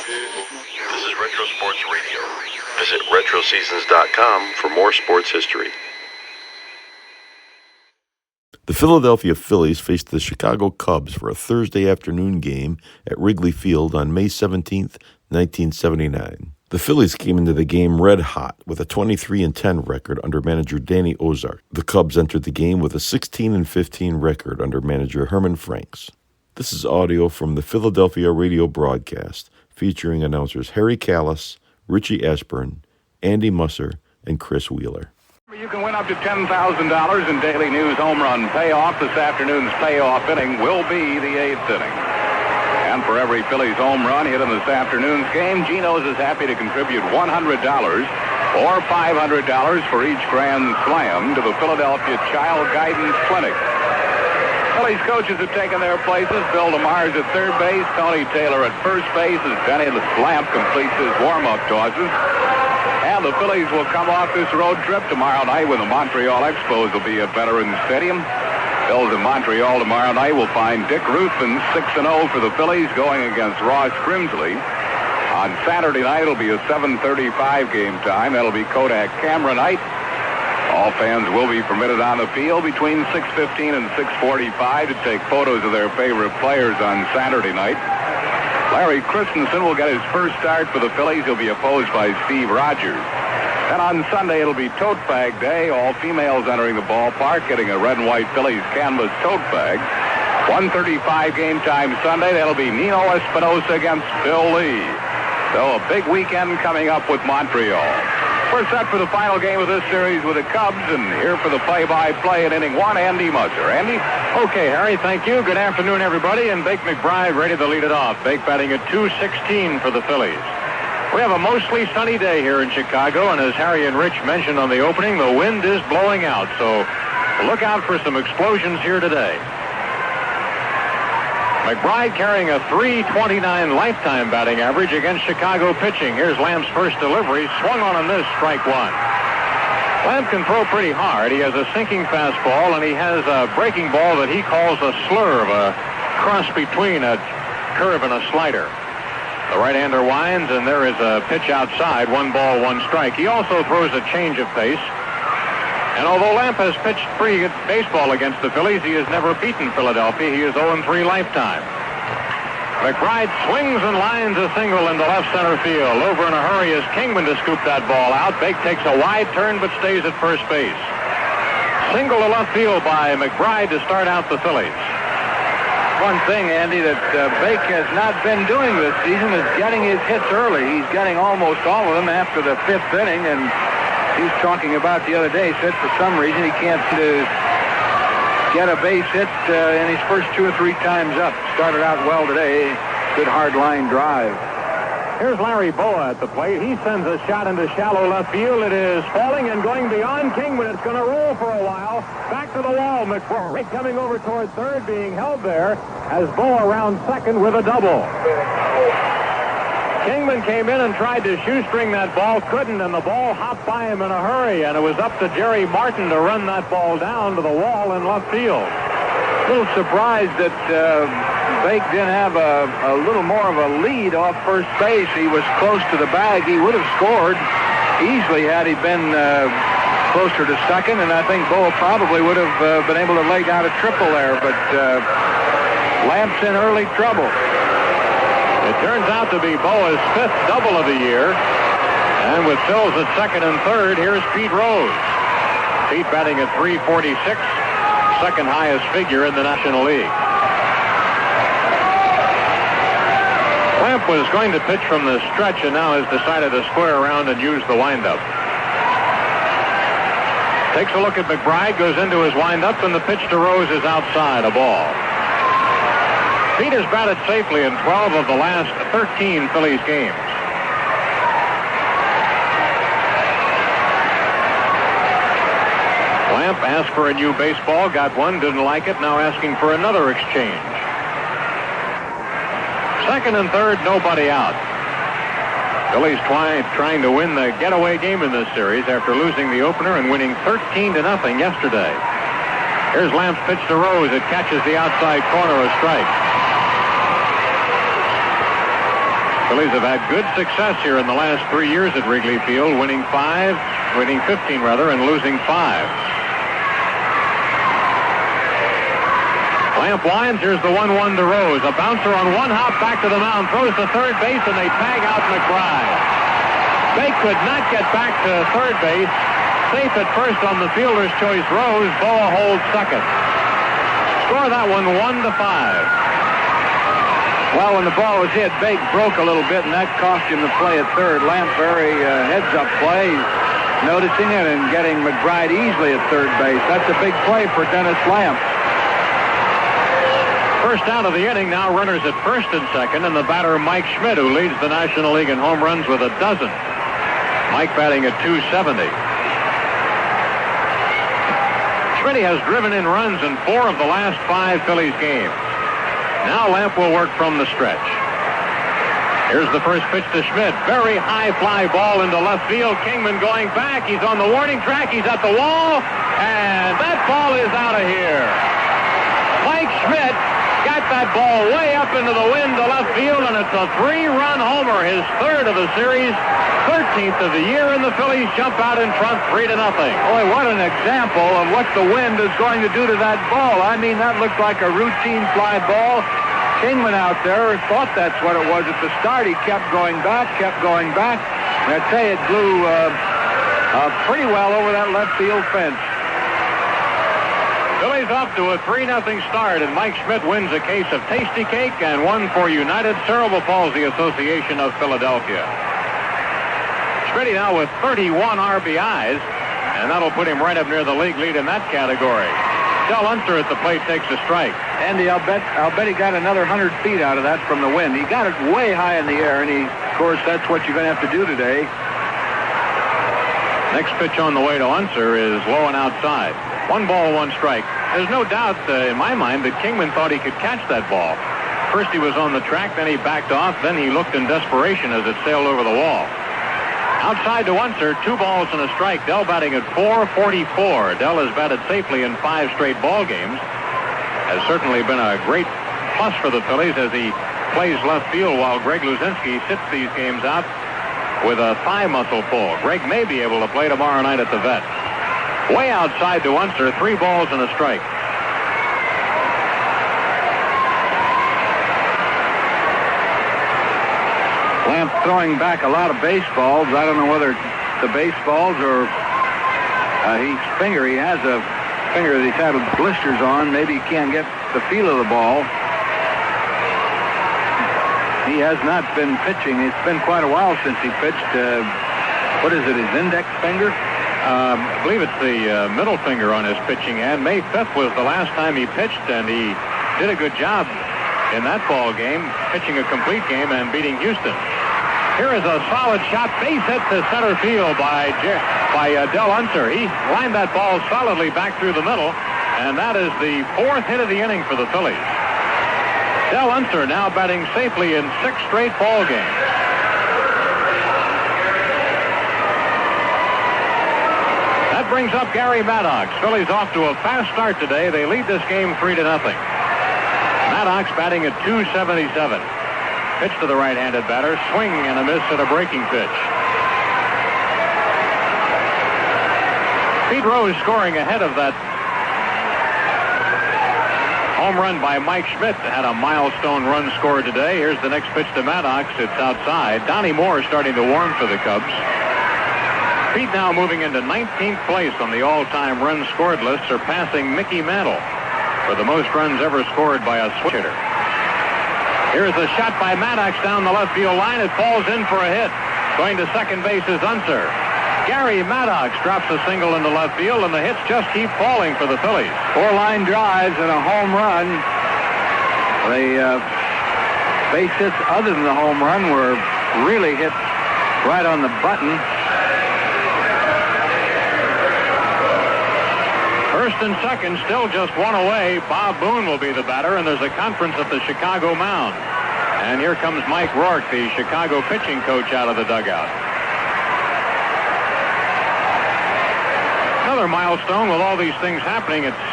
This is Retro Sports Radio. Visit RetroSeasons.com for more sports history. The Philadelphia Phillies faced the Chicago Cubs for a Thursday afternoon game at Wrigley Field on May 17, 1979. The Phillies came into the game red hot with a 23-10 record under manager Danny Ozark. The Cubs entered the game with a 16-15 record under manager Herman Franks. This is audio from the Philadelphia radio broadcast featuring announcers Harry Callis, Richie Ashburn, Andy Musser, and Chris Wheeler. You can win up to $10,000 in daily news home run payoff. This afternoon's payoff inning will be the 8th inning. And for every Phillies home run hit in this afternoon's game, Geno's is happy to contribute $100 or $500 for each grand slam to the Philadelphia Child Guidance Clinic. Phillies coaches have taken their places. Bill DeMars at third base, Tony Taylor at first base as Benny Lamp completes his warm-up tosses. And the Phillies will come off this road trip tomorrow night when the Montreal Expos will be at Veterans Stadium. Phillies in Montreal tomorrow night will find Dick Ruthven 6-0 for the Phillies going against Ross Grimsley. On Saturday night, it'll be a 7:35 game time. That'll be Kodak camera night. All fans will be permitted on the field between 6:15 and 6:45 to take photos of their favorite players on Saturday night. Larry Christensen will get his first start for the Phillies. He'll be opposed by Steve Rogers. And on Sunday, it'll be tote bag day. All females entering the ballpark getting a red and white Phillies canvas tote bag. 1:35 game time Sunday. That'll be Nino Espinosa against Bill Lee. So a big weekend coming up with Montreal. We're set for the final game of this series with the Cubs, and here for the play-by-play in inning one, Andy Musser. Andy? Okay, Harry, thank you. Good afternoon, everybody, and Bake McBride ready to lead it off. Bake batting at .216 for the Phillies. We have a mostly sunny day here in Chicago, and as Harry and Rich mentioned on the opening, the wind is blowing out, so look out for some explosions here today. McBride carrying a .329 lifetime batting average against Chicago pitching. Here's Lamp's first delivery. Swung on and missed, strike one. Lamp can throw pretty hard. He has a sinking fastball, and he has a breaking ball that he calls a slurve, a cross between a curve and a slider. The right-hander winds, and there is a pitch outside. 1 ball, 1 strike. He also throws a change of pace. And although Lamp has pitched pretty good baseball against the Phillies, he has never beaten Philadelphia. He is 0-3 lifetime. McBride swings and lines a single into left center field. Over in a hurry is Kingman to scoop that ball out. Bake takes a wide turn but stays at first base. Single to left field by McBride to start out the Phillies. One thing, Andy, that Bake has not been doing this season is getting his hits early. He's getting almost all of them after the 5th inning, and he was talking about the other day, said for some reason he can't get a base hit in his first 2 or 3 times up. Started out well today. Good hard line drive. Here's Larry Boa at the plate. He sends a shot into shallow left field. It is falling and going beyond Kingman. It's going to roll for a while. Back to the wall. McBride coming over toward third, being held there as Boa around second with a double. Kingman came in and tried to shoestring that ball, couldn't, and the ball hopped by him in a hurry, and it was up to Jerry Martin to run that ball down to the wall in left field. A little surprised that Bake didn't have a little more of a lead off first base. He was close to the bag. He would have scored easily had he been closer to second, and I think Boa probably would have been able to lay down a triple there, but Lamp's in early trouble. It turns out to be Boa's 5th double of the year. And with Phils at second and third, here's Pete Rose. Pete batting at .346, second highest figure in the National League. Lamp was going to pitch from the stretch and now has decided to square around and use the windup. Takes a look at McBride, goes into his windup, and the pitch to Rose is outside, a ball. Pete has batted safely in 12 of the last 13 Phillies games. Lamp asked for a new baseball, got one, didn't like it, now asking for another exchange. Second and third, nobody out. Phillies trying to win the getaway game in this series after losing the opener and winning 13-0 yesterday. Here's Lamp's pitch to Rose. It catches the outside corner, a strike. Phillies have had good success here in the last 3 years at Wrigley Field, winning 15 and losing 5. Lamp winds. Here's the 1-1 to Rose. A bouncer on one hop back to the mound. Throws to third base, and they tag out McBride. They could not get back to third base. Safe at first on the fielder's choice, Rose. Boa holds second. Score that one 1-5. Well, when the ball was hit, Bake broke a little bit, and that cost him the play at third. Lamp very heads-up play, noticing it and getting McBride easily at third base. That's a big play for Dennis Lamp. First out of the inning, now runners at first and second, and the batter Mike Schmidt, who leads the National League in home runs with 12. Mike batting at .270. Schmidt has driven in runs in 4 of the last 5 Phillies games. Now Lamp will work from the stretch. Here's the first pitch to Schmidt. Very high fly ball into left field. Kingman going back. He's on the warning track. He's at the wall. And that ball is out of here. Mike Schmidt got that ball way up into the wind to left field, and it's a 3-run homer, his 3rd of the series, 13th of the year, and the Phillies jump out in front 3-0. Boy, what an example of what the wind is going to do to that ball. I mean, that looked like a routine fly ball. Kingman out there thought that's what it was at the start. He kept going back. And I tell you, it blew pretty well over that left field fence. Phillies off to a 3-0 start, and Mike Schmidt wins a case of Tasty Cake and one for United Cerebral Palsy Association of Philadelphia. Schmidt now with 31 RBIs, and that'll put him right up near the league lead in that category. Del Unser at the plate takes a strike. Andy, I'll bet he got another 100 feet out of that from the wind. He got it way high in the air, and of course, that's what you're going to have to do today. Next pitch on the way to Unser is low and outside. 1 ball, 1 strike. There's no doubt in my mind that Kingman thought he could catch that ball. First he was on the track, then he backed off, then he looked in desperation as it sailed over the wall. Outside to Unser, 2 balls and a strike. Dell batting at .444. Dell has batted safely in 5 straight ball games. Has certainly been a great plus for the Phillies as he plays left field while Greg Luzinski sits these games out with a thigh muscle pull. Greg may be able to play tomorrow night at the Vet. Way outside to Unser, 3 balls and a strike. Lamp throwing back a lot of baseballs. I don't know whether the baseballs or his finger. He has a finger that he's had blisters on. Maybe he can't get the feel of the ball. He has not been pitching. It's been quite a while since he pitched. What is it, his index finger? I believe it's the middle finger on his pitching hand. May 5th was the last time he pitched, and he did a good job in that ball game, pitching a complete game and beating Houston. Here is a solid shot, base hit to center field by Del Unser. He lined that ball solidly back through the middle, and that is the 4th hit of the inning for the Phillies. Del Unser now batting safely in 6 straight ball games. That brings up Gary Maddox. Phillies off to a fast start today. They lead this game 3-0. Maddox batting at .277. Pitch to the right-handed batter. Swing and a miss at a breaking pitch. Pete Rose scoring ahead of that home run by Mike Schmidt. Had a milestone run scored today. Here's the next pitch to Maddox. It's outside. Donnie Moore starting to warm for the Cubs. Pete now moving into 19th place on the all-time run scored list, surpassing Mickey Mantle for the most runs ever scored by a switch hitter. Here's a shot by Maddox down the left field line. It falls in for a hit. Going to second base is Unser. Gary Maddox drops a single into left field, and the hits just keep falling for the Phillies. 4 line drives and a home run. The base hits other than the home run were really hit right on the button. First and second, still just 1 away. Bob Boone will be the batter, and there's a conference at the Chicago mound. And here comes Mike Rourke, the Chicago pitching coach, out of the dugout. Another milestone with all these things happening. It's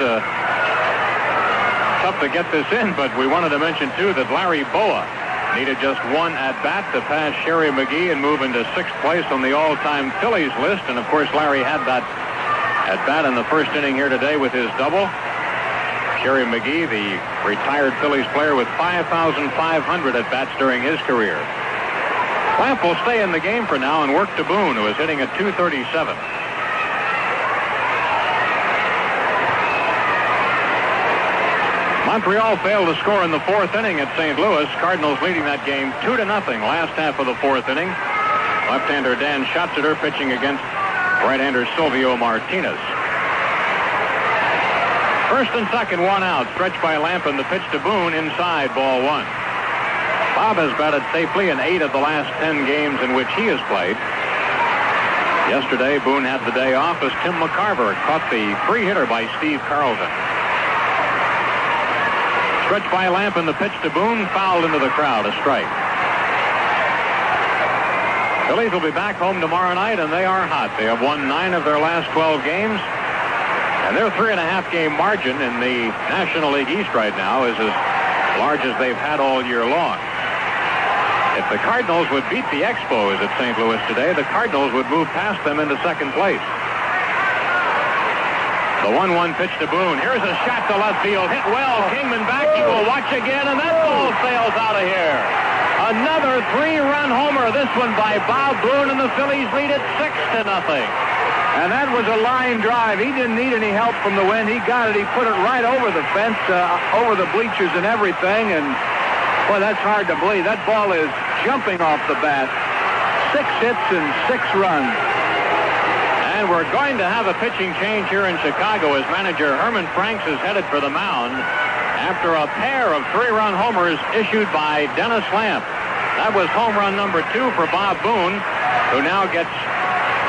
tough to get this in, but we wanted to mention, too, that Larry Boa Needed just one at-bat to pass Sherry McGee and move into 6th place on the all-time Phillies list. And, of course, Larry had that at-bat in the first inning here today with his double. Sherry McGee, the retired Phillies player with 5,500 at-bats during his career. Lamp will stay in the game for now and work to Boone, who is hitting at .237. Montreal failed to score in the 4th inning at St. Louis. Cardinals leading that game 2-0 last half of the 4th inning. Left-hander Dan Schatzeder pitching against right-hander Silvio Martinez. First and second, one out. Stretched by Lamp and the pitch to Boone inside, ball 1. Bob has batted safely in 8 of the last 10 games in which he has played. Yesterday, Boone had the day off as Tim McCarver caught the free hitter by Steve Carlton. Stretched by Lamp and the pitch to Boone, fouled into the crowd, a strike. Phillies will be back home tomorrow night, and they are hot. They have won 9 of their last 12 games, and their 3.5-game margin in the National League East right now is as large as they've had all year long. If the Cardinals would beat the Expos at St. Louis today, the Cardinals would move past them into 2nd place. The 1-1 pitch to Boone. Here's a shot to left field. Hit well. Kingman back. He will watch again, and that ball sails out of here. Another 3-run homer. This one by Bob Boone, and the Phillies lead it 6-0. And that was a line drive. He didn't need any help from the wind. He got it. He put it right over the fence, over the bleachers and everything. And, boy, that's hard to believe. That ball is jumping off the bat. 6 hits and 6 runs. And we're going to have a pitching change here in Chicago as manager Herman Franks is headed for the mound after a pair of 3-run homers issued by Dennis Lamp. That was home run number 2 for Bob Boone, who now gets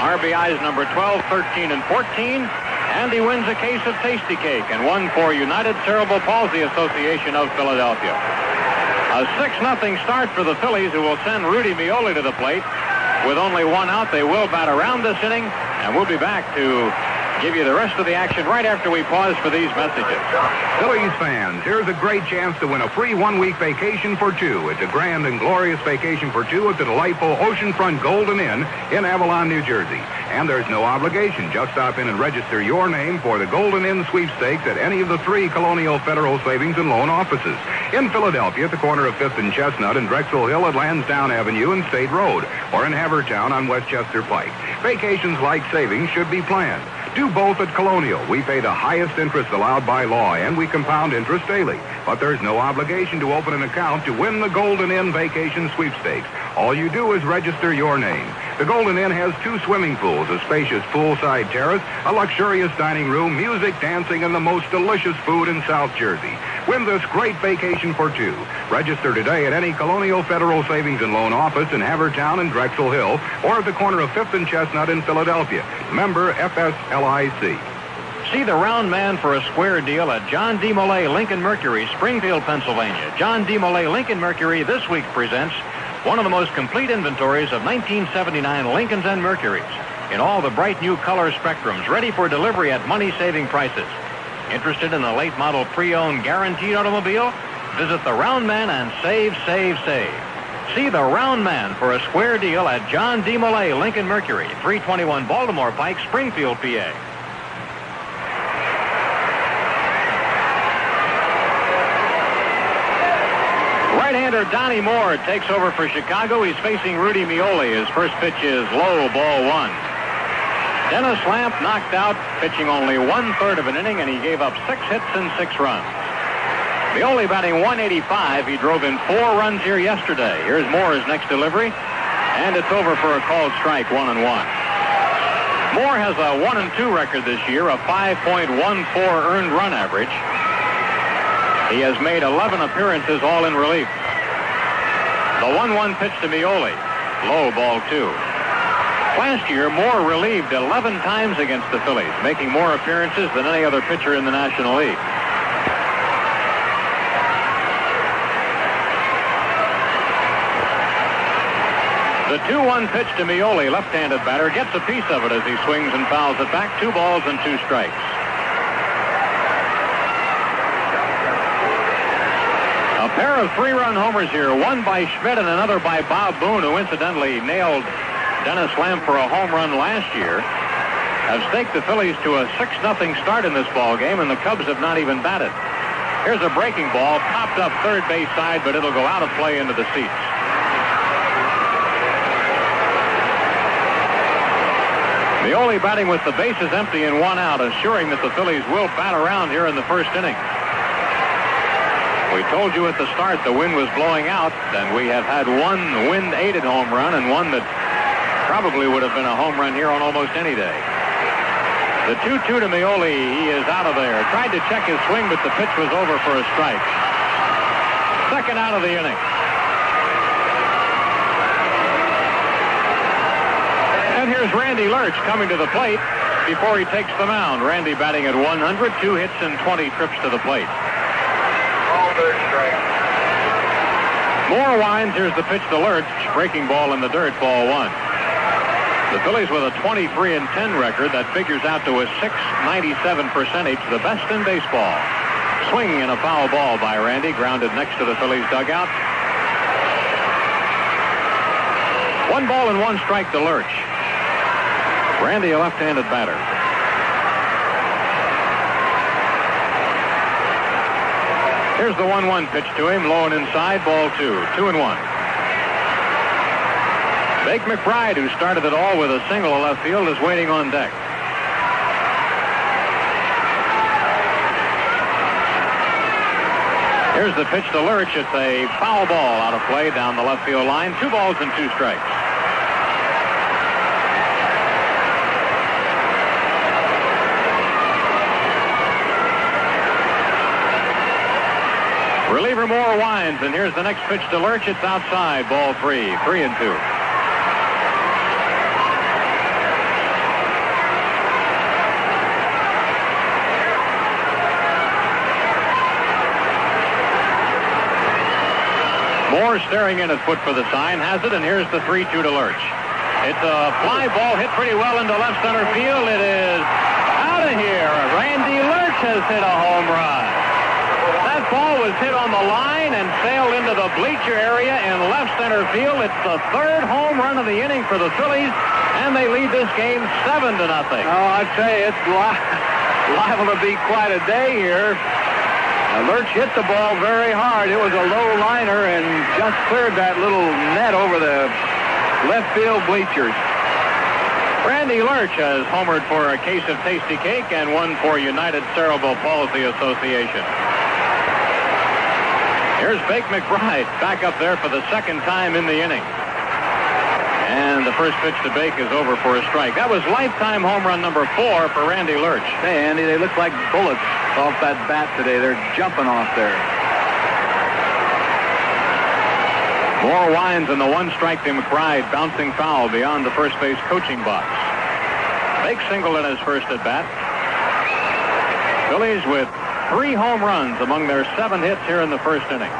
RBIs number 12, 13, and 14, and he wins a case of Tasty Cake and one for United Cerebral Palsy Association of Philadelphia. A 6-0 start for the Phillies, who will send Rudy Mioli to the plate. With only 1 out, they will bat around this inning, and we'll be back to give you the rest of the action right after we pause for these messages. Phillies fans, here's a great chance to win a free 1-week vacation for 2. It's a grand and glorious vacation for 2 at the delightful oceanfront Golden Inn in Avalon, New Jersey. And there's no obligation. Just stop in and register your name for the Golden Inn sweepstakes at any of the 3 Colonial Federal Savings and Loan offices. In Philadelphia at the corner of 5th and Chestnut, in Drexel Hill at Lansdowne Avenue and State Road, or in Havertown on Westchester Pike. Vacations like savings should be planned. Do both at Colonial. We pay the highest interest allowed by law, and we compound interest daily. But there's no obligation to open an account to win the Golden Inn Vacation Sweepstakes. All you do is register your name. The Golden Inn has 2 swimming pools, a spacious poolside terrace, a luxurious dining room, music, dancing, and the most delicious food in South Jersey. Win this great vacation for 2. Register today at any Colonial Federal Savings and Loan office in Havertown and Drexel Hill, or at the corner of 5th and Chestnut in Philadelphia. Member FSLIC. See the round man for a square deal at John D. Molay Lincoln Mercury, Springfield, Pennsylvania. John D. Molay Lincoln Mercury this week presents one of the most complete inventories of 1979 Lincolns and Mercuries in all the bright new color spectrums, ready for delivery at money-saving prices. Interested in the late model pre-owned guaranteed automobile? Visit the Round Man and save, save, save. See the Round Man for a square deal at John D. Molay Lincoln Mercury, 321 Baltimore Pike, Springfield, PA. Right-hander Donnie Moore takes over for Chicago. He's facing Rudy Mioli. His first pitch is low, ball 1. Dennis Lamp knocked out, pitching only 1/3 of an inning, and he gave up 6 hits and 6 runs. Mioli batting 185. He drove in 4 runs here yesterday. Here's Moore's next delivery, and it's over for a called strike, 1-1. Moore has a 1-2 record this year, a 5.14 earned run average. He has made 11 appearances, all in relief. The 1-1 pitch to Mioli. Low, ball 2. Last year, Moore relieved 11 times against the Phillies, making more appearances than any other pitcher in the National League. The 2-1 pitch to Mioli, left-handed batter, gets a piece of it as he swings and fouls it back. 2 balls and 2 strikes. A Pair of 3-run homers here, one by Schmidt and another by Bob Boone, who incidentally nailed Dennis Lamb for a home run last year, have staked the Phillies to a 6-0 start in this ball game, and the Cubs have not even batted. Here's a breaking ball, popped up third base side, but it'll go out of play into the seats. Meoli batting with the bases empty and 1 out, assuring that the Phillies will bat around here in the first inning. We told you at the start the wind was blowing out, and we have had one wind-aided home run and one that probably would have been a home run here on almost any day. The 2-2 to Meoli. He is out of there. Tried to check his swing, but the pitch was over for a strike. Second out of the inning. And here's Randy Lurch coming to the plate before he takes the mound. Randy batting at 100, 2 hits and 20 trips to the plate. Moore winds. Here's the pitch to Lurch. Breaking ball in the dirt, ball 1. The Phillies with a 23-10 record. That figures out to a .697 percentage, the best in baseball. Swing and a foul ball by Randy, grounded next to the Phillies dugout. 1 ball and 1 strike to Lurch. Randy, a left-handed batter. Here's the 1-1 pitch to him, low and inside, ball 2, 2-1. Bake McBride, who started it all with a single to left field, is waiting on deck. Here's the pitch to Lurch. It's a foul ball out of play down the left field line. 2 balls and 2 strikes. Reliever Moore winds, and here's the next pitch to Lurch. It's outside, ball 3, 3-2. Moore staring in at foot for the sign, has it, and here's the 3-2 to Lurch. It's a fly ball hit pretty well into left center field. It is out of here. Randy Lurch has hit a home run. That ball was hit on the line and sailed into the bleacher area in left center field. It's the 3rd home run of the inning for the Phillies, and they lead this game 7-0. Oh, I'd say it's liable to be quite a day here. Lurch hit the ball very hard. It was a low liner and just cleared that little net over the left field bleachers. Randy Lurch has homered for a case of Tasty Cake and one for United Cerebral Palsy Association. Here's Bake McBride back up there for the 2nd time in the inning. And the first pitch to Bake is over for a strike. That was lifetime home run number 4 for Randy Lurch. Hey, Andy, they look like bullets off that bat today. They're jumping off there. Moore winds, and the 1 strike to McBride, bouncing foul beyond the first base coaching box. Bake singled in his first at bat. Phillies with 3 home runs among their 7 hits here in the first inning.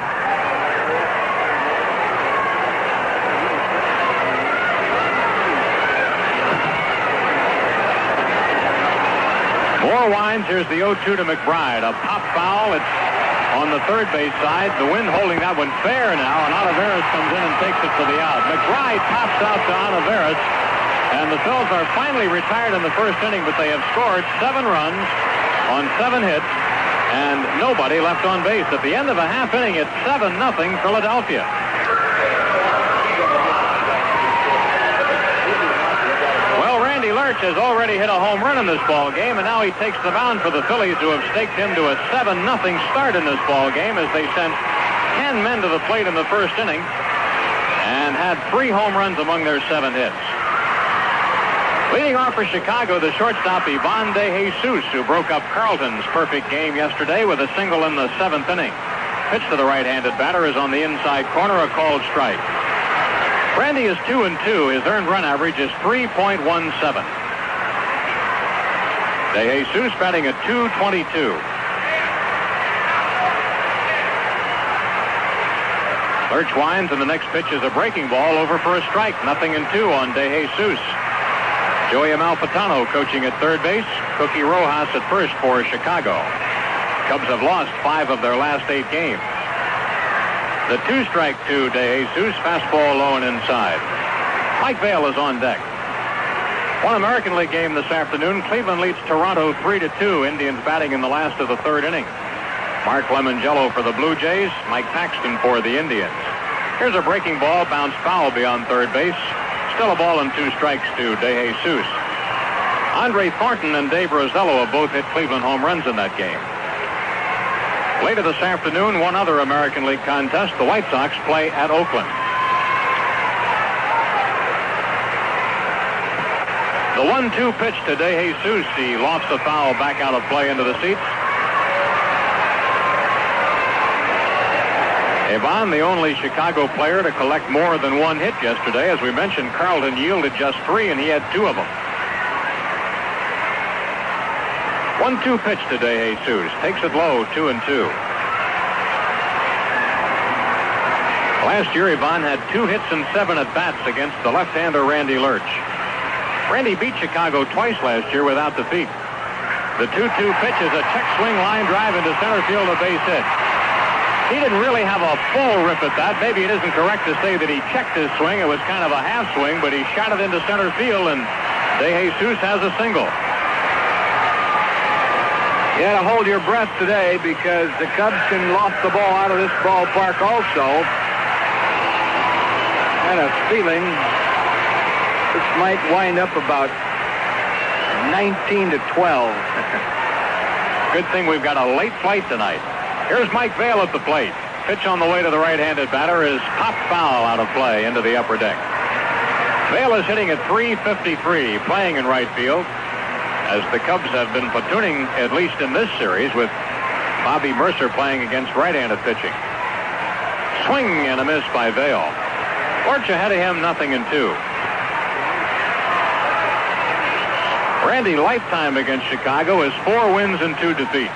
Moore winds. Here's the 0-2 to McBride. A pop foul. It's on the third base side. The wind holding that one fair now, and Olivares comes in and takes it for the out. McBride pops out to Olivares, and the Phils are finally retired in the first inning, but they have scored 7 runs on 7 hits, and nobody left on base. At the end of a half inning, it's 7-0 Philadelphia. Lurch has already hit a home run in this ball game, and now he takes the mound for the Phillies, who have staked him to a 7-0 start in this ball game as they sent 10 men to the plate in the first inning and had 3 home runs among their 7 hits. Leading off for Chicago, the shortstop Ivan De Jesus, who broke up Carlton's perfect game yesterday with a single in the 7th inning. Pitch to the right-handed batter is on the inside corner, a called strike. Randy is 2-2. His earned run average is 3.17. De Jesus batting at .222. Lurch winds, and the next pitch is a breaking ball over for a strike. 0-2 on De Jesus. Joey Amalfitano coaching at third base. Cookie Rojas at first for Chicago. Cubs have lost 5 of their last 8 games. The 2-strike to De Jesus. Fastball low and inside. Mike Vail is on deck. One American League game this afternoon. Cleveland leads Toronto 3-2. Indians batting in the last of the third inning. Mark Lemongello for the Blue Jays. Mike Paxton for the Indians. Here's a breaking ball. Bounced foul beyond third base. Still a ball and 2 strikes to De Jesus. Andre Thornton and Dave Rosello have both hit Cleveland home runs in that game. Later this afternoon, one other American League contest. The White Sox play at Oakland. The 1-2 pitch to De Jesus. He lofts a foul back out of play into the seats. Ivan, the only Chicago player to collect more than 1 hit yesterday. As we mentioned, Carlton yielded just 3, and he had 2 of them. 1-2 pitch to De Jesus. Takes it low, 2-2. Last year, Ivan had 2 hits and 7 at-bats against the left-hander Randy Lurch. Randy beat Chicago twice last year without defeat. The 2-2 pitch is a check swing line drive into center field, a base hit. He didn't really have a full rip at that. Maybe it isn't correct to say that he checked his swing. It was kind of a half swing, but he shot it into center field, and De Jesus has a single. You had to hold your breath today because the Cubs can loft the ball out of this ballpark also. I had a feeling this might wind up about 19-12. Good thing we've got a late flight tonight. Here's Mike Vail at the plate. Pitch on the way to the right-handed batter is popped foul out of play into the upper deck. Vail is hitting at .353, playing in right field, as the Cubs have been platooning, at least in this series, with Bobby Mercer playing against right-handed pitching. Swing and a miss by Vail. Lurch ahead of him, 0-2. Randy lifetime against Chicago is 4 wins and 2 defeats.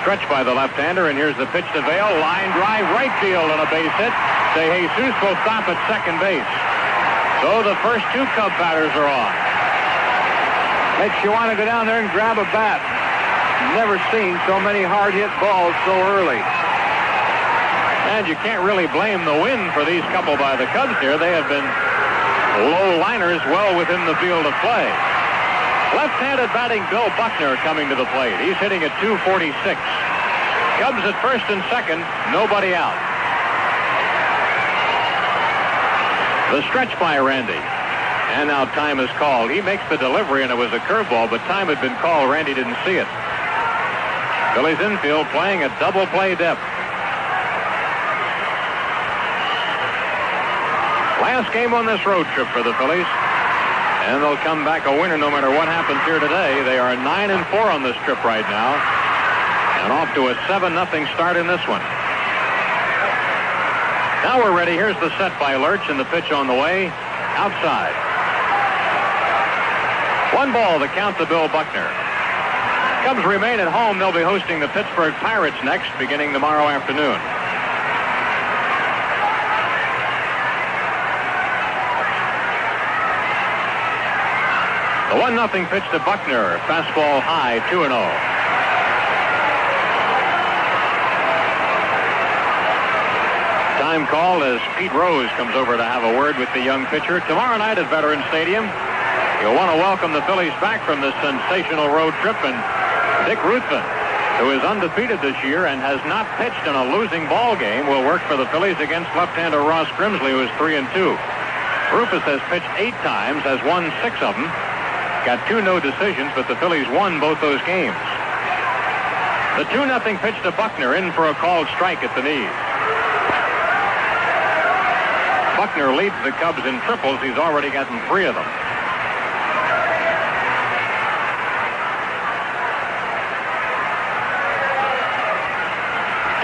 Stretch by the left-hander, and here's the pitch to Vail. Line drive, right field, and a base hit. De Jesus will stop at second base. So the first 2 Cub batters are on. Makes you want to go down there and grab a bat. Never seen so many hard-hit balls so early. And you can't really blame the wind for these couple by the Cubs here. They have been low liners well within the field of play. Left-handed batting Bill Buckner coming to the plate. He's hitting at .246. Cubs at first and second, nobody out. The stretch by Randy. And now time is called. He makes the delivery, and it was a curveball, but time had been called. Randy didn't see it. Phillies infield playing at double play depth. Last game on this road trip for the Phillies. And they'll come back a winner no matter what happens here today. They are 9-4 on this trip right now. And off to a 7-0 start in this one. Now we're ready. Here's the set by Lurch, and the pitch on the way. Outside. 1 ball, the count to Bill Buckner. Cubs remain at home. They'll be hosting the Pittsburgh Pirates next, beginning tomorrow afternoon. The 1-0 pitch to Buckner. Fastball high, 2-0. Time called as Pete Rose comes over to have a word with the young pitcher. Tomorrow night at Veterans Stadium, you'll want to welcome the Phillies back from this sensational road trip. And Dick Ruthven, who is undefeated this year and has not pitched in a losing ball game, will work for the Phillies against left-hander Ross Grimsley, who is 3-2. Rufus has pitched 8 times, has won 6 of them. Got 2 no decisions, but the Phillies won both those games. The 2-0 pitch to Buckner, in for a called strike at the knees. Buckner leads the Cubs in triples. He's already gotten 3 of them.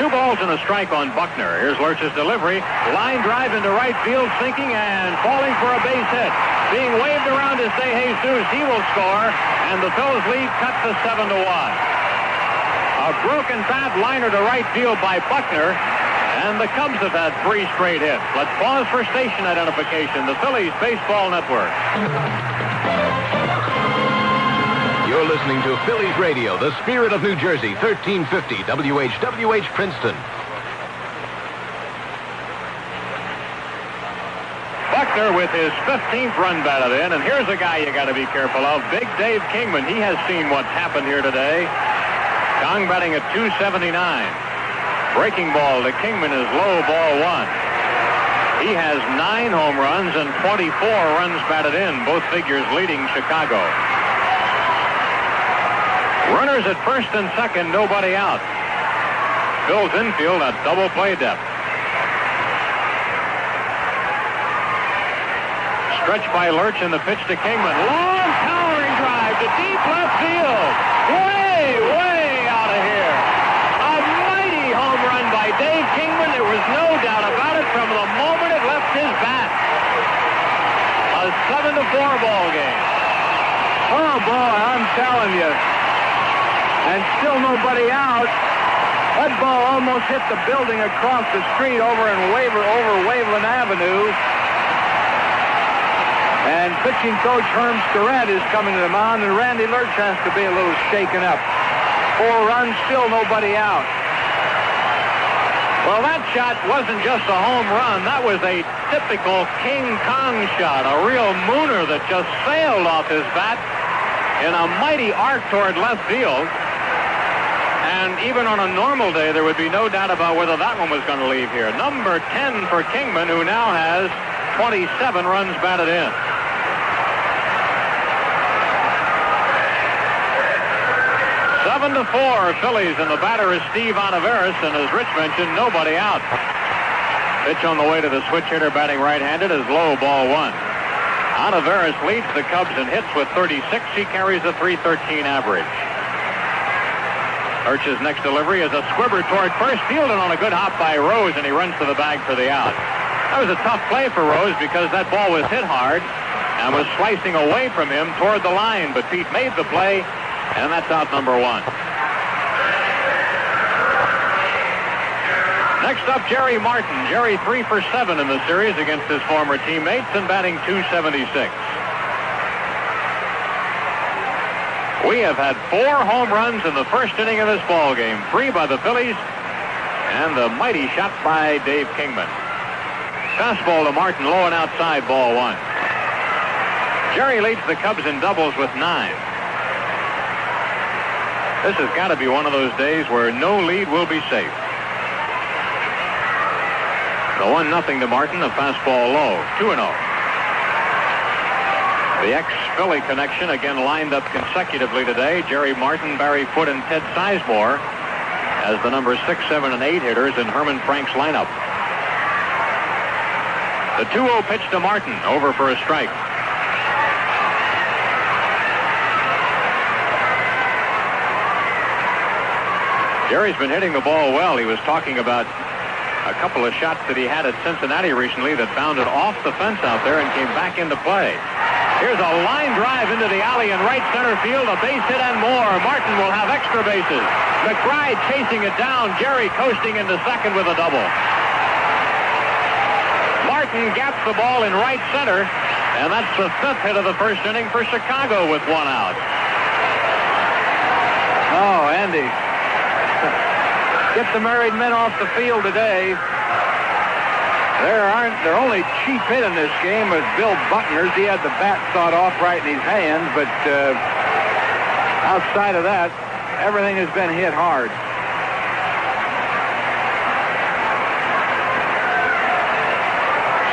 Two balls and a strike on Buckner. Here's Lurch's delivery. Line drive into right field, sinking and falling for a base hit. Being waved around is De Jesus. He will score, and the Phillies lead cut to 7-1. A broken bat liner to right field by Buckner, and the Cubs have had 3 straight hits. Let's pause for station identification. The Phillies Baseball Network. You're listening to Phillies Radio, the spirit of New Jersey, 1350 WHWH Princeton. Buckner with his 15th run batted in, and here's a guy you got to be careful of, Big Dave Kingman. He has seen what's happened here today. Kong batting at 279. Breaking ball to Kingman is low, ball one. He has 9 home runs and 24 runs batted in, both figures leading Chicago. Runners at first and second, nobody out. Phil's infield at double play depth. Stretch by Lurch and the pitch to Kingman. Long towering drive to deep left field. Way out of here. A mighty home run by Dave Kingman. There was no doubt about it from the moment it left his bat. A 7-4 ball game. Oh, boy, I'm telling you. And still nobody out. That ball almost hit the building across the street over Waveland Avenue. And pitching coach Herm Starrett is coming to the mound, and Randy Lurch has to be a little shaken up. 4 runs, still nobody out. Well, that shot wasn't just a home run. That was a typical King Kong shot, a real mooner that just sailed off his bat in a mighty arc toward left field. And even on a normal day, there would be no doubt about whether that one was going to leave here. Number 10 for Kingman, who now has 27 runs batted in. Seven to 4 Phillies, and the batter is Steve Olivares, and as Rich mentioned, nobody out. Pitch on the way to the switch hitter batting right-handed is low, ball one. Olivares leads the Cubs in hits with 36. He carries a .313 average. Lurch's next delivery is a squibber toward first field, and on a good hop by Rose, and he runs to the bag for the out. That was a tough play for Rose because that ball was hit hard and was slicing away from him toward the line, but Pete made the play, and that's out number 1. Next up, Jerry Martin. Jerry 3 for 7 in the series against his former teammates and batting .276. We have had 4 home runs in the first inning of this ball game. 3 by the Phillies, and the mighty shot by Dave Kingman. Fastball to Martin, low and outside, ball one. Jerry leads the Cubs in doubles with 9. This has got to be one of those days where no lead will be safe. The 1-0 to Martin, a fastball low, 2-0. The ex-Philly connection again lined up consecutively today. Jerry Martin, Barry Foote, and Ted Sizemore as the number 6, 7, and 8 hitters in Herman Frank's lineup. The 2-0 pitch to Martin, over for a strike. Jerry's been hitting the ball well. He was talking about a couple of shots that he had at Cincinnati recently that bounded off the fence out there and came back into play. Here's a line drive into the alley in right center field, a base hit and more. Martin will have extra bases. McBride chasing it down. Jerry coasting into second with a double. Martin gaps the ball in right center, and that's the 5th hit of the first inning for Chicago with 1 out. Oh, Andy. Get the married men off the field today. Their only cheap hit in this game was Bill Buckner's. He had the bat sawed off right in his hands, but outside of that, everything has been hit hard.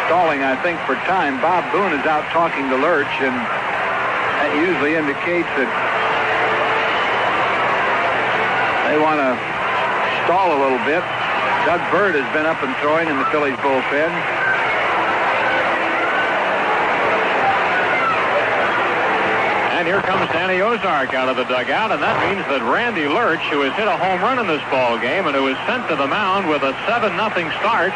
Stalling, I think, for time. Bob Boone is out talking to Lurch, and that usually indicates that they want to stall a little bit. Doug Bird has been up and throwing in the Phillies bullpen. And here comes Danny Ozark out of the dugout, and that means that Randy Lurch, who has hit a home run in this ball game and who is sent to the mound with a 7-0 start,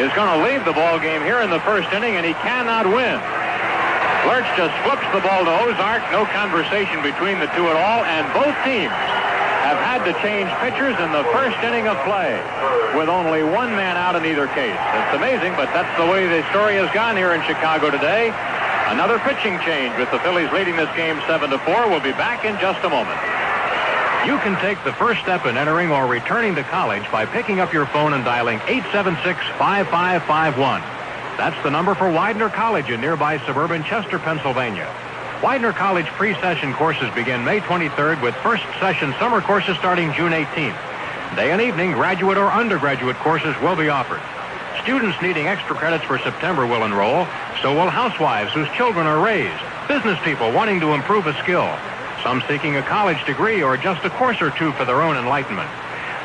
is going to leave the ball game here in the first inning, and he cannot win. Lurch just flips the ball to Ozark. No conversation between the two at all, and both teams have had to change pitchers in the first inning of play with only 1 man out in either case. It's amazing, but that's the way the story has gone here in Chicago today. Another pitching change with the Phillies leading this game 7-4. We'll be back in just a moment. You can take the first step in entering or returning to college by picking up your phone and dialing 876-5551. That's the number for Widener College in nearby suburban Chester, Pennsylvania. Widener College pre-session courses begin May 23rd with first session summer courses starting June 18th. Day and evening graduate or undergraduate courses will be offered. Students needing extra credits for September will enroll. So will housewives whose children are raised, business people wanting to improve a skill, some seeking a college degree or just a course or two for their own enlightenment.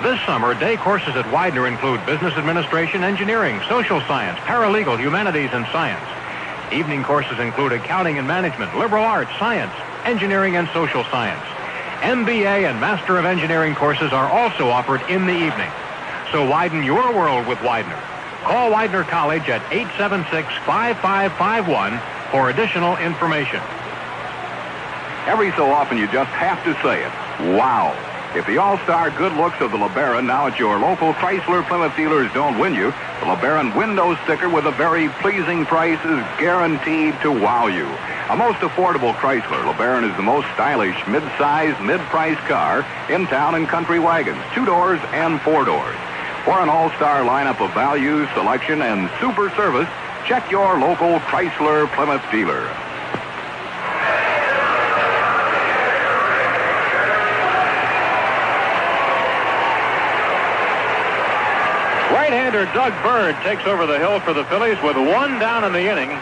This summer, day courses at Widener include business administration, engineering, social science, paralegal, humanities, and science. Evening courses include accounting and management, liberal arts, science, engineering, and social science. MBA and Master of Engineering courses are also offered in the evening. So widen your world with Widener. Call Widener College at 876-5551 for additional information. Every so often you just have to say it. Wow. If the all-star good looks of the LeBaron now at your local Chrysler Plymouth dealers don't win you, the LeBaron window sticker with a very pleasing price is guaranteed to wow you. A most affordable Chrysler, LeBaron is the most stylish mid-size, mid-price car in town and country wagons, 2 doors and 4 doors. For an all-star lineup of value, selection, and super service, check your local Chrysler Plymouth dealer. Right-hander Doug Bird takes over the hill for the Phillies with 1 down in the inning.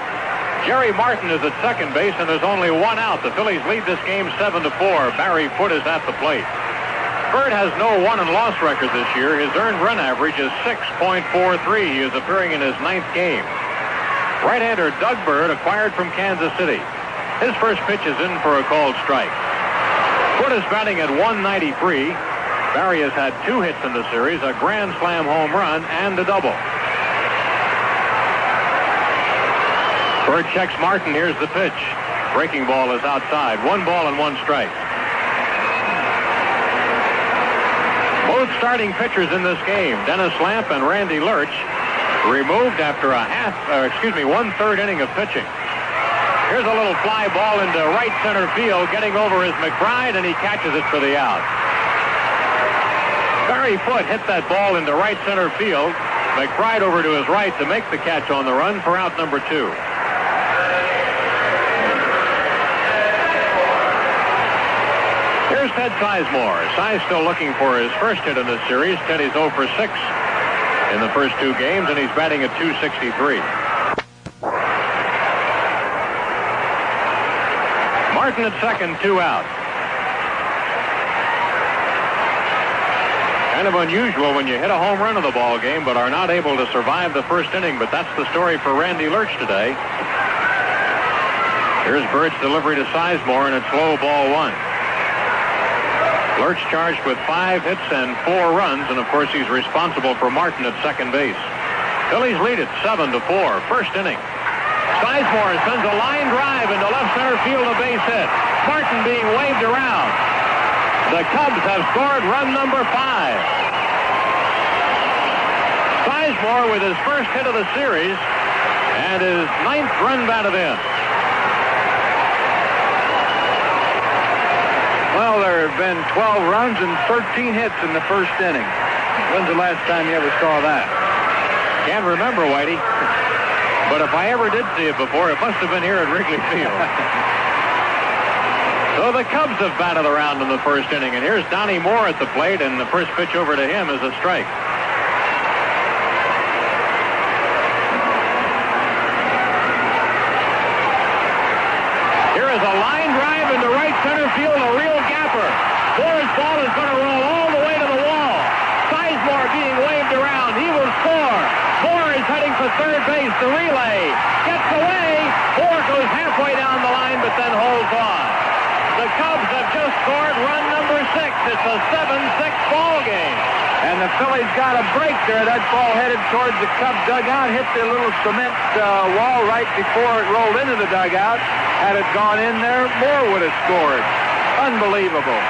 Jerry Martin is at second base, and there's only 1 out. The Phillies lead this game 7-4. Barry Foote is at the plate. Bird has no won and loss record this year. His earned run average is 6.43. He is appearing in his 9th game. Right-hander Doug Bird, acquired from Kansas City. His first pitch is in for a called strike. Foote is batting at 193. Barry has had 2 hits in the series, a grand slam home run and a double. Bird checks Martin. Here's the pitch. Breaking ball is outside. 1 ball and 1 strike. Both starting pitchers in this game, Dennis Lamp and Randy Lurch, removed after a 1/3 inning of pitching. Here's a little fly ball into right center field. Getting over is McBride, and he catches it for the out. Barry Foote hit that ball into right center field. McBride over to his right to make the catch on the run for out number 2. Here's Ted Sizemore. Size still looking for his first hit in this series. Teddy's 0 for 6 in the first 2 games, and he's batting at 263. Martin at second, 2 out. Kind of unusual when you hit a home run in the ball game but are not able to survive the first inning, but that's the story for Randy Lurch today. Here's Bird's delivery to Sizemore, and it's low, ball 1. Lurch charged with 5 hits and 4 runs, and of course he's responsible for Martin at second base. Phillies lead it 7-4, first inning. Sizemore sends a line drive into left center field, a base hit. Martin being waved around. The Cubs have scored run number 5. Sizemore with his first hit of the series and his 9th run batted in. Well, there have been 12 runs and 13 hits in the first inning. When's the last time you ever saw that? Can't remember, Whitey. But if I ever did see it before, it must have been here at Wrigley Field. So the Cubs have batted around in the first inning, and here's Donnie Moore at the plate, and the first pitch over to him is a strike. Here is a line drive into right center field, a real gapper. Moore's ball is going to roll all the way to the wall. Sizemore being waved around. He will score. Moore is heading for third base. The relay gets away. Moore goes halfway down the line, but then holds on. The Cubs have just scored run number 6. It's a 7-6 ball game. And the Phillies got a break there. That ball headed towards the Cubs dugout, hit the little cement wall right before it rolled into the dugout. Had it gone in there, Moore would have scored. Unbelievable.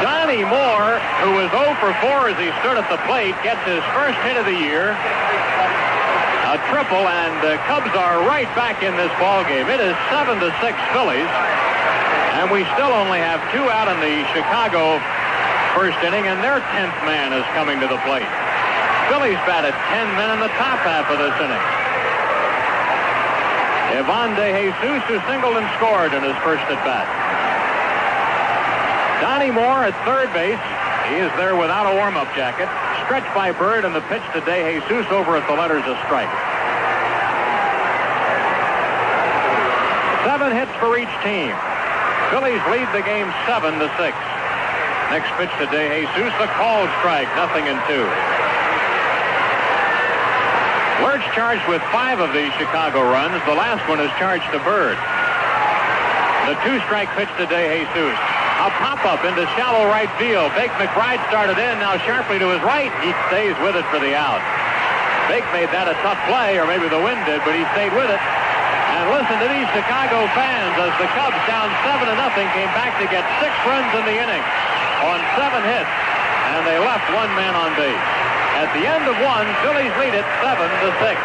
Donnie Moore who was 0 for 4 as he stood at the plate, gets his first hit of the year. A triple, and the Cubs are right back in this ball game. It is 7-6 Phillies, and we still only have 2 out in the Chicago first inning, and their 10th man is coming to the plate. Phillies batted 10 men in the top half of this inning. Ivan De Jesus, who singled and scored in his first at bat. Donnie Moore at third base. He is there without a warm-up jacket. Stretched by Bird, and the pitch to De Jesus over at the letters a strike. 7 hits for each team. Phillies lead the game 7-6. Next pitch to De Jesus, a called strike, 0-2. Lurch charged with 5 of these Chicago runs. The last one is charged to Bird. The 2-strike pitch to De Jesus. A pop-up into shallow right field. Bake McBride started in, now sharply to his right. He stays with it for the out. Bake made that a tough play, or maybe the wind did, but he stayed with it. And listen to these Chicago fans as the Cubs, down 7-0, came back to get 6 runs in the inning on 7 hits, and they left 1 man on base. At the end of 1, Phillies lead it 7-6.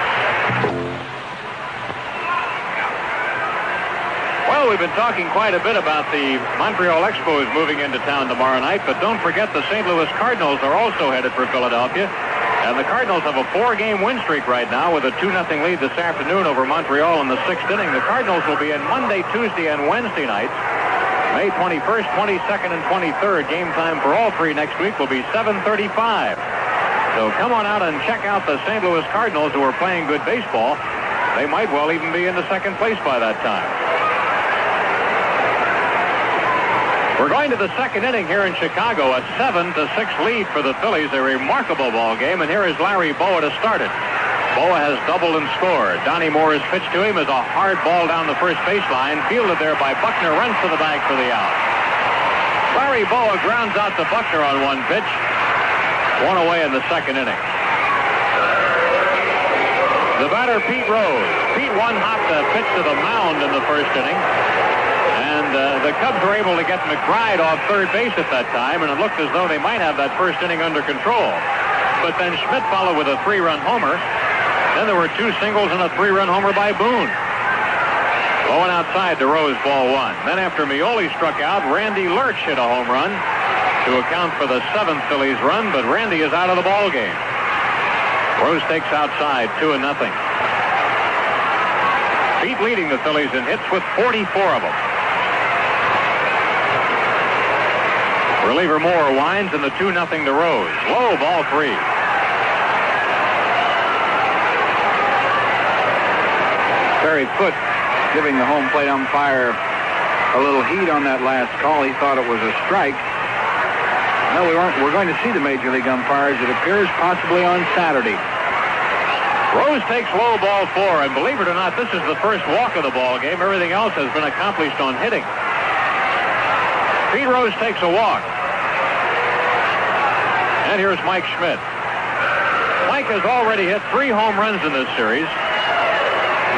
Well, we've been talking quite a bit about the Montreal Expos moving into town tomorrow night, but don't forget the St. Louis Cardinals are also headed for Philadelphia. And the Cardinals have a 4-game win streak right now with a 2-0 lead this afternoon over Montreal in the 6th inning. The Cardinals will be in Monday, Tuesday, and Wednesday nights. May 21st, 22nd, and 23rd. Game time for all 3 next week will be 7:35. So come on out and check out the St. Louis Cardinals, who are playing good baseball. They might well even be into second place by that time. We're going to the 2nd inning here in Chicago, a 7-6 lead for the Phillies, a remarkable ball game, and here is Larry Bowa to start it. Bowa has doubled and scored. Donnie Moore's pitch to him is a hard ball down the first baseline, fielded there by Buckner, runs to the bag for the out. Larry Bowa grounds out to Buckner on 1 pitch. 1 away in the 2nd inning. The batter, Pete Rose. Pete one-hopped a pitch to the mound in the first inning. And the Cubs were able to get McBride off third base at that time, and it looked as though they might have that first inning under control. But then Schmidt followed with a 3-run homer. Then there were 2 singles and a 3-run homer by Boone. Going outside to Rose, ball 1. Then after Mioli struck out, Randy Lurch hit a home run to account for the 7th Phillies run, but Randy is out of the ball game. Rose takes outside, 2-0. Pete leading the Phillies in hits with 44 of them. Reliever Moore winds, and the 2-0 to Rose. Low, ball 3. Terry Foote giving the home plate umpire a little heat on that last call. He thought it was a strike. No, we're going to see the Major League umpires, it appears, possibly on Saturday. Rose takes low, ball 4, and believe it or not, this is the first walk of the ball game. Everything else has been accomplished on hitting. Pete Rose takes a walk. And here's Mike Schmidt. Mike has already hit 3 home runs in this series.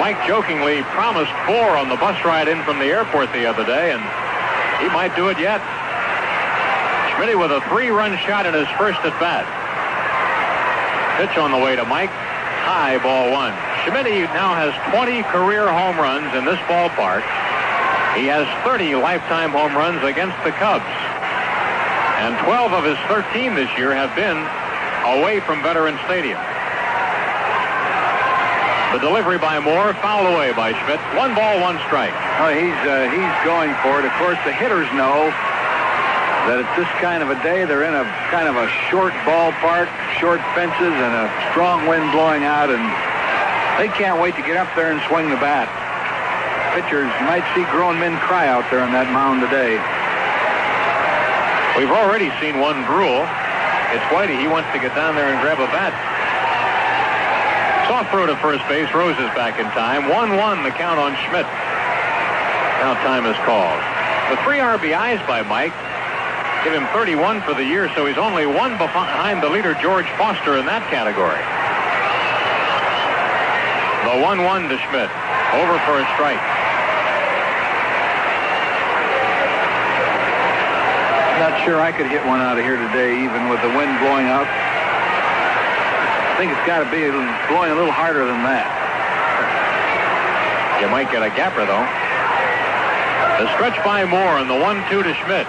Mike jokingly promised 4 on the bus ride in from the airport the other day, and he might do it yet. Schmidt with a 3-run shot in his first at bat. Pitch on the way to Mike. High, ball 1. Schmidt now has 20 career home runs in this ballpark. He has 30 lifetime home runs against the Cubs. And 12 of his 13 this year have been away from Veterans Stadium. The delivery by Moore, fouled away by Schmidt. 1 ball, 1 strike. Oh, he's going for it. Of course, the hitters know that at this kind of a day, they're in a kind of a short ballpark, short fences, and a strong wind blowing out, and they can't wait to get up there and swing the bat. Pitchers, you might see grown men cry out there on that mound today. We've already seen one drool. It's Whitey. He wants to get down there and grab a bat. Soft throw to first base. Rose is back in time. 1-1 the count on Schmidt. Now time is called. The 3 RBIs by Mike give him 31 for the year, so he's only 1 behind the leader, George Foster, in that category. The 1-1 to Schmidt. Over for a strike. Not sure I could hit one out of here today, even with the wind blowing out. I think it's got to be blowing a little harder than that. You might get a gapper, though. The stretch by Moore and the 1-2 to Schmidt.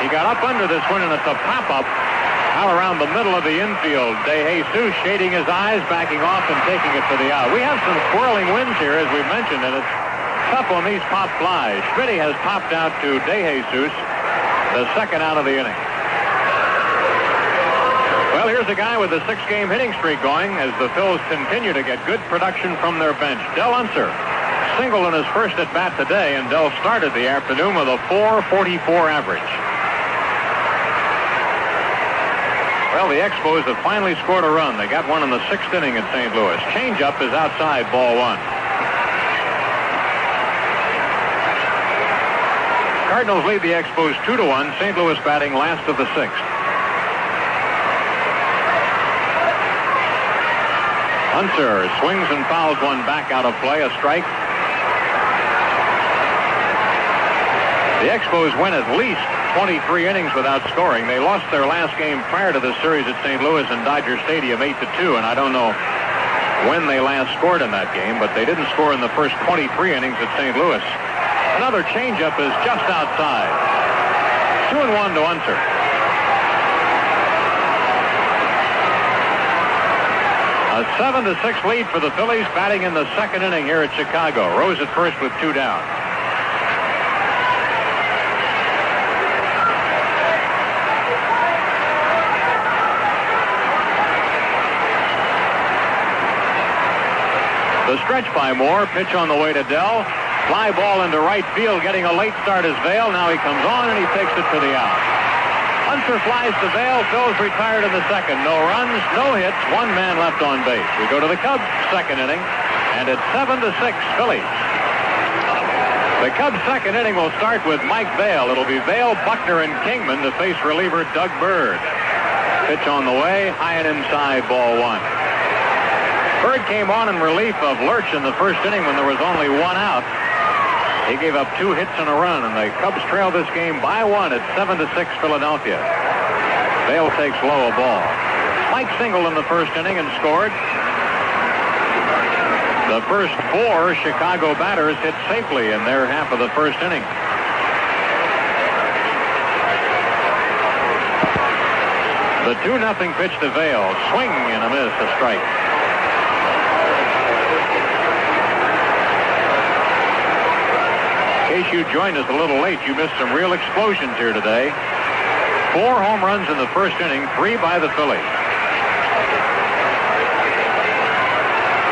He got up under this one, and it's a pop-up out around the middle of the infield. De Jesus shading his eyes, backing off, and taking it for the out. We have some swirling winds here, as we mentioned, and it's tough on these pop flies. Schmidt has popped out to De Jesus, the second out of the inning. Well, here's a guy with a 6-game hitting streak going as the Phils continue to get good production from their bench. Del Unser, single in his first at bat today, and Del started the afternoon with a .444 average. Well, the Expos have finally scored a run. They got one in the 6th inning at St. Louis. Changeup is outside, ball 1. Cardinals lead the Expos 2-1. St. Louis batting last of the 6th. Unser swings and fouls one back out of play, a strike. The Expos win at least 23 innings without scoring. They lost their last game prior to this series at St. Louis in Dodger Stadium 8-2, and I don't know when they last scored in that game, but they didn't score in the first 23 innings at St. Louis. Another changeup is just outside. 2-1 to Unser. A 7-6 lead for the Phillies, batting in the 2nd inning here at Chicago. Rose at first with 2 down. The stretch by Moore, pitch on the way to Dell. Fly ball into right field, getting a late start is Vail. Now he comes on and he takes it for the out. Unser flies to Vail. Phil's retired in the 2nd. No runs, no hits, 1 man left on base. We go to the Cubs' 2nd inning, and it's 7-6 Phillies. The Cubs' 2nd inning will start with Mike Vail. It'll be Vail, Buckner, and Kingman to face reliever Doug Bird. Pitch on the way, high and inside, ball 1. Bird came on in relief of Lurch in the 1st inning when there was only 1 out. He gave up 2 hits and a run, and the Cubs trail this game by 1 at 7-6 Philadelphia. Vail takes low a ball. Mike singled in the 1st inning and scored. The first 4 Chicago batters hit safely in their half of the 1st inning. The 2-0 pitch to Vail. Swing and a miss, a strike. In case you joined us a little late, you missed some real explosions here today. 4 home runs in the 1st inning, 3 by the Phillies.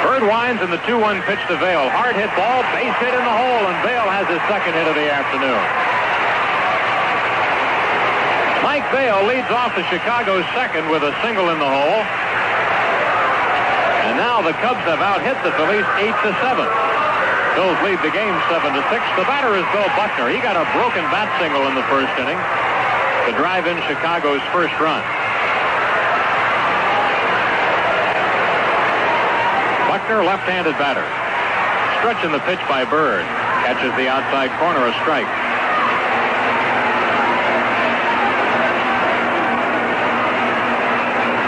Bird winds in the 2-1 pitch to Vail. Hard hit ball, base hit in the hole, and Vail has his 2nd hit of the afternoon. Mike Vail leads off the Chicago 2nd with a single in the hole. And now the Cubs have out-hit the Phillies 8-7. Phils lead the game 7-6. The batter is Bill Buckner. He got a broken bat single in the 1st inning to drive in Chicago's 1st run. Buckner, left-handed batter. Stretching the pitch by Bird. Catches the outside corner, a strike.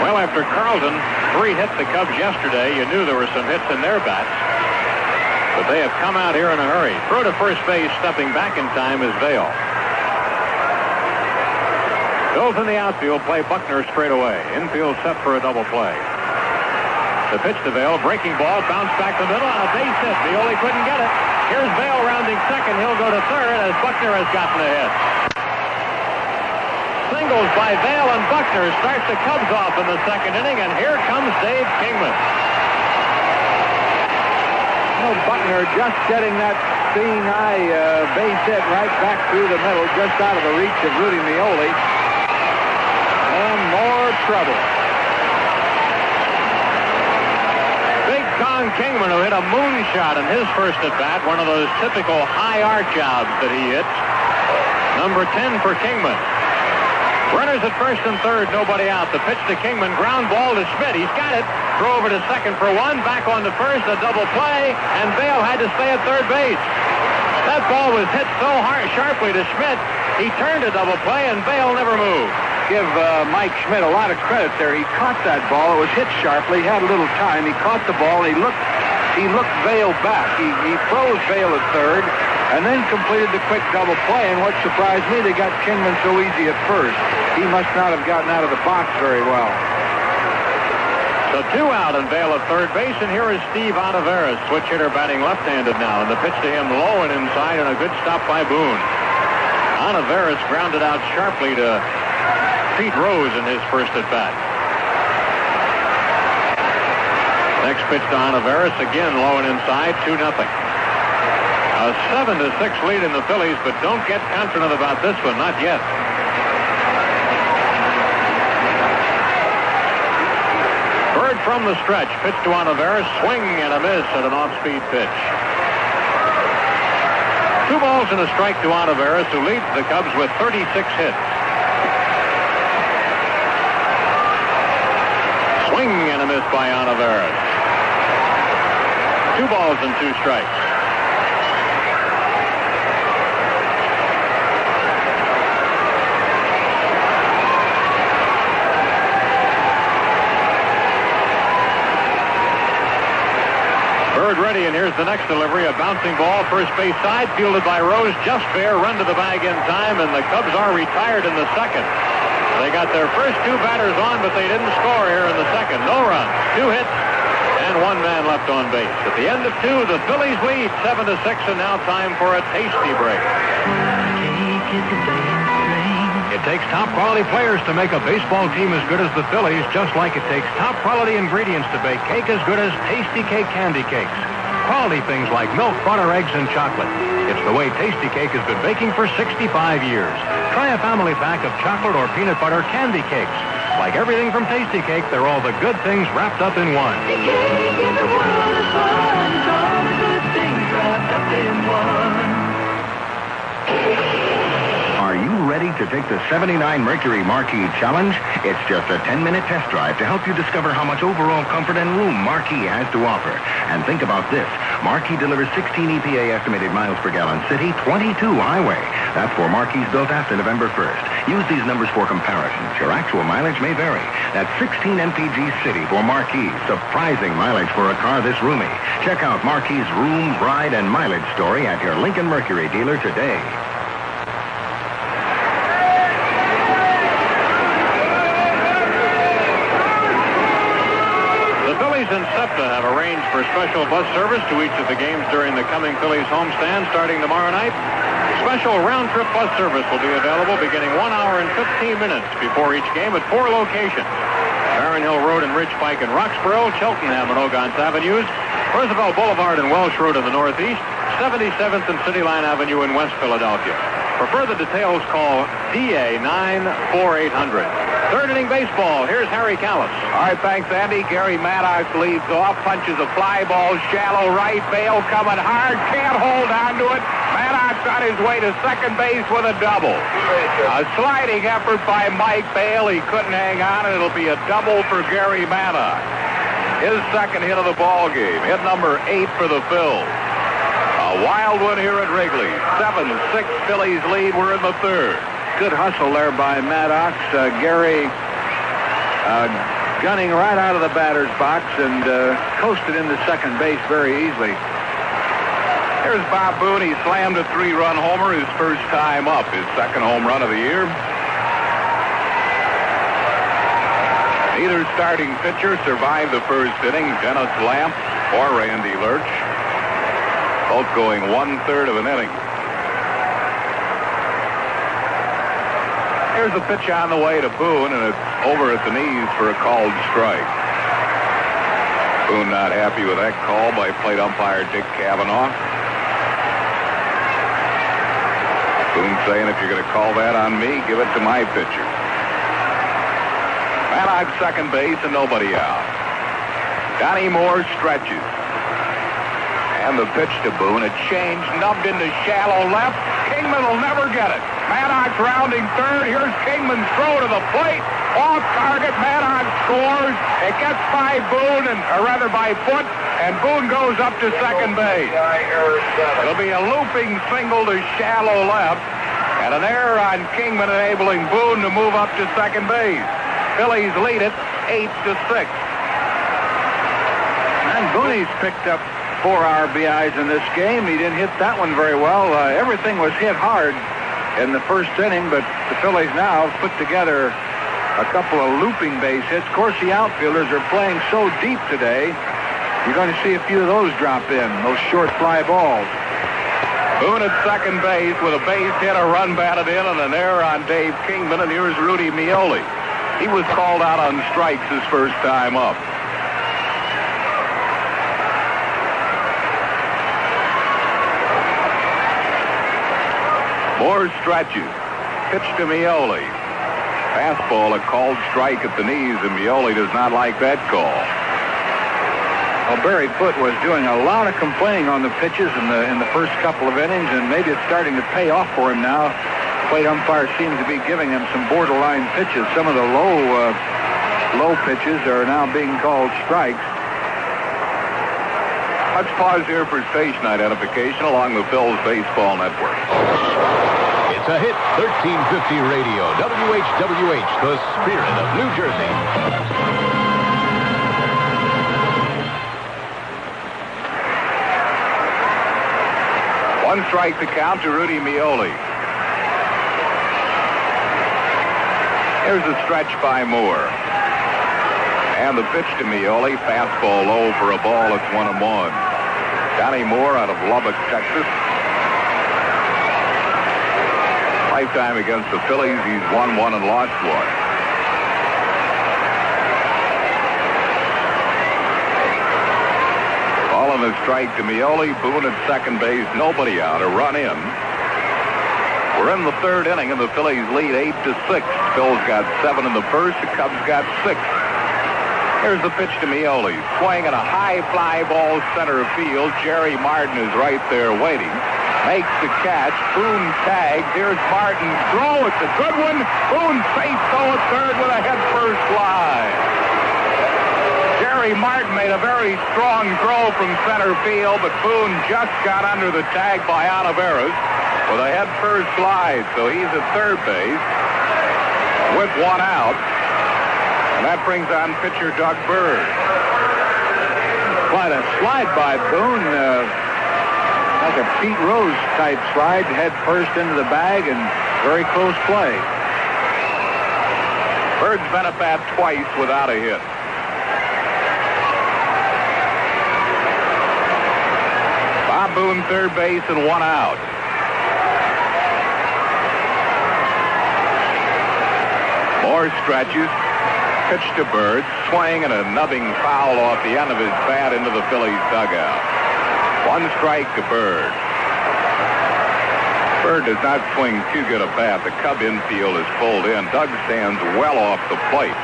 Well, after Carlton 3 hit the Cubs yesterday, you knew there were some hits in their bats. But they have come out here in a hurry. Throw to first base, stepping back in time is Vail. Phil's in the outfield, play Buckner straight away. Infield set for a double play. The pitch to Vail, breaking ball, bounce back the middle, and a base hit. Violi couldn't get it. Here's Vail rounding 2nd. He'll go to 3rd as Buckner has gotten a hit. Singles by Vail and Buckner start the Cubs off in the 2nd inning, and here comes Dave Kingman. Buckner just getting that seeing eye base hit right back through the middle, just out of the reach of Rudy Meoli. And more trouble. Big Con Kingman, who hit a moonshot in his first at bat, one of those typical high arc jobs that he hits. Number 10 for Kingman. Runners at 1st and 3rd, nobody out. The pitch to Kingman, ground ball to Schmidt. He's got it. Throw over to 2nd for 1, back on to 1st, a double play, and Vail had to stay at 3rd base. That ball was hit so hard, sharply to Schmidt. He turned to double play, and Vail never moved. Give Mike Schmidt a lot of credit there. He caught that ball. It was hit sharply. He had a little time. He caught the ball. He looked Vail back. He froze Vail at third, and then completed the quick double play. And what surprised me, they got Kingman so easy at first. He must not have gotten out of the box very well. So 2 out and Vail at third base, and here is Steve Olivares, switch hitter batting left-handed now, and the pitch to him low and inside, and a good stop by Boone. Olivares grounded out sharply to Pete Rose in his first at-bat. Next pitch to Olivares, again low and inside, 2-0. A 7-6 lead in the Phillies, but don't get confident about this one, not yet. Bird from the stretch, pitch to Olivares, swing and a miss at an off-speed pitch. 2 balls and a strike to Olivares, who leads the Cubs with 36 hits. Swing and a miss by Olivares. 2 balls and 2 strikes. Bird ready, and here's the next delivery. A bouncing ball, first base side, fielded by Rose, just fair, run to the bag in time, and the Cubs are retired in the second. They got their first 2 batters on, but they didn't score here in the second. No runs, 2 hits, and 1 man left on base. At the end of 2, the Phillies lead 7-6, and now time for a tasty break. It takes top-quality players to make a baseball team as good as the Phillies, just like it takes top-quality ingredients to bake cake as good as Tasty Cake candy cakes. Quality things like milk, butter, eggs, and chocolate. It's the way Tasty Cake has been baking for 65 years. Try a family pack of chocolate or peanut butter candy cakes. Like everything from Tasty Cake, they're all the good things wrapped up in one. Are you ready to take the 79 Mercury Marquis Challenge? It's just a 10-minute test drive to help you discover how much overall comfort and room Marquis has to offer. And think about this. Marquis delivers 16 EPA estimated miles per gallon city, 22 highway. That's for Marquis built after November 1st. Use these numbers for comparisons. Your actual mileage may vary. That's 16 MPG city for Marquis. Surprising mileage for a car this roomy. Check out Marquis' room, ride, and mileage story at your Lincoln Mercury dealer today. And SEPTA have arranged for special bus service to each of the games during the coming Phillies homestand starting tomorrow night. Special round-trip bus service will be available beginning 1 hour and 15 minutes before each game at 4 locations. Barron Hill Road and Ridge Pike in Roxborough, Cheltenham and Ogons Avenues, Roosevelt Boulevard and Welsh Road in the Northeast, 77th and City Line Avenue in West Philadelphia. For further details, call DA 94800. Third inning baseball. Here's Harry Callis. All right, thanks, Andy. Gary Maddox leads off, punches a fly ball, shallow right, Vail coming hard, can't hold on to it. Maddox on his way to second base with a double. A sliding effort by Mike Vail. He couldn't hang on, and it'll be a double for Gary Maddox. His second hit of the ball game. Hit number 8 for the Phils. A wild one here at Wrigley. 7-6 Phillies lead. We're in the third. Good hustle there by Maddox. Gary gunning right out of the batter's box and coasted into second base very easily. Here's Bob Boone. He slammed a 3-run homer his first time up, his second home run of the year. Neither starting pitcher survived the first inning, Dennis Lamp or Randy Lurch. Both going 1/3 of an inning. Here's a pitch on the way to Boone, and it's over at the knees for a called strike. Boone not happy with that call by plate umpire Dick Cavanaugh. Boone saying, if you're going to call that on me, give it to my pitcher. Maddox second base and nobody out. Donnie Moore stretches. And the pitch to Boone, a change, nubbed into shallow left. Kingman will never get it. Maddox rounding third. Here's Kingman's throw to the plate. Off target. Maddox scores. It gets by Boone, or rather by Foot, And Boone goes up to second base. It'll be a looping single to shallow left. And an error on Kingman enabling Boone to move up to second base. Phillies lead it 8-6. And Booney's picked up 4 RBIs in this game. He didn't hit that one very well. Everything was hit hard in the first inning, but the Phillies now put together a couple of looping base hits. Of course, the outfielders are playing so deep today. You're going to see a few of those drop in, those short fly balls. Boone at second base with a base hit, a run batted in, and an error on Dave Kingman, and here's Rudy Mioli. He was called out on strikes his first time up. Moore stretches. Pitch to Mioli. Fastball, a called strike at the knees, and Mioli does not like that call. Well, Barry Foote was doing a lot of complaining on the pitches in the first couple of innings, and maybe it's starting to pay off for him now. Plate umpire seems to be giving him some borderline pitches. Some of the low pitches are now being called strikes. Let's pause here for station identification along the Phil's Baseball Network. It's a hit, 1350 radio, WHWH, the Spirit of New Jersey. One strike to count to Rudy Mioli. Here's a stretch by Moore. And the pitch to Mioli, fastball low for a ball. It's 1-1. Johnny Moore out of Lubbock, Texas. Lifetime against the Phillies, he's won 1 and lost 1. On the strike to Mioli. Boone at second base. Nobody out. A run in. We're in the third inning, and the Phillies lead 8-6. Phil's got 7 in the first. The Cubs got 6. Here's the pitch to Mioli. Swing at a high fly ball center field. Jerry Martin is right there waiting. Makes the catch. Boone tags. Here's Martin's throw. It's a good one. Boone safe though at third with a head first fly. Jerry Martin made a very strong throw from center field, but Boone just got under the tag by Oliveras with a head first slide. So he's at third base with 1 out. And that brings on pitcher Doug Bird. Quite a slide by Boone. Like a Pete Rose type slide, head first into the bag, and very close play. Bird's been at bat twice without a hit. Boone third base and 1 out. Moore stretches. Pitch to Bird. Swing and a nubbing foul off the end of his bat into the Phillies dugout. 1 strike to Bird. Bird does not swing too good a bat. The Cub infield is pulled in. Doug stands well off the plate.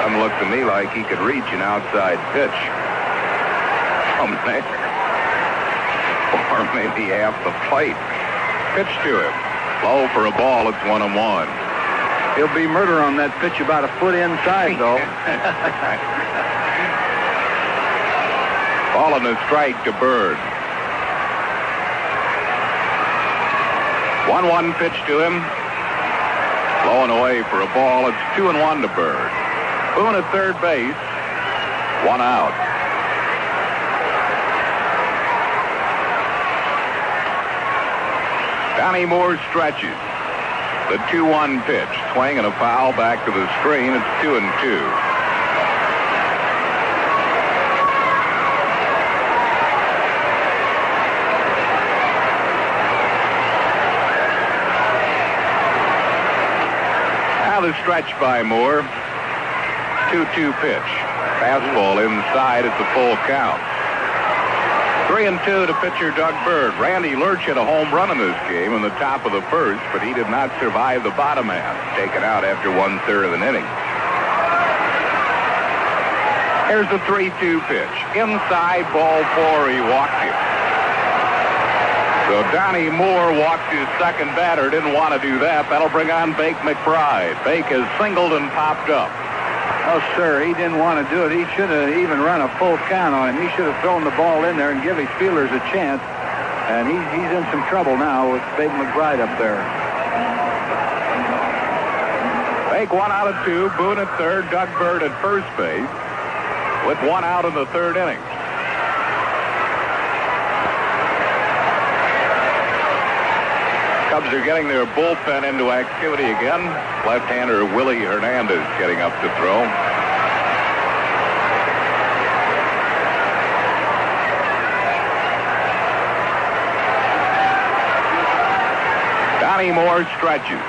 Doesn't look to me like he could reach an outside pitch from there. Or maybe half the plate. Pitch to him. Low for a ball. It's 1-1. He'll be murder on that pitch about a foot inside, though. Ball and a strike to Bird. 1-1 pitch to him. Low and away for a ball. It's 2-1 to Bird. Boone at third base. 1 out. Johnny Moore stretches. The 2-1 pitch. Swing and a foul back to the screen. It's 2-2. Now the stretch by Moore. 2-2 pitch. Fastball inside at the full count. 3-2 to pitcher Doug Bird. Randy Lurch hit a home run in this game in the top of the first, but he did not survive the bottom half. Taken out after 1/3 of an inning. Here's the 3-2 pitch. Inside, ball 4. He walked it. So Donnie Moore walked his second batter. Didn't want to do that. That'll bring on Bake McBride. Bake has singled and popped up. Oh, sir, he didn't want to do it. He should have even run a full count on him. He should have thrown the ball in there and give his fielders a chance. And he's in some trouble now with Big McBride up there. Make 1 out of 2. Boone at third. Doug Bird at first base with 1 out in the third inning. Cubs are getting their bullpen into activity again. Left-hander Willie Hernandez getting up to throw. Donnie Moore stretches.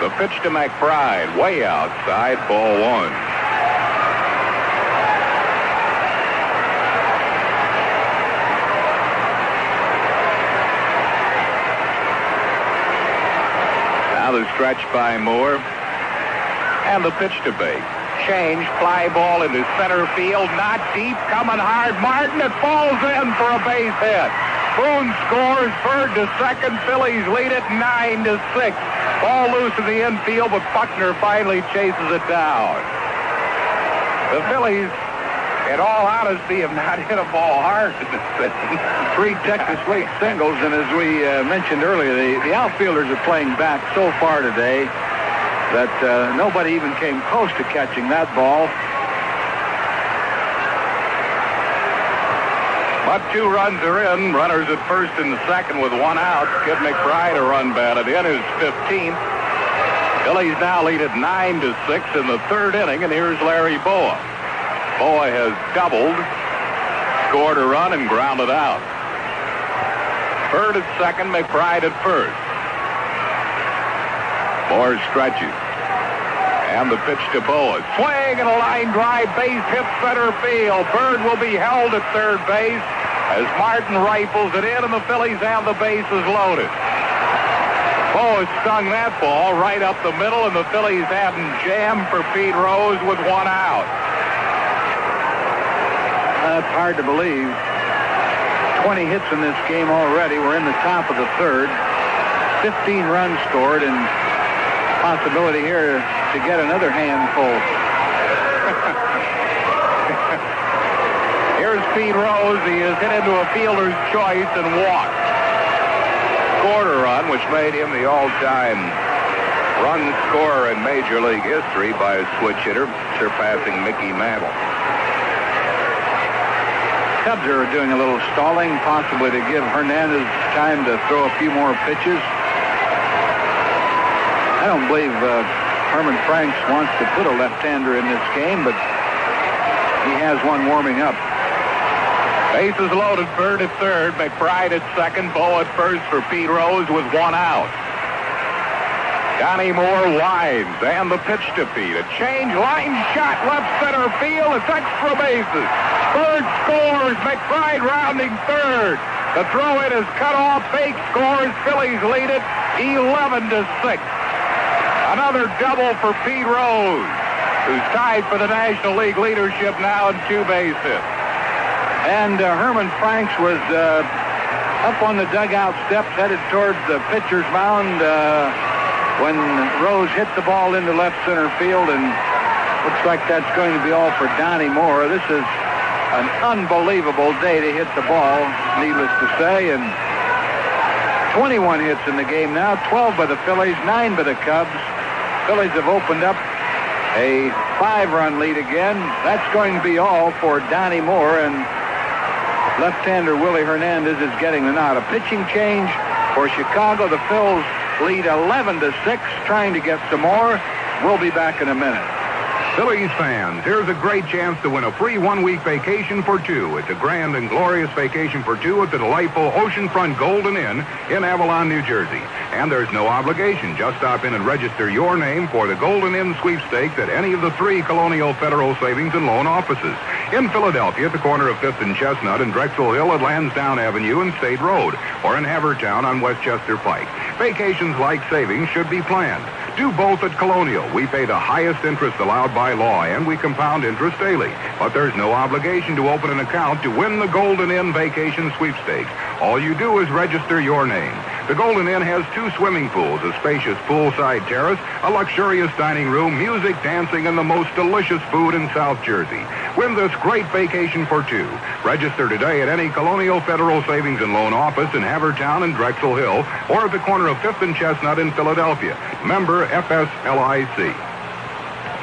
The pitch to McBride, way outside, ball 1. The stretch by Moore. And the pitch to base. Change, fly ball into center field. Not deep, coming hard. Martin, it falls in for a base hit. Boone scores. Bird to second. Phillies lead it 9-6. Ball loose in the infield, but Buckner finally chases it down. The Phillies, in all honesty, have not hit a ball hard in this thing. 3 Texas League singles, and as we mentioned earlier, the outfielders are playing back so far today that nobody even came close to catching that ball. But 2 runs are in. Runners at first and second with 1 out. Kid McBride a run batted in, his 15th. Phillies now lead at 9-6 in the third inning, and here's Larry Boa. Boa has doubled, scored a run, and grounded out. Bird at second, McBride at first. Moore stretches. And the pitch to Boa. Swing and a line drive, base hit center field. Bird will be held at third base as Martin rifles it in, and the Phillies have the bases loaded. Boa stung that ball right up the middle, and the Phillies hadn't jammed for Pete Rose with 1 out. That's hard to believe. 20 hits in this game already. We're in the top of the third. 15 runs scored, and possibility here to get another handful. Here's Pete Rose. He is hit into a fielder's choice and walked. Scored a run, which made him the all-time run scorer in Major League history by a switch hitter, surpassing Mickey Mantle. Cubs are doing a little stalling, possibly to give Hernandez time to throw a few more pitches. I don't believe Herman Franks wants to put a left-hander in this game, but he has one warming up. Bases loaded, Bird at third, McBride at second, Boa at first for Pete Rose with 1 out. Donnie Moore winds, and the pitch to Pete. A change, line shot, left center field. It's extra bases. Bird scores, McBride rounding third. The throw-in is cut off. Bake scores. Phillies lead it 11-6. Another double for Pete Rose, who's tied for the National League leadership now in 2 base hits. And Herman Franks was up on the dugout steps headed towards the pitcher's mound when Rose hit the ball into left center field, and looks like that's going to be all for Donnie Moore. This is an unbelievable day to hit the ball, needless to say, and 21 hits in the game now, 12 by the Phillies, 9 by the Cubs. Phillies have opened up a 5-run lead again. That's going to be all for Donnie Moore, and left-hander Willie Hernandez is getting the nod. A pitching change for Chicago. The Phils lead 11-6, trying to get some more. We'll be back in a minute. Phillies fans, here's a great chance to win a free 1-week vacation for 2. It's a grand and glorious vacation for 2 at the delightful oceanfront Golden Inn in Avalon, New Jersey. And there's no obligation. Just stop in and register your name for the Golden Inn sweepstakes at any of the 3 Colonial Federal Savings and Loan offices. In Philadelphia, at the corner of 5th and Chestnut, and Drexel Hill at Lansdowne Avenue and State Road, or in Havertown on Westchester Pike. Vacations like savings should be planned. Do both at Colonial. We pay the highest interest allowed by law, and we compound interest daily. But there's no obligation to open an account to win the Golden Inn Vacation Sweepstakes. All you do is register your name. The Golden Inn has 2 swimming pools, a spacious poolside terrace, a luxurious dining room, music, dancing, and the most delicious food in South Jersey. Win this great vacation for 2. Register today at any Colonial Federal Savings and Loan office in Havertown and Drexel Hill, or at the corner of 5th and Chestnut in Philadelphia. Member FSLIC.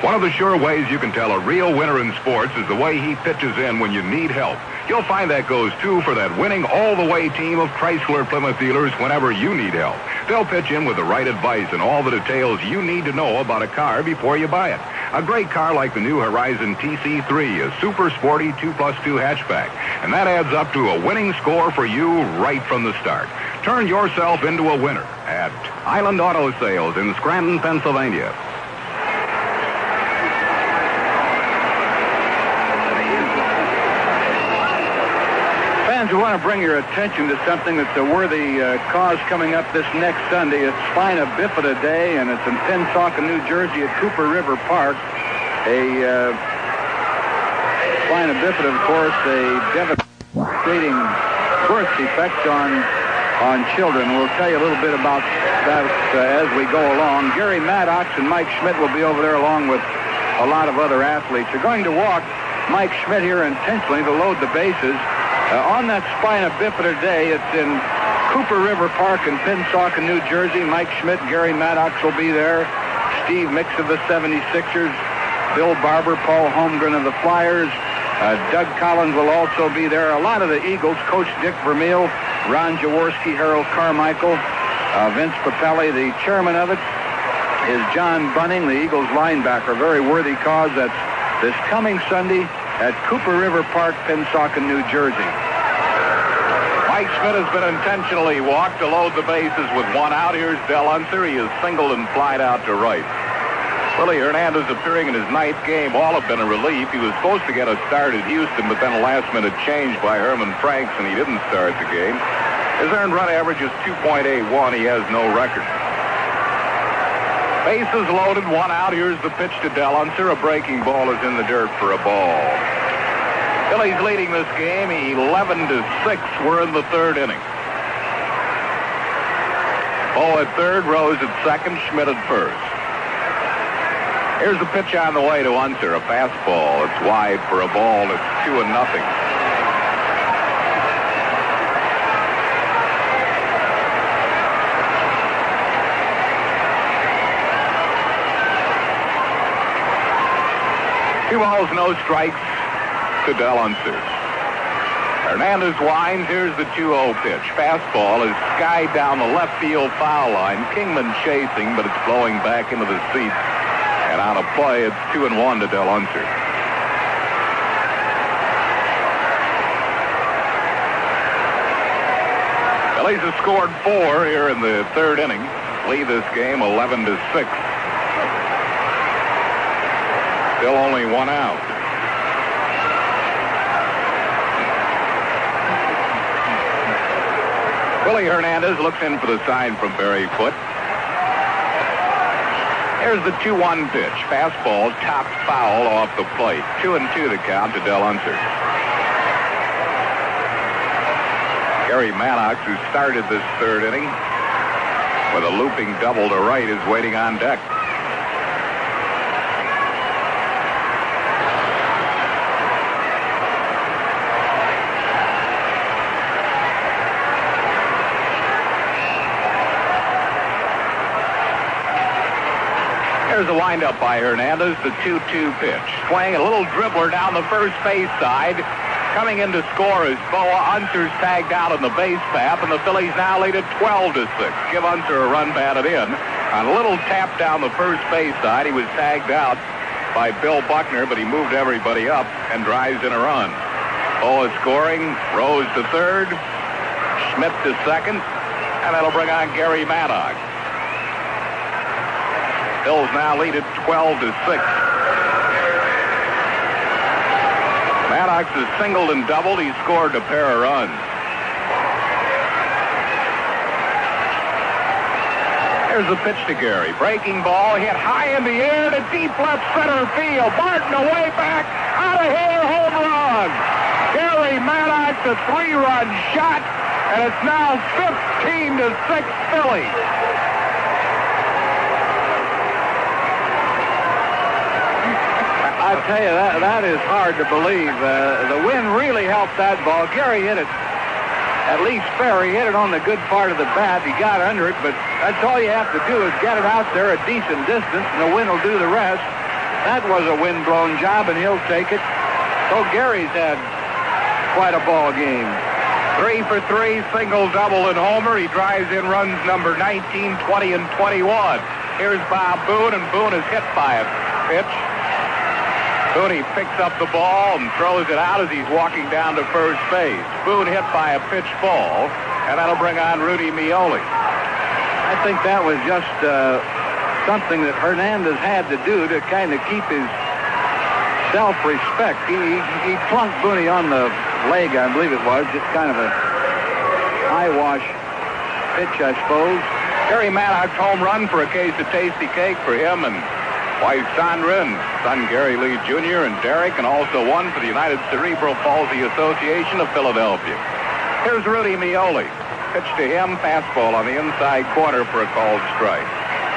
One of the sure ways you can tell a real winner in sports is the way he pitches in when you need help. You'll find that goes, too, for that winning all-the-way team of Chrysler Plymouth dealers whenever you need help. They'll pitch in with the right advice and all the details you need to know about a car before you buy it. A great car like the new Horizon TC3, a super sporty 2+2 hatchback. And that adds up to a winning score for you right from the start. Turn yourself into a winner at Island Auto Sales in Scranton, Pennsylvania. Fans, we want to bring your attention to something that's a worthy cause coming up this next Sunday. It's Spina Bifida Day, and it's in Pennsauken, New Jersey at Cooper River Park. A Spina Bifida, of course, a devastating birth defect on children. We'll tell you a little bit about that as we go along. Gary Maddox and Mike Schmidt will be over there along with a lot of other athletes. They're going to walk Mike Schmidt here intentionally to load the bases. On that Spina Bifida Day, it's in Cooper River Park in Pennsauken, New Jersey. Mike Schmidt, Gary Maddox will be there. Steve Mix of the 76ers. Bill Barber, Paul Holmgren of the Flyers. Doug Collins will also be there. A lot of the Eagles, Coach Dick Vermeil, Ron Jaworski, Harold Carmichael, Vince Papelli. The chairman of it is John Bunning, the Eagles linebacker. Very worthy cause. That's this coming Sunday at Cooper River Park, Pennsauken, New Jersey. Mike Schmidt has been intentionally walked to load the bases with 1 out. Here's Del Unser. He is singled and flied out to right. Willie Hernandez appearing in his 9th game. All have been a relief. He was supposed to get a start at Houston, but then a last-minute change by Herman Franks, and he didn't start the game. His earned run average is 2.81. He has no record. Bases loaded, 1 out. Here's the pitch to Del Unser. A breaking ball is in the dirt for a ball. Phillies leading this game 11-6. We're in the 3rd inning. Bo at 3rd, Rose at 2nd, Schmidt at 1st. Here's the pitch on the way to Unser, a fastball. It's wide for a ball. It's 2-0. Two balls, no strikes to Del Unser. Hernandez winds. Here's the 2-0 pitch. Fastball is skied down the left field foul line. Kingman chasing, but it's blowing back into the seats. And on a play, it's 2-1 to Del Unser. Phillies have scored 4 here in the 3rd inning. Lead this game 11-6. Still only 1 out. Willie Hernandez looks in for the sign from Barry Foote. Here's the 2-1 pitch. Fastball, topped foul off the plate. 2-2 the count to Del Unser. Gary Maddox, who started this 3rd inning with a looping double to right, is waiting on deck. There's a windup by Hernandez, the 2-2 pitch. Swing, a little dribbler down the first base side. Coming in to score is Boa. Unser's tagged out on the base path, and the Phillies now lead at 12-6. Give Unser a run batted in. On a little tap down the first base side, he was tagged out by Bill Buckner, but he moved everybody up and drives in a run. Boa scoring, Rose to 3rd, Schmidt to 2nd, and that'll bring on Gary Maddox. Phillies now lead at 12-6. Maddox has singled and doubled. He scored a pair of runs. Here's the pitch to Gary. Breaking ball hit high in the air to deep left center field. Barton away back. Out of here, home run. Gary Maddox, a 3-run shot. And it's now 15-6 Phillies. I tell you, that is hard to believe. The wind really helped that ball. Gary hit it at least fair. He hit it on the good part of the bat. He got under it, but that's all you have to do is get it out there a decent distance, and the wind will do the rest. That was a wind-blown job, and he'll take it. So Gary's had quite a ball game. 3 for 3, single, double, and homer. He drives in runs number 19, 20, and 21. Here's Bob Boone, and Boone is hit by a pitch. Boone picks up the ball and throws it out as he's walking down to first base. Boone hit by a pitch ball, and that'll bring on Rudy Mioli. I think that was just something that Hernandez had to do to kind of keep his self-respect. He plunked Boone on the leg, I believe it was, just kind of a high-wash pitch, I suppose. Gary Maddox's home run for a case of tasty cake for him and wife Sandra and son Gary Lee Jr. and Derek, and also one for the United Cerebral Palsy Association of Philadelphia. Here's Rudy Mioli. Pitch to him, fastball on the inside corner for a called strike.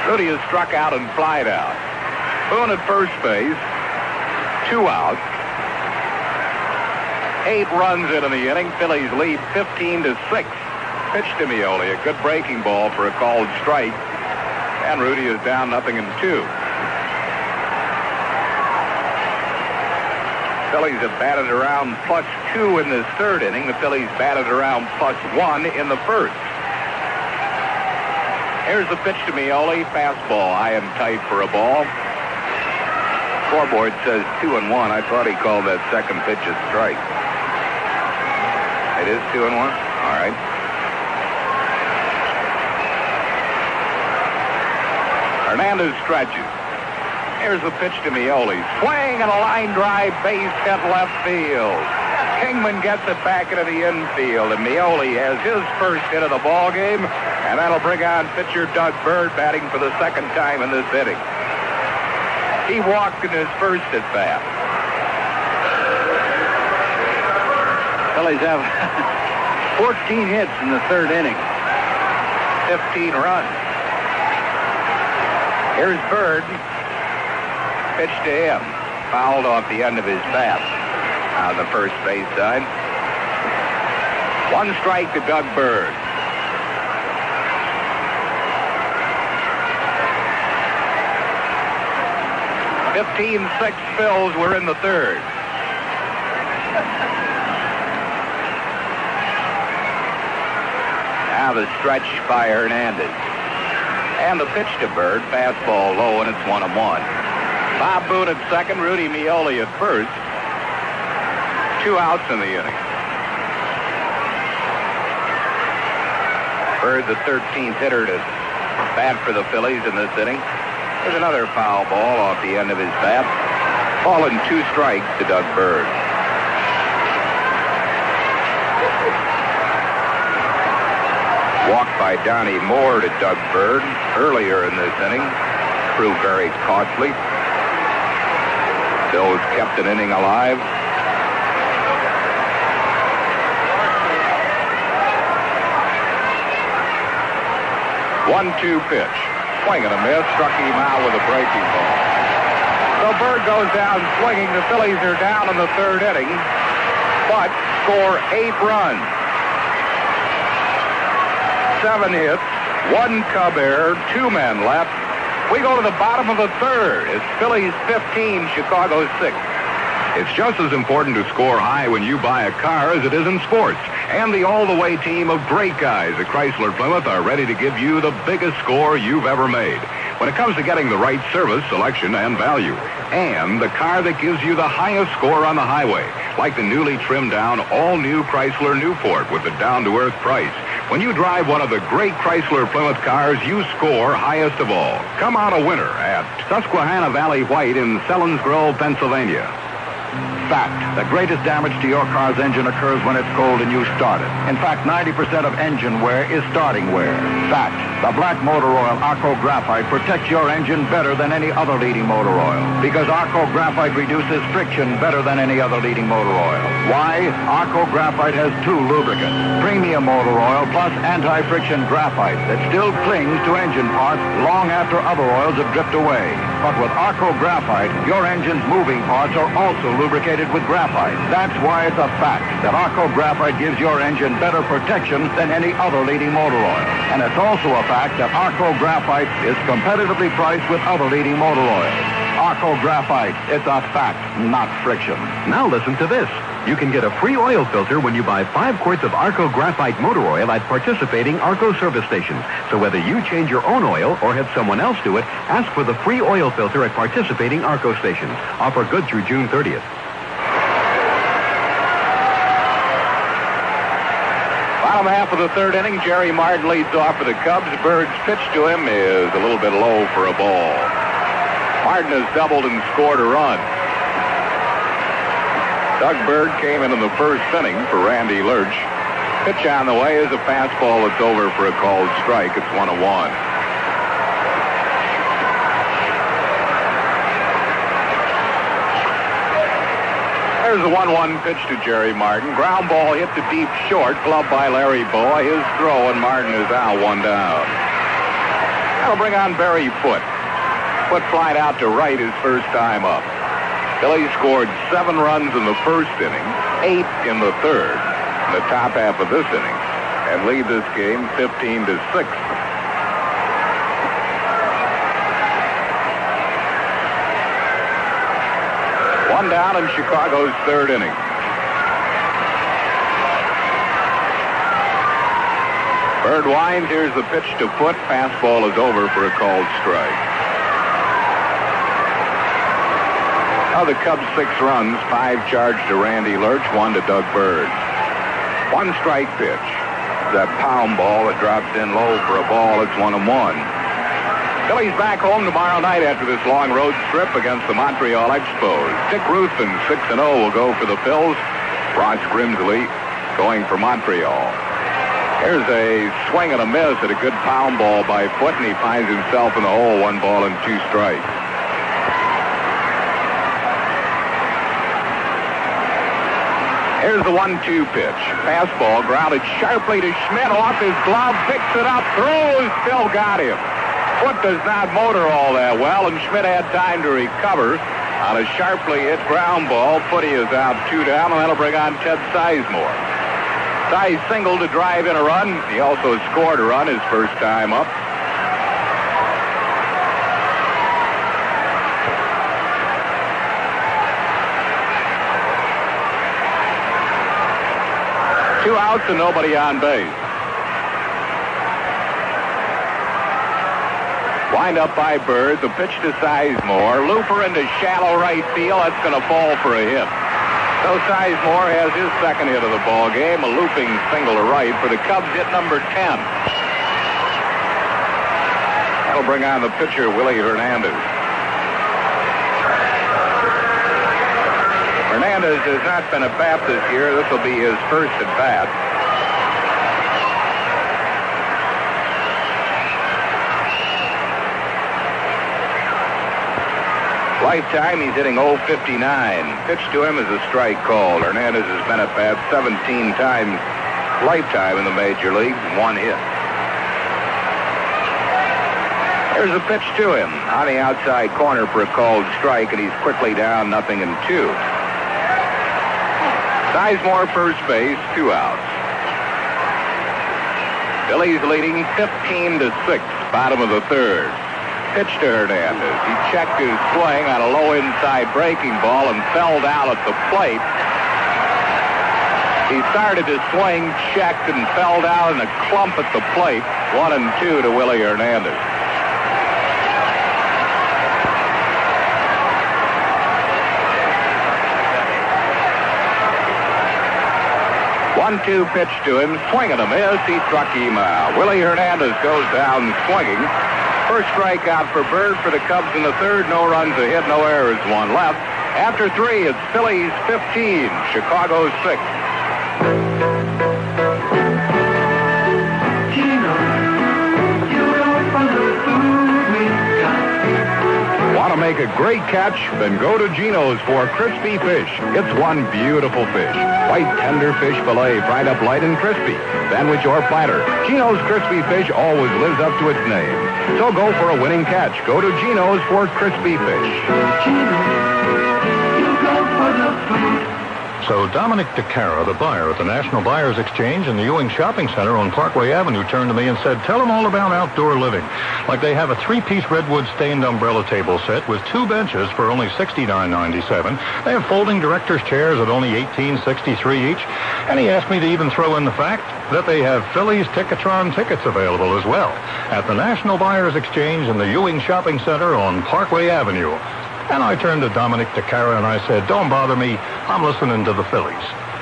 Rudy is struck out and flied out. Boone at first base. 2 outs. 8 runs in the inning. Phillies lead 15-6. Pitch to Mioli. A good breaking ball for a called strike. And Rudy is down 0-2. Phillies have batted around +2 in this third inning. The Phillies batted around +1 in the first. Here's the pitch to Mioli. Fastball high and tight for a ball. Scoreboard says 2-1. I thought he called that second pitch a strike. It is 2-1? All right. Hernandez stretches. Here's the pitch to Mioli. Swing and a line drive, base hit left field. Kingman gets it back into the infield, and Mioli has his first hit of the ball game, and that'll bring on pitcher Doug Bird batting for the second time in this inning. He walked in his first at bat. Phillies have 14 hits in the third inning. 15 runs. Here's Bird. Pitch to him. Fouled off the end of his bat. On the first base side. 1 strike to Doug Bird. (15-6) Phils. We're in the third. Now the stretch by Hernandez. And the pitch to Bird. Fastball low, and it's 1-1. Bob Boone at second, Rudy Mioli at first. 2 outs in the inning. Bird, the 13th hitter to bat for the Phillies in this inning. There's another foul ball off the end of his bat. Ball and 2 strikes to Doug Bird. Walk by Donnie Moore to Doug Bird earlier in this inning. Proved very costly. Phil's kept an inning alive. One-two pitch. Swing and a miss. Struck him out with a breaking ball. So Bird goes down swinging. The Phillies are down in the third inning, but score 8 runs. 7 hits, 1 Cub error, 2 men left. We go to the bottom of the third. It's Phillies 15, Chicago 6. It's just as important to score high when you buy a car as it is in sports. And the all-the-way team of great guys at Chrysler Plymouth are ready to give you the biggest score you've ever made when it comes to getting the right service, selection, and value. And the car that gives you the highest score on the highway, like the newly trimmed down all-new Chrysler Newport with the down-to-earth price. When you drive one of the great Chrysler Plymouth cars, you score highest of all. Come out a winner at Susquehanna Valley White in Selinsgrove, Pennsylvania. Fact. The greatest damage to your car's engine occurs when it's cold and you start it. In fact, 90% of engine wear is starting wear. Fact. The black motor oil Arco Graphite protects your engine better than any other leading motor oil because Arco Graphite reduces friction better than any other leading motor oil. Why? Arco Graphite has two lubricants. Premium motor oil plus anti-friction graphite that still clings to engine parts long after other oils have dripped away. But with Arco Graphite, your engine's moving parts are also lubricated with graphite. That's why it's a fact that Arco Graphite gives your engine better protection than any other leading motor oil. And it's also a fact that Arco Graphite is competitively priced with other leading motor oils. Arco Graphite, it's a fact, not friction. Now listen to this. You can get a free oil filter when you buy 5 quarts of Arco Graphite motor oil at participating Arco service stations. So whether you change your own oil or have someone else do it, ask for the free oil filter at participating Arco stations. Offer good through June 30th. Bottom half of the third inning, Jerry Martin leads off for the Cubs. Bird's pitch to him is a little bit low for a ball. Martin has doubled and scored a run. Doug Bird came in the first inning for Randy Lurch. Pitch on the way is a fastball that's over for a called strike. It's 1-1. There's a 1-1 pitch to Jerry Martin. Ground ball hit to deep short, gloved by Larry Boa. His throw, and Martin is out, 1 down. That'll bring on Barry Foote. Foote flied out to right his first time up. Phillies scored 7 runs in the first inning, 8 in the third, in the top half of this inning, and lead this game 15-6. One down in Chicago's third inning. Bird winds. Here's the pitch to Foote. Fastball is over for a called strike. Now the Cubs 6 runs, 5 charged to Randy Lurch, 1 to Doug Bird. 1 strike pitch. That pound ball that drops in low for a ball. It's 1-1. Phillies back home tomorrow night after this long road trip against the Montreal Expos. Dick Ruthven, 6-0, will go for the Phils. Ross Grimsley going for Montreal. Here's a swing and a miss at a good pound ball by Foote, and he finds himself in the hole, 1 ball and 2 strikes. Here's the 1-2 pitch. Fastball grounded sharply to Schmidt, off his glove, picks it up, throws, still got him. Foote does not motor all that well, and Schmidt had time to recover on a sharply hit ground ball. Foote is out 2 down, and that'll bring on Ted Sizemore. Size singled to drive in a run. He also scored a run his first time up. Two outs and nobody on base. Wind up by Bird. The pitch to Sizemore. Looper into shallow right field. That's going to fall for a hit. So Sizemore has his second hit of the ball game. A looping single to right for the Cubs, hit number 10. That'll bring on the pitcher, Willie Hernandez. Hernandez has not been at bat this year. This will be his first at bat. Lifetime, he's hitting .059. Pitch to him is a strike called. Hernandez has been at bat 17 times lifetime in the major leagues, 1 hit. There's a pitch to him on the outside corner for a called strike, and he's quickly down 0-2. Sizemore first base, 2 outs. Phillies leading 15-6, bottom of the third. Pitch to Hernandez. He checked his swing on a low inside breaking ball and fell down at the plate. He started his swing, checked, and fell down in a clump at the plate. 1-2 to Willie Hernandez. One-two pitch to him, swing and a miss. He struck him out. Willie Hernandez goes down swinging. First strikeout for Bird for the Cubs in the third. No runs, a hit, no errors, one left. After 3, it's Phillies 15, Chicago 6. Want to make a great catch? Then go to Gino's for crispy fish. It's one beautiful fish. White, tender fish fillet, fried up light and crispy. Sandwich or platter. Gino's crispy fish always lives up to its name. So go for a winning catch. Go to Gino's for crispy fish. So Dominic DeCara, the buyer at the National Buyers Exchange in the Ewing Shopping Center on Parkway Avenue, turned to me and said, tell them all about outdoor living. Like they have a 3-piece redwood stained umbrella table set with 2 benches for only $69.97. They have folding director's chairs at only $18.63 each. And he asked me to even throw in the fact that they have Phillies Ticketron tickets available as well at the National Buyers Exchange in the Ewing Shopping Center on Parkway Avenue. And I turned to Dominic DeCara and I said, don't bother me, I'm listening to the Phillies.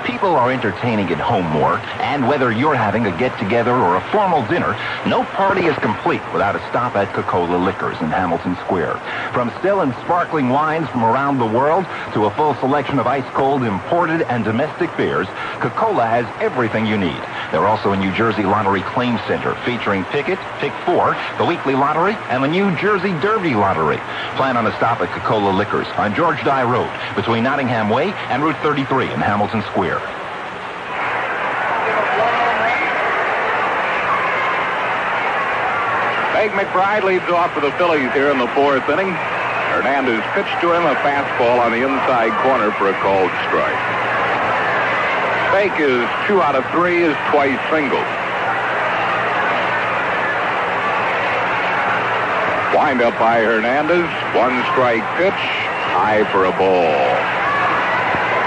People are entertaining at home more, and whether you're having a get-together or a formal dinner, no party is complete without a stop at Coca-Cola Liquors in Hamilton Square. From still and sparkling wines from around the world to a full selection of ice-cold imported and domestic beers, Coca-Cola has everything you need. They're also a New Jersey Lottery Claim Center featuring Pick It, Pick 4, the Weekly Lottery, and the New Jersey Derby Lottery. Plan on a stop at Coca-Cola Liquors on George Dye Road between Nottingham Way and Route 33 in Hamilton Square. Meg McBride leads off for the Phillies here in the 4th inning. Hernandez pitched to him a fastball on the inside corner for a called strike. Fake is 2 out of 3, is twice single. Wind up by Hernandez. 1 strike pitch. High for a ball.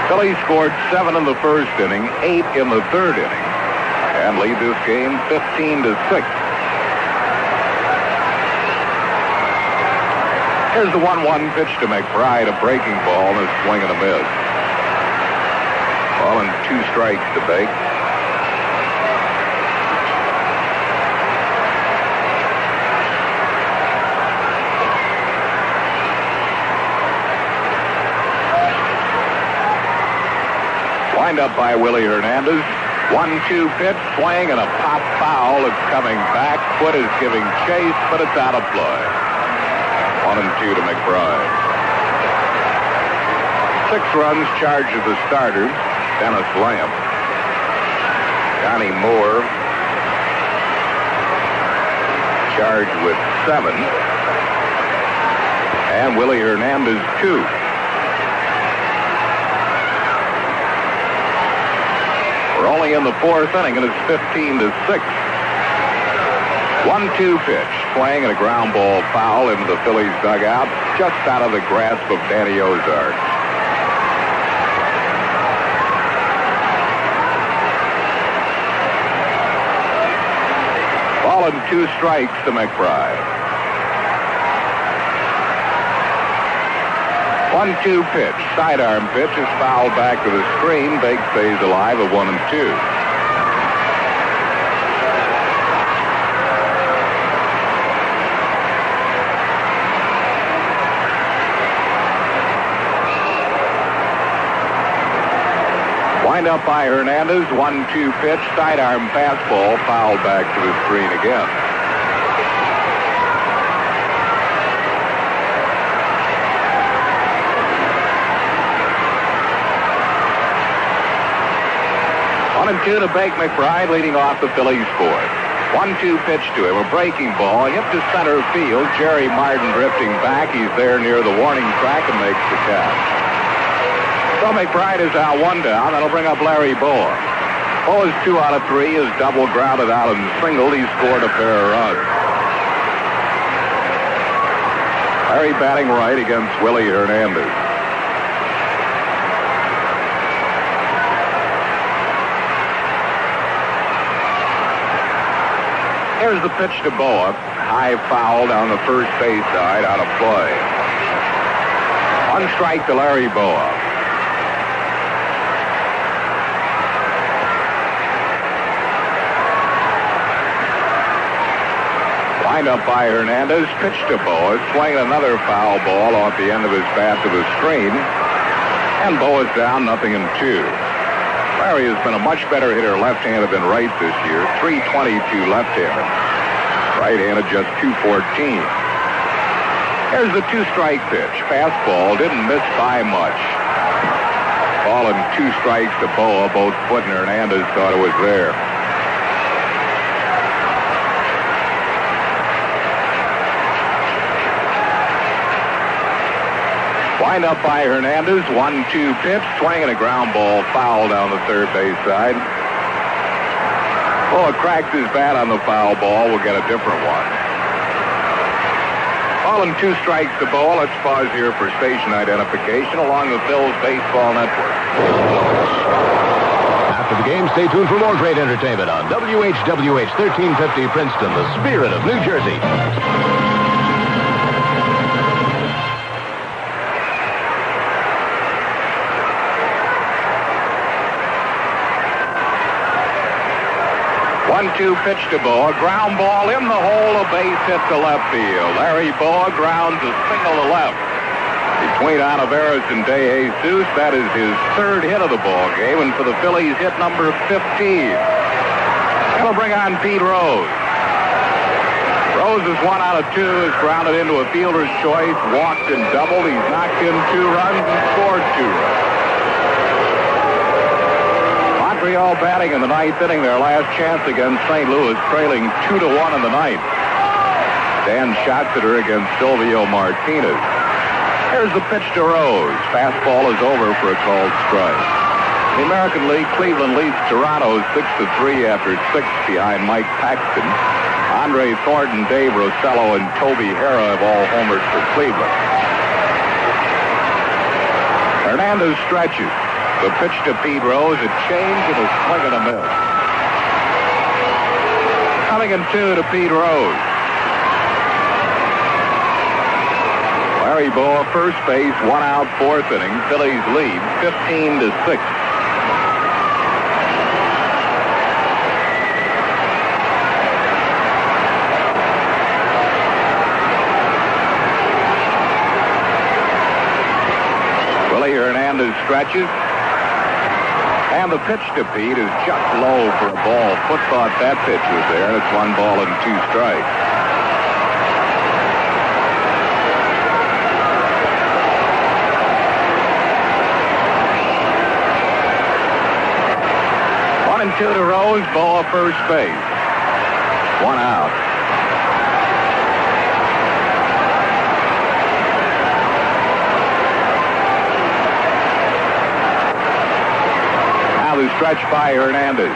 Phillies scored 7 in the 1st inning, 8 in the 3rd inning, and lead this game 15-6. Here's the 1-1 pitch to McBride, a breaking ball and a swing and a miss. Ball and 2 strikes to Bake. Wind up by Willie Hernandez. 1-2 pitch, swing, and a pop foul. It's coming back. Foot is giving chase, but it's out of play. 1-2 to McBride. 6 runs charged to the starter, Dennis Lamb. Johnny Moore charged with 7. And Willie Hernandez 2. We're only in the 4th inning, and it's 15-6. 1-2 pitch, swing and a ground ball foul into the Phillies dugout, just out of the grasp of Danny Ozark. Ball and 2 strikes to McBride. 1-2 pitch, sidearm pitch is fouled back to the screen. Bake stays alive at 1-2. Wind up by Hernandez, 1-2 pitch, sidearm fastball, fouled back to the screen again. One and 2 to Bake McBride, leading off the Phillies 4th. 1-2 pitch to him, a breaking ball, hit to center field. Jerry Martin drifting back. He's there near the warning track and makes the catch. So McBride is out 1 down. That'll bring up Larry Bowa. Bowa's 2 out of 3. His double grounded out and singled. He scored a pair of runs. Larry batting right against Willie Hernandez. Here's the pitch to Bowa. High foul down the first base side, out of play. 1 strike to Larry Bowa. Wind up by Hernandez, pitch to Boa, swinging another foul ball off the end of his bat to the screen. And Boa's down 0-2. Larry has been a much better hitter left-handed than right this year, 322 left-handed. Right-handed just 214. Here's the two-strike pitch. Fastball, didn't miss by much. Ball and 2 strikes to Boa. Both Foot and Hernandez thought it was there. Wind up by Hernandez. 1-2 pitch. Swinging a ground ball. Foul down the third base side. Boa cracks his bat on the foul ball. We'll get a different one. Ball and 2 strikes to Boa. Let's pause here for station identification along the Phillies Baseball Network. After the game, stay tuned for more great entertainment on WHWH 1350 Princeton, the spirit of New Jersey. One-two pitch to Boa. Ground ball in the hole. A base hit to left field. Larry Boa grounds a single to left. Between Olivares and De Jesus, that is his 3rd hit of the ball game, and for the Phillies, hit number 15. That'll bring on Pete Rose. Rose is 1 out of 2, is grounded into a fielder's choice, walked and doubled. He's knocked in 2 runs and scored 2 runs. Montreal batting in the 9th inning, their last chance against St. Louis, trailing 2-1 in the 9th. Dan Schatzeder against Silvio Martinez. Here's the pitch to Rose. Fastball is over for a called strike. In the American League, Cleveland leads Toronto 6-3 after 6 behind Mike Paxton. Andre Thornton, Dave Rosello, and Toby Hara have all homered for Cleveland. Hernandez stretches. The pitch to Pete Rose, a change and a swing and a miss. 0-2 to Pete Rose. Larry Boa, first base, 1 out, 4th inning. Phillies lead 15-6. Willie Hernandez stretches. And the pitch to Pete is just low for a ball. Foot thought that pitch was there, and it's 1 ball and 2 strikes. One and 2 to Rose. Boa first base. 1 out. Stretch by Hernandez.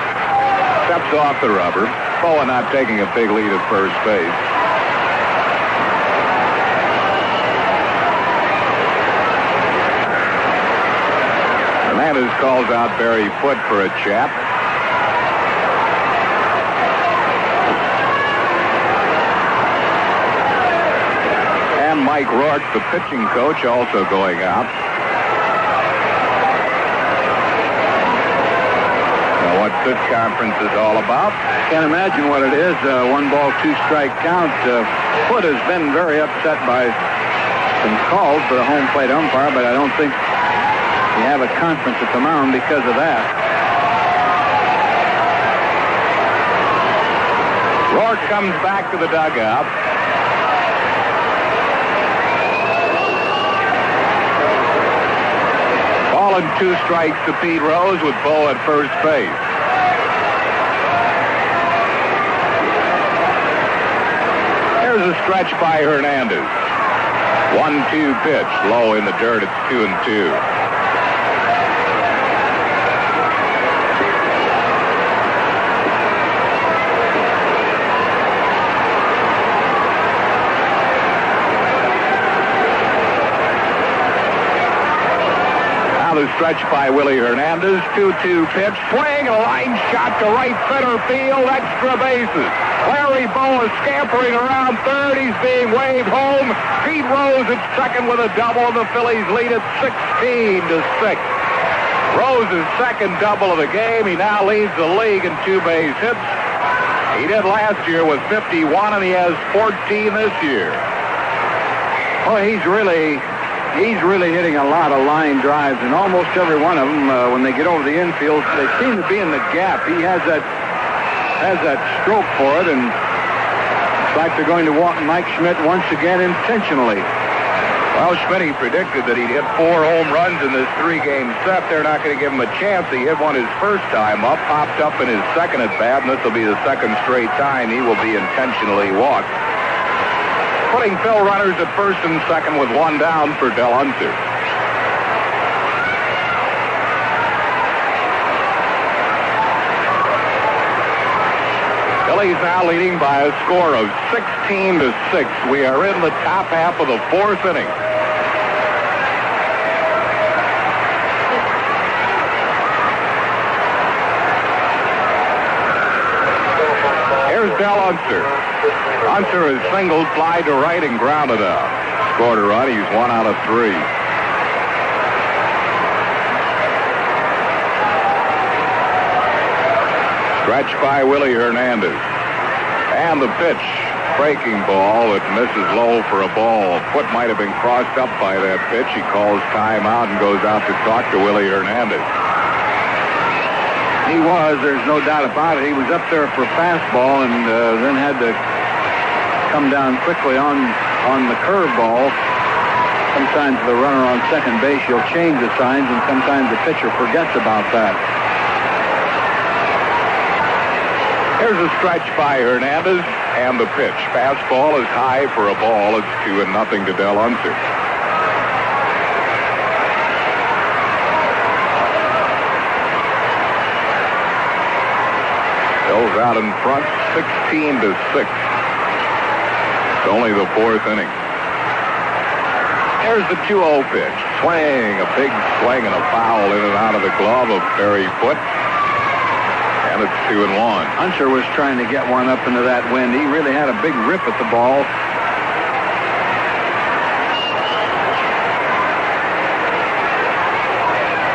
Steps off the rubber. Boa not taking a big lead at first base. Hernandez calls out Barry Foote for a chat. And Mike Rourke, the pitching coach, also going out. What this conference is all about. Can't imagine what it is. 1 ball, 2 strike count. Foote has been very upset by some calls for the home plate umpire, but I don't think you have a conference at the mound because of that. Rourke comes back to the dugout. Ball and 2 strikes to Pete Rose with Boa at first base. Here's a stretch by Hernandez. 1-2 pitch, low in the dirt. It's 2-2. The stretch by Willie Hernandez. 2-2 pitch. Swing, a line shot to right center field. Extra bases. Larry Boa scampering around third. He's being waved home. Pete Rose at second with a double. The Phillies lead at 16-6. Rose's second double of the game. He now leads the league in 2 base hits. He did last year with 51, and he has 14 this year. Well, he's really hitting a lot of line drives, and almost every one of them, when they get over the infield, they seem to be in the gap. He has that stroke for it, and it's like they're going to walk Mike Schmidt once again intentionally. Well, Schmidt predicted that he'd hit 4 home runs in this 3-game set. They're not going to give him a chance. He hit one his first time up, popped up in his second at bat, and this will be the second straight time he will be intentionally walked. Putting Phil runners at first and second with 1 down for Del Unser. Phillies now leading by a score of 16-6. We are in the top half of the 4th inning. Here's Del Unser. Unser has singled, fly to right, and grounded out. Scored a run. He's 1 out of 3. Stretch by Willie Hernandez. And the pitch. Breaking ball that misses low for a ball. Foot might have been crossed up by that pitch. He calls timeout and goes out to talk to Willie Hernandez. He was, there's no doubt about it. He was up there for a fastball and then had to come down quickly on the curveball. Sometimes the runner on second base, you'll change the signs, and sometimes the pitcher forgets about that. Here's a stretch by Hernandez and the pitch. Fastball is high for a ball. It's 2-0 to Del Unser. Phil's out in front, 16-6. It's only the 4th inning. Here's the 2-0 pitch. Swing, a big swing and a foul in and out of the glove of Barry Foote. And it's 2-1. Unser was trying to get one up into that wind. He really had a big rip at the ball.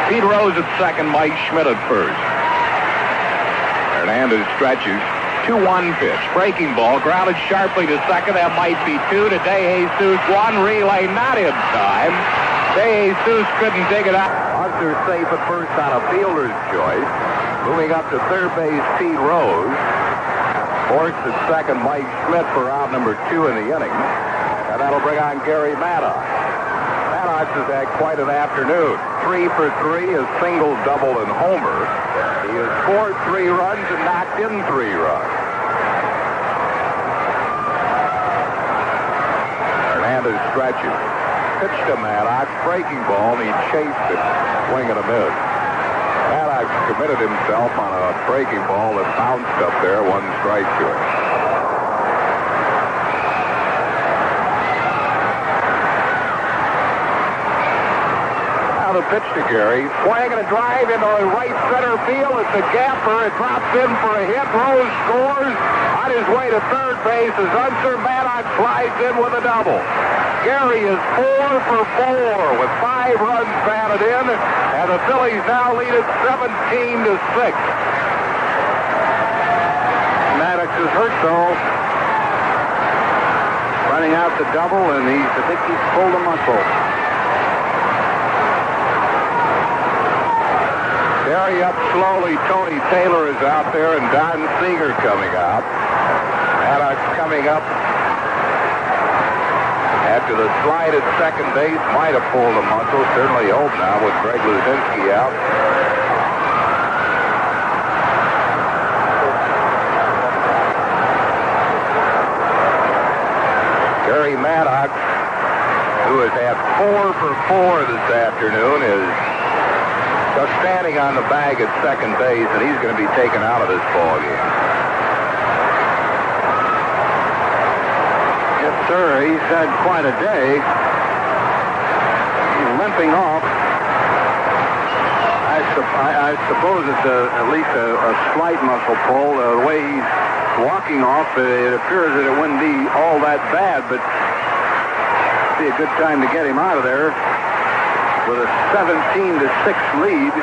Pete Rose at second, Mike Schmidt at first. Hernandez stretches. 2-1 pitch. Breaking ball. Grounded sharply to second. That might be 2 to De Jesus. 1 relay not in time. De Jesus couldn't dig it out. Unser safe at first on a fielder's choice. Moving up to third base, Pete Rose. Forced at second, Mike Schmidt for out number 2 in the inning. And that'll bring on Gary Maddox. Maddox has had quite an afternoon. 3 for 3, a single, double, and homer. He has scored 3 runs and knocked in 3 runs. Hernandez stretches. Pitched to Maddox, breaking ball, and he chased it, swing and a miss. Maddox committed himself on a breaking ball that bounced up there, 1 strike to him. Now the pitch to Gary. Swing and a drive into the right center field. It's a gapper. It drops in for a hit. Rose scores. On his way to third base as Unser. Maddox slides in with a double. Gary is 4 for 4 with 5 runs batted in, and the Phillies now lead it 17-6. Maddox is hurt, though. Running out the double, and I think he's pulled a muscle. Gary up slowly. Tony Taylor is out there, and Don Seeger coming out. Maddox coming up. After the slide at second base, might have pulled a muscle. Certainly hope now with Greg Luzinski out. Gary Maddox, who has had 4 for 4 this afternoon, is just standing on the bag at second base, and he's going to be taken out of this ball game. Sir, he's had quite a day. He's limping off. I suppose it's at least a slight muscle pull. The way he's walking off, it appears that it wouldn't be all that bad, but it'd be a good time to get him out of there with a 17-6 lead.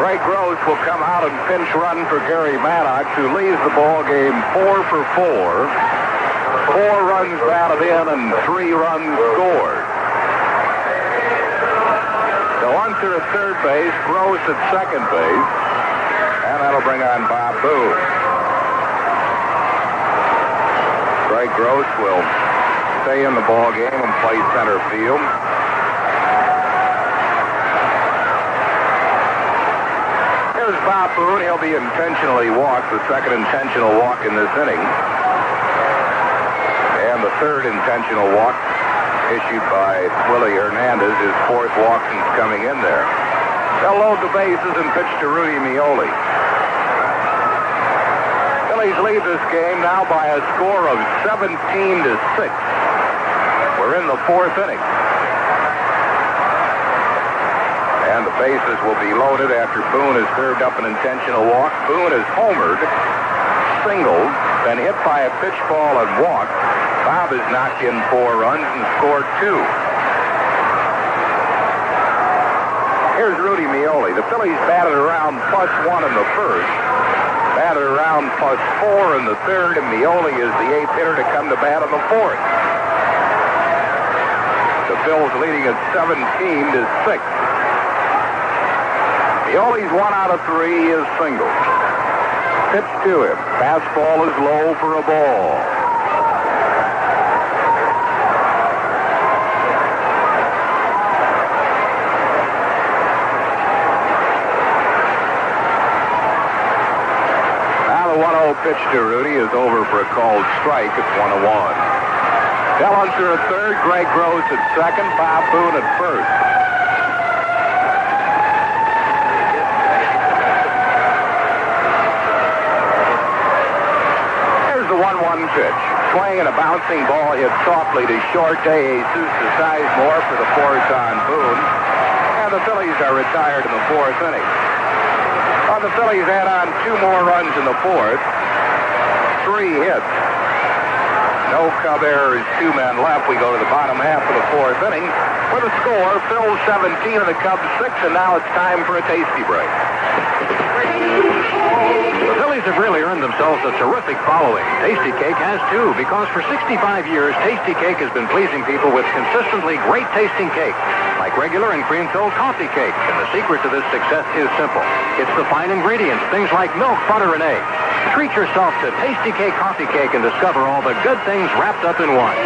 Greg Gross will come out and pinch run for Gary Maddox, who leaves the ball game 4 for 4. 4 runs batted in and 3 runs scored. So Unser at third base, Gross at second base, and that'll bring on Bob Boone. Greg Gross will stay in the ball game and play center field. Here's Bob Boone. He'll be intentionally walked, the second intentional walk in this inning. And the third intentional walk issued by Willie Hernandez, his fourth walk since coming in there. They'll load the bases and pitch to Rudy Mioli. Phillies lead this game now by a score of 17-6. We're in the fourth inning. And the bases will be loaded after Boone has served up an intentional walk. Boone has homered, singled, then hit by a pitch ball and walked. Bob has knocked in 4 runs and scored 2. Here's Rudy Mioli. The Phillies batted around +1 in the first, batted around +4 in the third, and Mioli is the 8th hitter to come to bat in the fourth. The Phillies leading at 17-6. Mioli's 1 out of 3 is single. Pitch to him. Fastball is low for a ball. Now the 1-0 pitch to Rudy is over for a called strike. It's 1-1. Del Unser at third, Greg Gross at second, Bob Boone at first. Here's the 1-1 pitch. Swing and a bouncing ball hit softly to short. De Jesus to Sizemore for the force on Boone. And the Phillies are retired in the fourth inning. Well, the Phillies add on 2 more runs in the fourth. 3 hits. No Cub errors, 2 men left. We go to the bottom half of the fourth inning with a score. Phil's 17 and the Cubs 6, and now it's time for a tasty break. The Phillies have really earned themselves a terrific following. Tasty Cake has too, because for 65 years, Tasty Cake has been pleasing people with consistently great tasting cake, like regular and cream-filled coffee cake. And the secret to this success is simple. It's the fine ingredients, things like milk, butter, and eggs. Treat yourself to Tasty Cake coffee cake and discover all the good things wrapped up in one.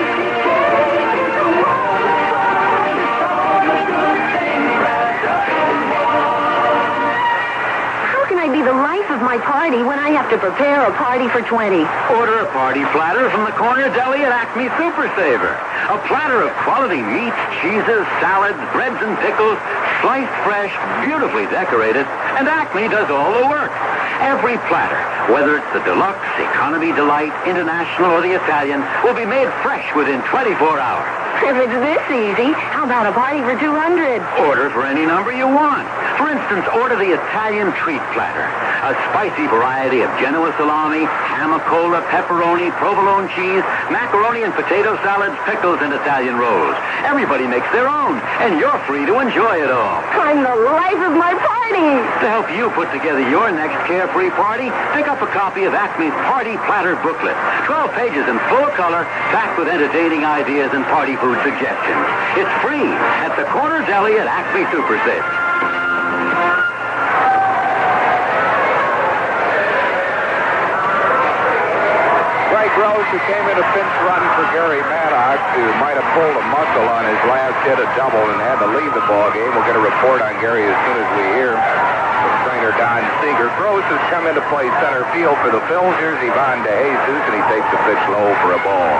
Be the life of my party when I have to prepare a party for 20. Order a party platter from the corner deli at Acme Super Saver. A platter of quality meats, cheeses, salads, breads, and pickles, sliced fresh, beautifully decorated, and Acme does all the work. Every platter, whether it's the deluxe, economy delight, international, or the Italian, will be made fresh within 24 hours. If it's this easy, how about a party for 200? Order for any number you want. For instance, order the Italian treat platter. A spicy variety of Genoa salami, hamacola, pepperoni, provolone cheese, macaroni and potato salads, pickles, and Italian rolls. Everybody makes their own, and you're free to enjoy it all. I'm the life of my party. To help you put together your next carefree party, pick up a copy of Acme's Party Platter Booklet. 12 pages in full color, packed with entertaining ideas and party food suggestions. It's free at the corner deli at Acme Super Saver. Greg Gross, who came in a pinch run for Gary Maddox, who might have pulled a muscle on his last hit, a double, and had to leave the ball game. We'll get a report on Gary as soon as we hear from trainer Don Seeger. Gross has come in to play center field for the Phillies. Here's Ivan De Jesus, and he takes the pitch low for a ball.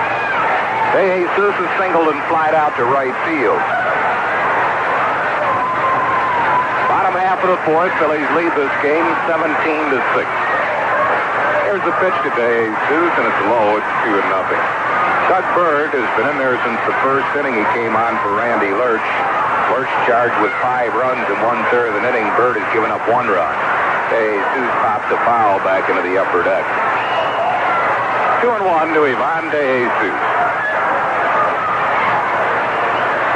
De Jesus is singled and flied out to right field. Bottom half of the fourth, Phillies lead this game 17-6. Here's the pitch to De Jesus, and it's low. It's 2-0. Doug Bird has been in there since the first inning. He came on for Randy Lurch. Lurch charged with 5 runs in 1/3 of an inning. Bird has given up 1 run. De Jesus popped a foul back into the upper deck. 2-1 to Ivan De Jesus.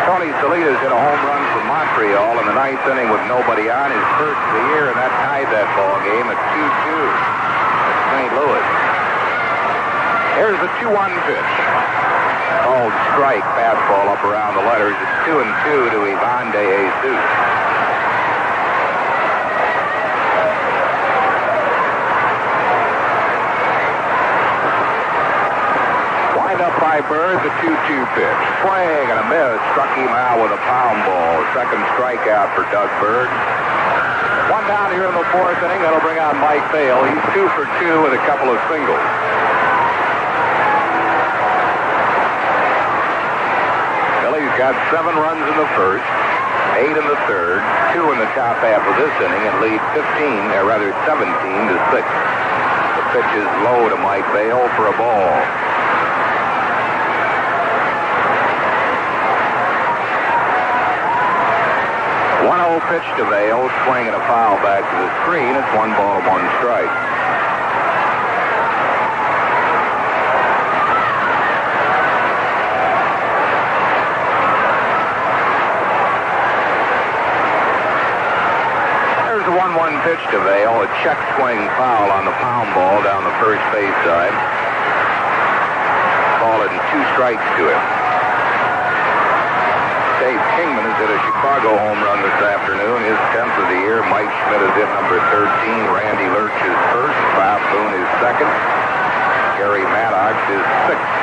Tony Salinas hit a home run for Monty Montreal in the ninth inning with nobody on, his first of the year, and that tied that ball game at 2-2 at St. Louis. Here's the 2-1 pitch. Called strike, fastball up around the letters. It's 2-2 to Ivan de Jesus. Up by Bird, the 2-2 pitch. Swing and a miss. Struck him out with a pound ball. Second strikeout for Doug Bird. One down here in the fourth inning. That'll bring on Mike Vail. He's 2 for 2 with a couple of singles. Phillies got 7 runs in the first, 8 in the third, 2 in the top half of this inning, and lead 17 to 6. The pitch is low to Mike Vail for a ball. 1-0 pitch to Vail, swing and a foul back to the screen. It's 1 ball, 1 strike. There's a 1-1 pitch to Vail, a check swing foul on the pound ball down the first base side. Call it 2 strikes to him. Dave Kingman has hit a Chicago home run this afternoon, his 10th of the year. Mike Schmidt has hit number 13. Randy Lurch is first. Bob Boone is second. Gary Maddox is 6th.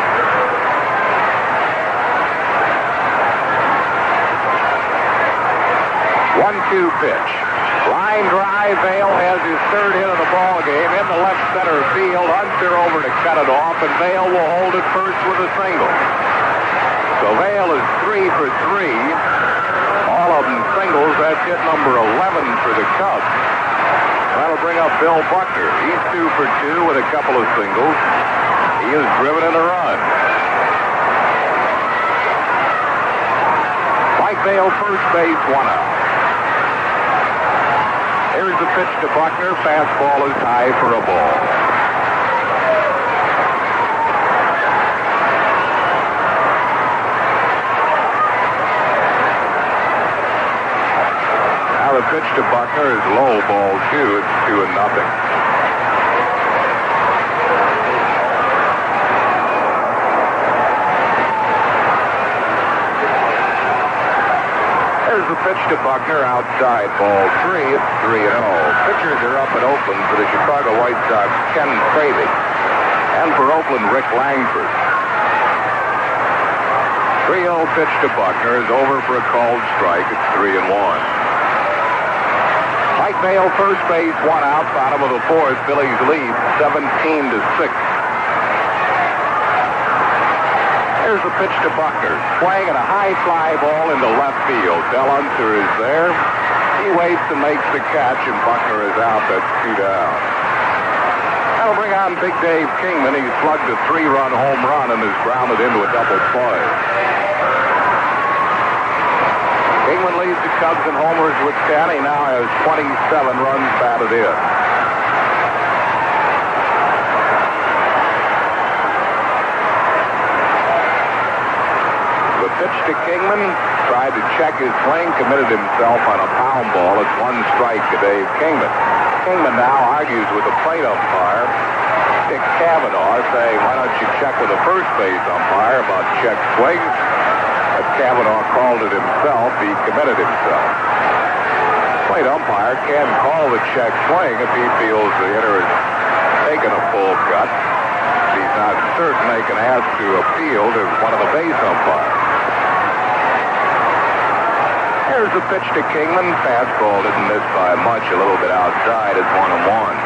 One-two pitch. Line drive. Vail has his 3rd hit of the ball game in the left center field. Hunter over to cut it off, and Vail will hold it first with a single. So Vail is 3 for 3. All of them singles. That's hit number 11 for the Cubs. That'll bring up Bill Buckner. He's 2 for 2 with a couple of singles. He has driven in a run. Mike Vail, first base, 1 out. Here's the pitch to Buckner. Fastball is high for a ball. The pitch to Buckner is low, ball 2. It's 2-0. There's the pitch to Buckner outside, ball 3. It's 3-0. Pitchers are up at Oakland for the Chicago White Sox, Ken Cravey, and for Oakland, Rick Langford. 3-0 pitch to Buckner is over for a called strike. It's 3-1. Mike Vail, first base, 1 out, bottom of the 4th. Phillies lead 17 to 6. There's the pitch to Buckner. Swing and a high fly ball into left field. Del Unser is there. He waits and makes the catch, and Buckner is out. That's 2 down. That'll bring on Big Dave Kingman. He slugged a 3-run home run and has grounded into a double play. Kingman leads the Cubs in homers with 10. He now has 27 runs batted in. The pitch to Kingman, tried to check his swing, committed himself on a pound ball. It's 1 strike to Dave Kingman. Kingman now argues with the plate umpire, Dick Cavanaugh, saying, why don't you check with the first base umpire about check swings? But Cavanaugh called it himself. He committed himself. Plate umpire can call the check swing if he feels the hitter has taken a full cut. He's not certain they can ask to appeal to one of the base umpires. Here's the pitch to Kingman. Fastball didn't miss by much. A little bit outside. It's 1-1.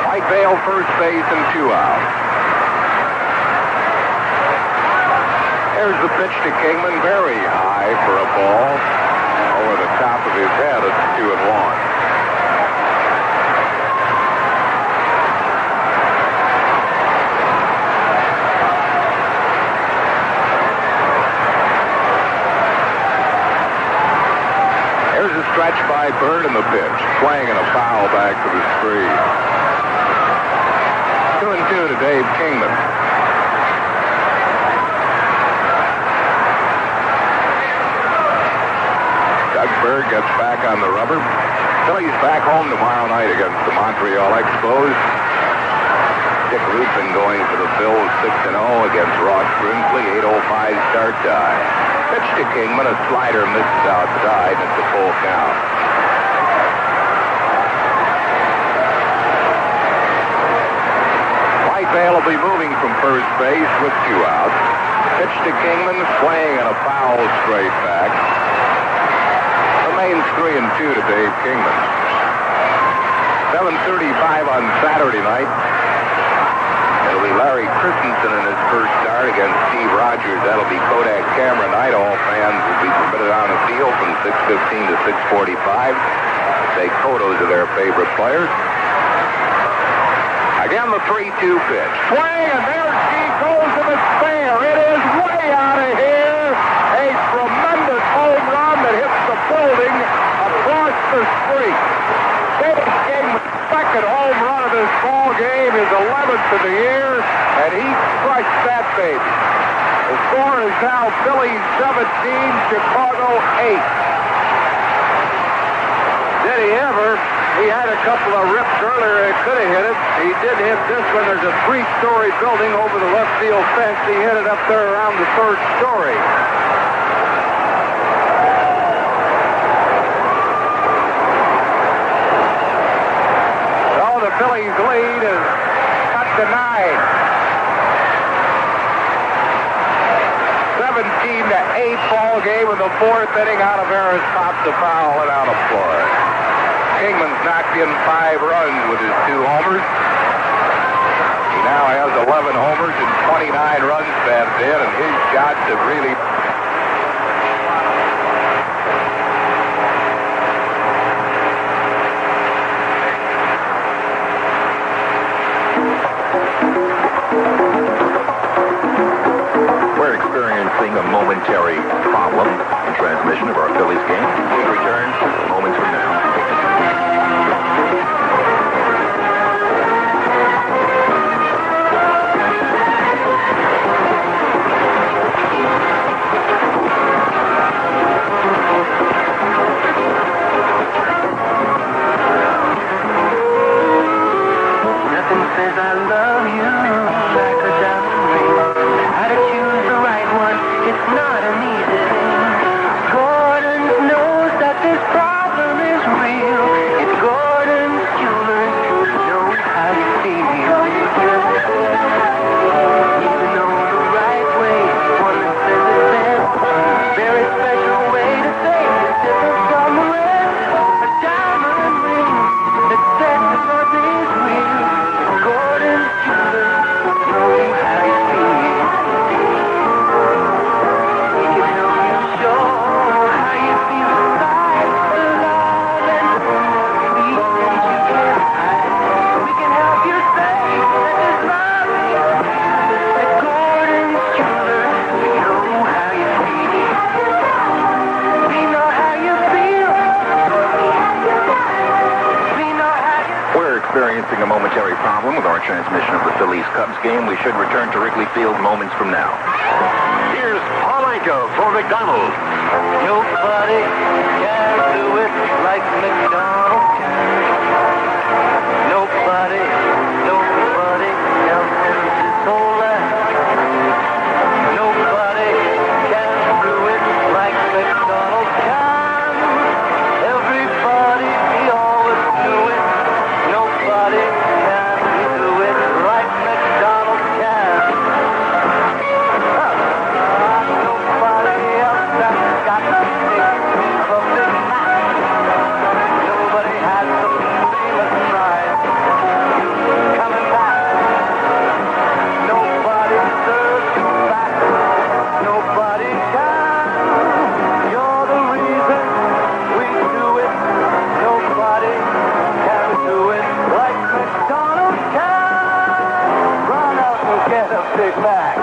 Mike Vail, first base, and 2 out. There's the pitch to Kingman, very high for a ball. Over the top of his head, it's 2-1. Here's a stretch by Bird in the pitch. Swing and a foul back to the screen. 2-2 to Dave Kingman. Pittsburgh gets back on the rubber. Phillies back home tomorrow night against the Montreal Expos. Dick Ruffin going for the Phils 6-0 against Ross Grimsley, 8:05 start time. Pitch to Kingman, a slider misses outside, and it's a full count. Whitevale will be moving from first base with 2 outs. Pitch to Kingman, swing and a foul straight back. Remains 3-2 to Dave Kingman. 7:35 on Saturday night. It'll be Larry Christensen in his first start against Steve Rogers. That'll be Kodak camera night. All fans will be permitted on the field from 6:15 to 6:45. Take photos of their favorite players. Again, the 3-2 pitch. Swing, and there she goes, and it's fair. It is way out of here. A tremendous home run that hits the building across the street. Dave Kingman's second home run of this ball game, his 11th of the year, and he crushed that baby. The score is now Phillies 17, Chicago 8. Did he ever? He had a couple of rips earlier. He could have hit it. He did hit this one. There's a 3-story building over the left field fence. He hit it up there around the 3rd story. So the Phillies lead is cut to 9. 17-8 ball game in the 4th inning. Oliveras pops the foul and out of play. Kingman's knocked in 5 runs with his 2 homers. He now has 11 homers and 29 runs batted in, and his shots have really... We're experiencing a momentary problem in transmission of our Phillies game. We return moments from now. Nothing says I love you like a diamond ring. How to choose the right one, it's not an easy thing. Gordon knows that this problem is real. It's Gordon's jewelers who knows how you feel. Even know the right way, one that says it's best. Very special way to say it's different from the rest. A diamond ring that says the love is real. Gordon's jewelers know how you feel. He can help you show how you feel inside. The love and sweet that you can't hide. We can help you say that this love is real. That Gordon's jewelers, we know how you feel. We know how you feel. We know how you feel. We're experiencing a momentary problem with our transmission of the Phillies-Cubs game. We should return to Wrigley Field moments from now. Here's Paulenko for McDonald's. Nobody can do it like McDonald can. Nobody else in this whole land. Nobody can do it like McDonald can. Everybody, we always do it. Nobody can do it like McDonald can. Nobody else has got the big public map. Nobody has the famous ride. Coming back. Nobody serves you back. Nobody can. You're the reason we do it. Nobody can do it like McDonald can. Run out and get a Big Mac.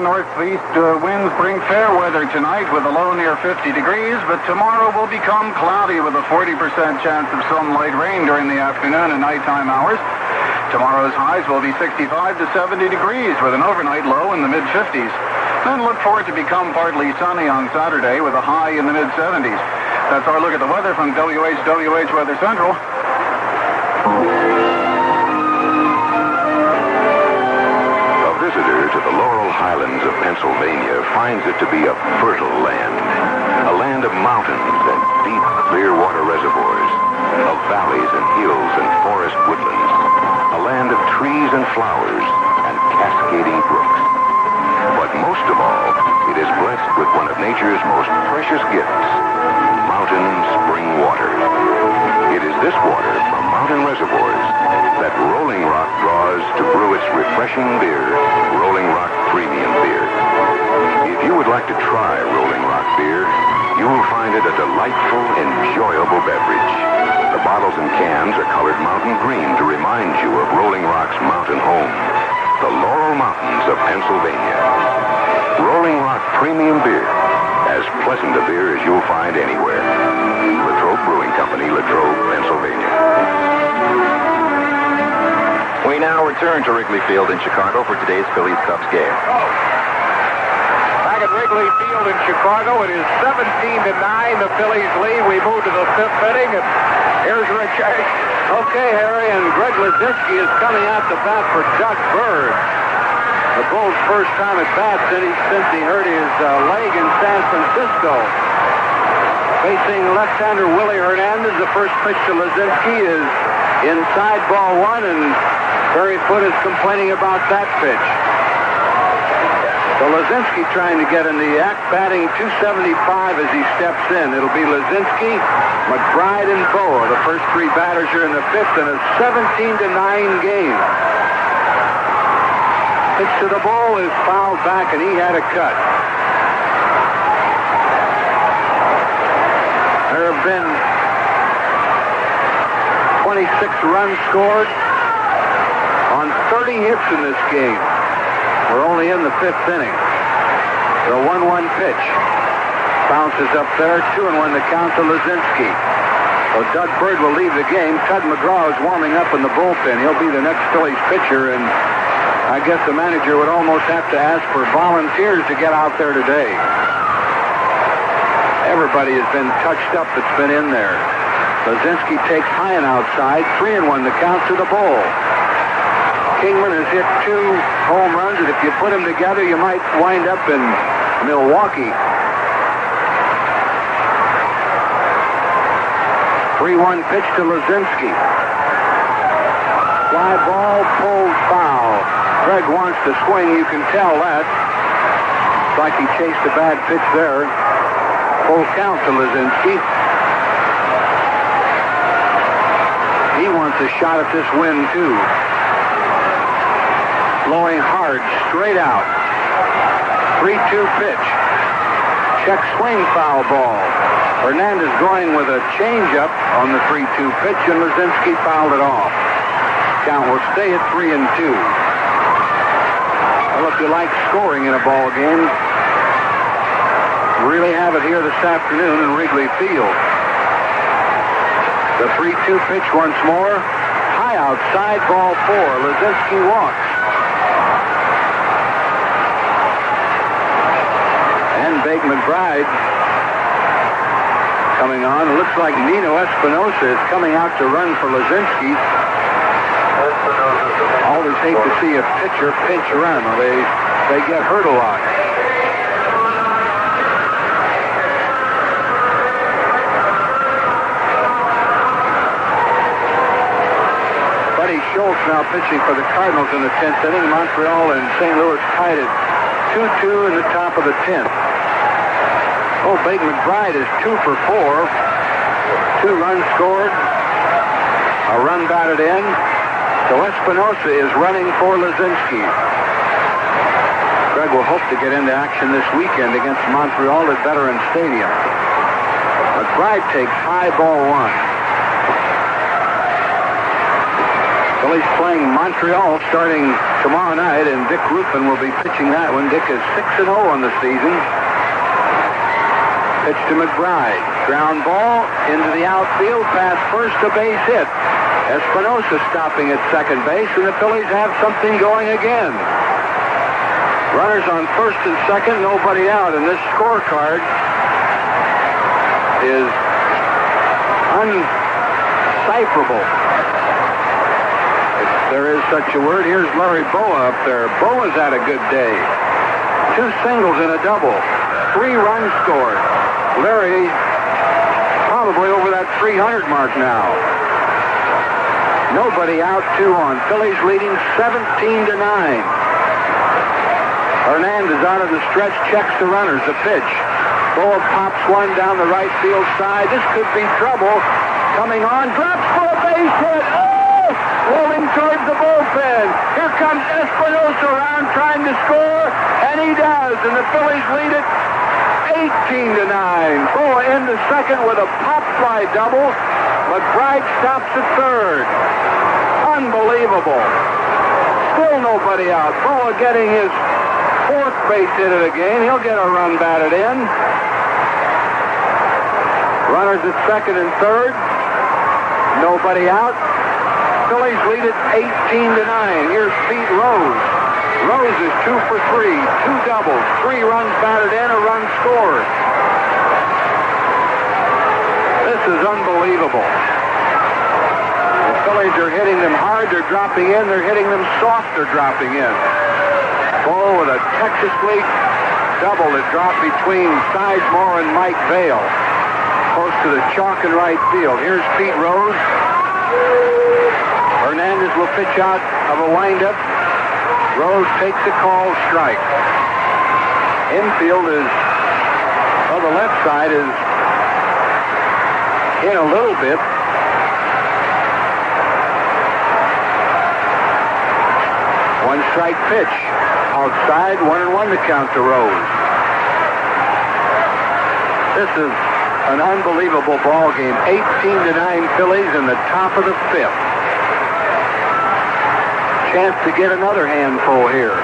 Northeast winds bring fair weather tonight with a low near 50 degrees, but tomorrow will become cloudy with a 40% chance of some light rain during the afternoon and nighttime hours. Tomorrow's highs will be 65 to 70 degrees with an overnight low in the mid-50s. And look for it to become partly sunny on Saturday with a high in the mid-70s. That's our look at the weather from WHWH Weather Central. A visitor to the Laurel Highlands of Pennsylvania finds it to be a fertile land. A land of mountains and deep, clear water reservoirs, of valleys and hills and forest woodlands. A land of trees and flowers and cascading brooks. But most of all, it is blessed with one of nature's most precious gifts, mountain spring water. It is this water from mountain reservoirs that Rolling Rock draws to brew its refreshing beer, Rolling Rock Premium Beer. If you would like to try Rolling Rock beer, you will find it a delightful, enjoyable beverage. The bottles and cans are colored mountain green to remind you of Rolling Rock's mountain home, the Laurel Mountains of Pennsylvania. Rolling Rock Premium Beer, as pleasant a beer as you'll find anywhere. Latrobe Brewing Company, Latrobe, Pennsylvania. We now return to Wrigley Field in Chicago for today's Phillies-Cubs game. Back at Wrigley Field in Chicago, it is 17-9, the Phillies lead. We move to the fifth inning, and here's Rich. Okay, Harry, and Greg Lazinski is coming out to bat for Doug Bird. The Bulls' first time at bat since he hurt his leg in San Francisco. Facing left-hander Willie Hernandez, the first pitch to Lazinski is inside ball one, and Barry Foote is complaining about that pitch. So Lazinski trying to get in the act, batting .275 as he steps in. It'll be Lazinski, McBride, and Boa. The first three batters are in the fifth in a 17-9 game. Pitch to the ball is fouled back, and he had a cut. There have been 26 runs scored on 30 hits in this game. We're only in the fifth inning. The 1-1 pitch bounces up there, 2-1 the count to Lazinski. So Doug Bird will leave the game. Tug McGraw is warming up in the bullpen. He'll be the next Phillies pitcher, and I guess the manager would almost have to ask for volunteers to get out there today. Everybody has been touched up that's been in there. Lazinski takes high and outside, 3-1 the count to the ball. Kingman has hit 2 home runs, and if you put them together, you might wind up in Milwaukee. 3-1 pitch to Lazinski. Fly ball, pulled foul. Greg wants to swing, you can tell that. It's like he chased a bad pitch there. Full count to Lazinski. He wants a shot at this win, too. Blowing hard, straight out. 3-2 pitch. Check swing, foul ball. Hernandez going with a changeup on the 3-2 pitch, and Lazinski fouled it off. Count will stay at 3-2. Well, if you like scoring in a ball game, really have it here this afternoon in Wrigley Field. The 3-2 pitch once more. High outside, ball 4. Lazinski walks. And Bake McBride coming on. It looks like Nino Espinosa is coming out to run for Lazinski. Always hate to see a pitcher pinch run. They get hurt a lot. Buddy Schultz now pitching for the Cardinals in the 10th inning. Montreal and St. Louis tied at 2-2 in the top of the 10th. Oh, Bake McBride is 2 for 4. 2 runs scored. A run batted in. So Espinosa is running for Lazinski. Greg will hope to get into action this weekend against Montreal at Veterans Stadium. McBride takes high, ball 1. Phillies playing Montreal starting tomorrow night, and Dick Ruffin will be pitching that one. Dick is 6-0 on the season. Pitch to McBride. Ground ball into the outfield, past first, a base hit. Espinosa stopping at second base, and the Phillies have something going again. Runners on first and second, nobody out, and this scorecard is undecipherable. If there is such a word, here's Larry Boa up there. Boa's had a good day. 2 singles and a double. 3 runs scored. Larry probably over that 300 mark now. Nobody out, 2 on. Phillies leading 17-9. Hernandez out of the stretch, checks the runners. The pitch. Boa pops one down the right field side. This could be trouble. Coming on, drops for a base hit. Oh! Rolling towards the bullpen. Here comes Espinosa around trying to score, and he does. And the Phillies lead it 18-9. Boa in the second with a pop fly double. McBride stops at third. Unbelievable. Still nobody out. Boa getting his 4th base hit of the game. He'll get a run batted in. Runners at second and third. Nobody out. Phillies lead it 18-9. Here's Pete Rose. Rose is 2 for 3. 2 doubles. 3 runs batted in. A run scored. This is unbelievable. The Phillies are hitting them hard. They're dropping in. They're hitting them soft. They're dropping in. Ball with a Texas League double that dropped between Sizemore and Mike Vail. Close to the chalk and right field. Here's Pete Rose. Hernandez will pitch out of a windup. Rose takes a call, strike. Infield is, well, the left side is in a little bit. One strike pitch. Outside, 1-1 to count to Rose. This is an unbelievable ball game. 18-9 Phillies in the top of the 5th. Chance to get another handful here.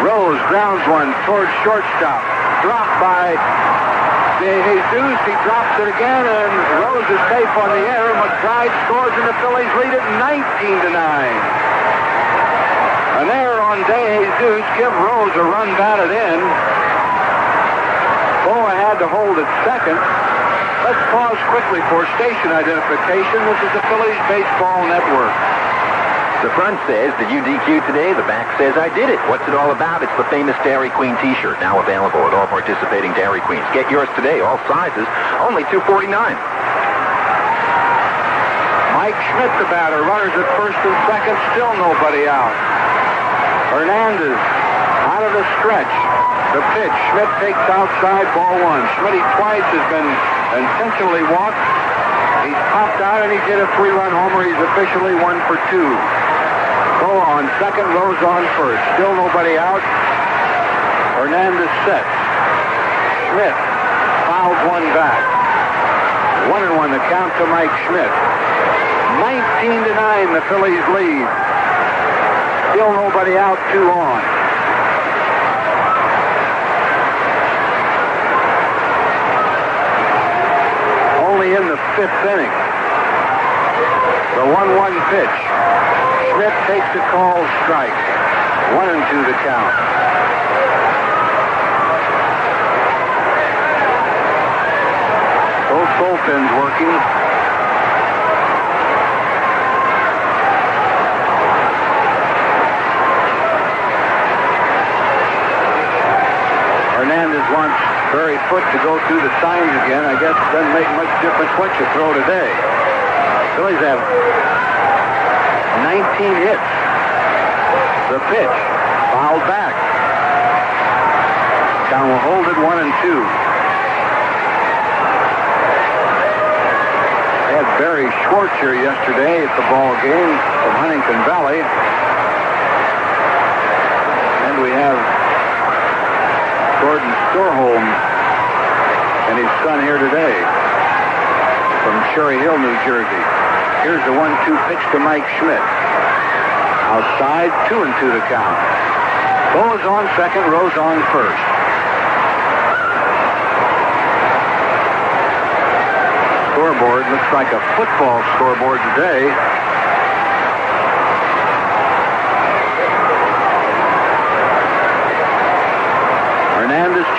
Rose grounds one towards shortstop. Dropped by De Jesus. He drops it again, and Rose is safe on the air. McBride scores, and the Phillies lead it 19-9. An error on De Jesus. Give Rose a run batted in. Boa had to hold at second. Let's pause quickly for station identification. This is the Phillies Baseball Network. The front says, "Did you DQ today?" The back says, "I did it." What's it all about? It's the famous Dairy Queen t-shirt, now available at all participating Dairy Queens. Get yours today, all sizes, only $2.49. Mike Schmidt, the batter. Runners at first and second. Still nobody out. Hernandez out of the stretch. The pitch. Schmidt takes outside, ball 1. Schmidt twice has been intentionally walked. He's popped out and he's hit a 3-run homer. He's officially 1 for 2. Boa on second, Rose on first. Still nobody out. Hernandez sets. Schmidt fouls one back. 1-1 the count to Mike Schmidt. 19-9 the Phillies lead. Still nobody out, 2 on. Only in the 5th inning. The 1-1 pitch. Schmidt takes a call, strike. 1-2 the count. Both bullpens working. Hernandez wants Barry Foote to go through the signs again. I guess it doesn't make much difference what you throw today. Phillies have 19 hits. The pitch, fouled back. Count will hold it 1-2. They had Barry Schwartz here yesterday at the ball game from Huntington Valley. And we have Gordon Storholm and his son here today from Cherry Hill, New Jersey. Here's the 1-2 pitch to Mike Schmidt. Outside, 2-2 the count. Boa's on second, Rose on first. Scoreboard looks like a football scoreboard today.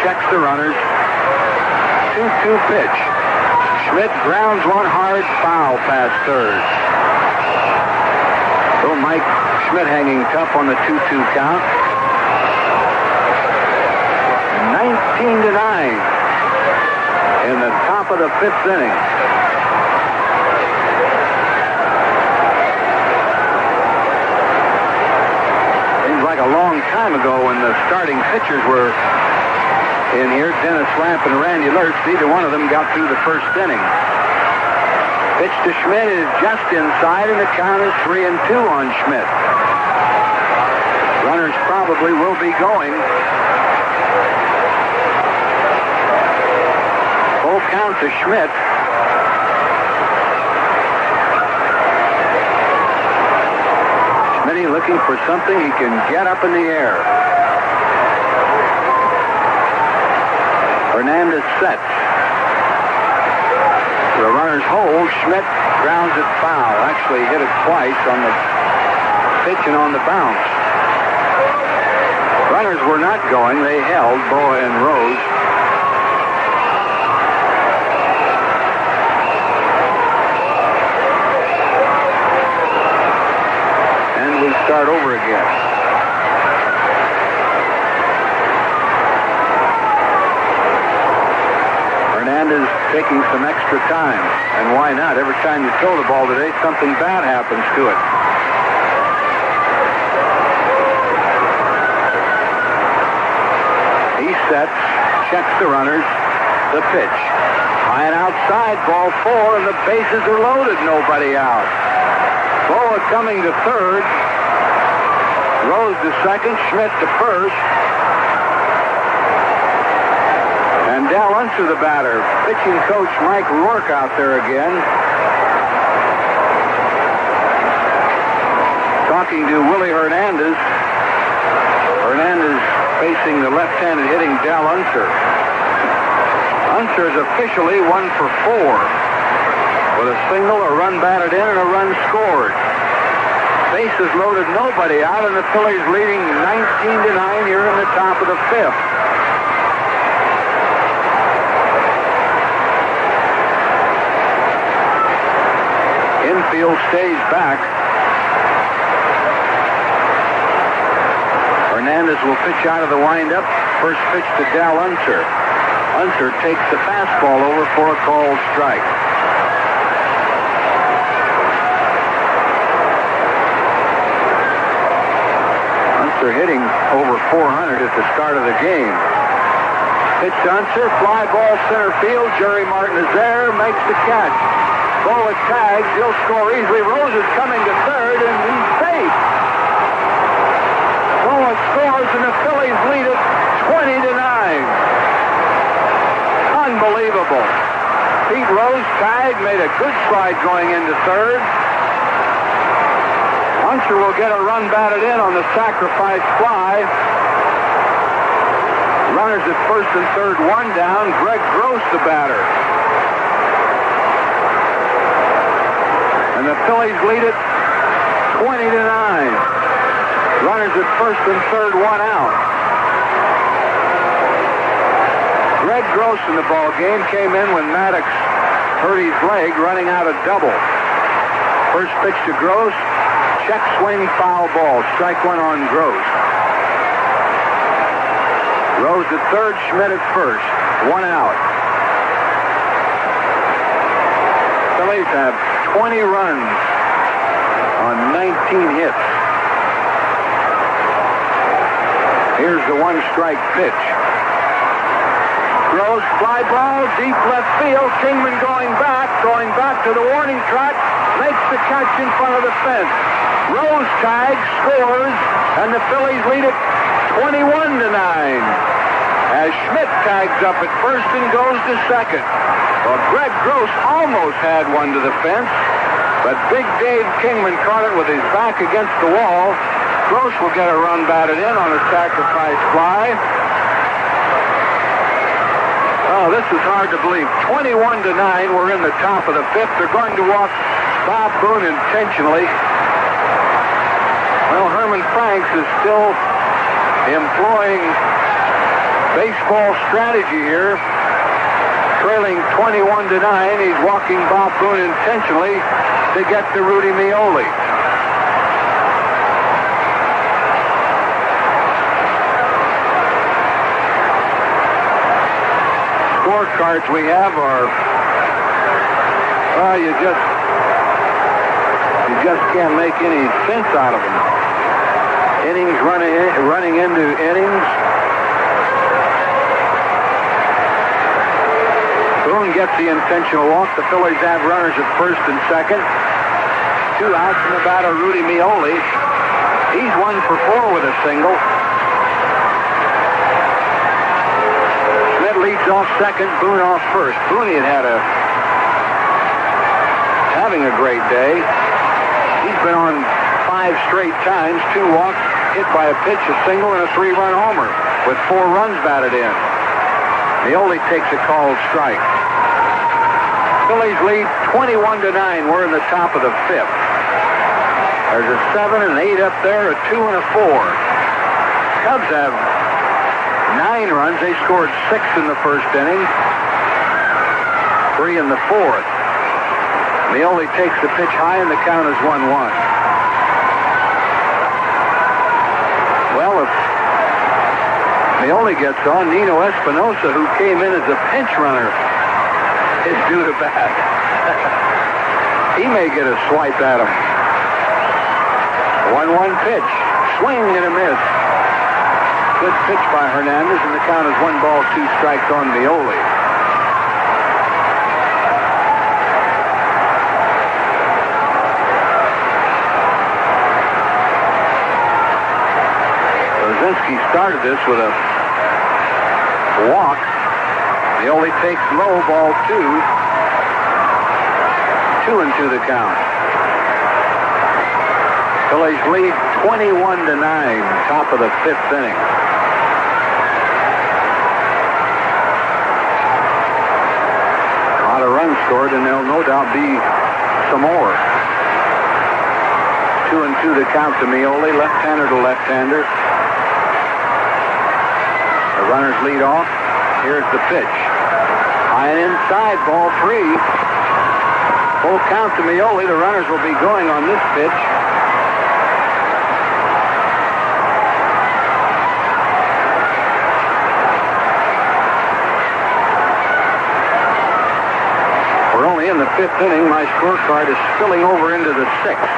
checks the runners. 2-2 pitch. Schmidt grounds one hard foul past third. So Mike Schmidt hanging tough on the 2-2 count. 19-9 in the top of the fifth inning. Seems like a long time ago when the starting pitchers were in here. Dennis Lamp and Randy Lurch. Neither one of them got through the first inning. Pitch to Schmidt is just inside, and the count is 3-2 on Schmidt. Runners probably will be going. Full count to Schmidt. Schmidt looking for something he can get up in the air. Hernandez sets. The runners hold. Schmidt grounds it foul. Actually hit it twice on the pitch and on the bounce. Runners were not going. They held Boa and Rose. And we start over again. Hernandez taking some extra time. And why not? Every time you throw the ball today, something bad happens to it. He sets, checks the runners, the pitch. High and outside, ball 4, and the bases are loaded, nobody out. Boa coming to third. Rose to second, Schmidt to first. And Dal Unser the batter. Pitching coach Mike Rourke out there again. Talking to Willie Hernandez. Hernandez facing the left-handed hitting Dal Unser. Unser is officially 1 for 4. With a single, a run batted in, and a run scored. Bases loaded, nobody out, and the Phillies leading 19-9 here in the top of the fifth. Infield stays back. Hernandez will pitch out of the windup. First pitch to Dal Unser. Unser takes the fastball over for a called strike. Unser hitting over 400 at the start of the game. Pitch to Unser, fly ball center field. Jerry Martin is there, makes the catch. Boa tags, he'll score easily. Rose is coming to third, and he's safe. Boa scores, and the Phillies lead it 20-9. Unbelievable. Pete Rose tagged, made a good slide going into third. Unser will get a run batted in on the sacrifice fly. Runners at first and third, one down. Greg Gross the batter. And the Phillies lead it 20-9. Runners at first and third, one out. Greg Gross in the ball game came in when Maddox hurt his leg running out a double. First pitch to Gross, check swing, foul ball. Strike one on Gross. Rose at third, Schmidt at first. One out. Phillies have 20 runs on 19 hits. Here's the one-strike pitch. Gross, fly ball, deep left field. Kingman going back to the warning track, makes the catch in front of the fence. Rose tags, scores, and the Phillies lead it 21-9. As Schmidt tags up at first and goes to second. Well, Greg Gross almost had one to the fence, but Big Dave Kingman caught it with his back against the wall. Gross will get a run batted in on a sacrifice fly. Oh, this is hard to believe. 21-9, we're in the top of the fifth. They're going to walk Bob Boone intentionally. Well, Herman Franks is still employing baseball strategy here. Trailing 21-9, he's walking Bob Boone intentionally to get to Rudy Mioli. Scorecards we have are, well, you just can't make any sense out of them. Innings running into innings. Boone gets the intentional walk. The Phillies have runners at first and second. 2 outs in the batter, Rudy Mioli. He's 1 for 4 with a single. Schmidt leads off second, Boone off first. Boone having a great day. He's been on 5 straight times, 2 walks, hit by a pitch, a single, and a 3-run homer with 4 runs batted in. Mioli takes a called strike. Phillies lead 21-9. We're in the top of the 5th. There's a 7 and an 8 up there, a 2 and a 4. Cubs have 9 runs. They scored 6 in the first inning, 3 in the 4th. Mioli takes the pitch high, and the count is 1-1. Well, if Mioli gets on, Nino Espinosa, who came in as a pinch runner, is due to bat. He may get a swipe at him. 1-1 pitch. Swing and a miss. Good pitch by Hernandez, and the count is 1 ball, 2 strikes on Mioli. He started this with a walk. Mioli takes low, ball 2. 2-2 the count. Phillies lead 21-9, top of the 5th inning. A lot of runs scored, and there'll no doubt be some more. 2-2 the count to Mioli, left-hander to left-hander. The runners lead off. Here's the pitch. High and inside, ball 3. Full count to Mioli. The runners will be going on this pitch. We're only in the 5th inning. My scorecard is spilling over into the 6th.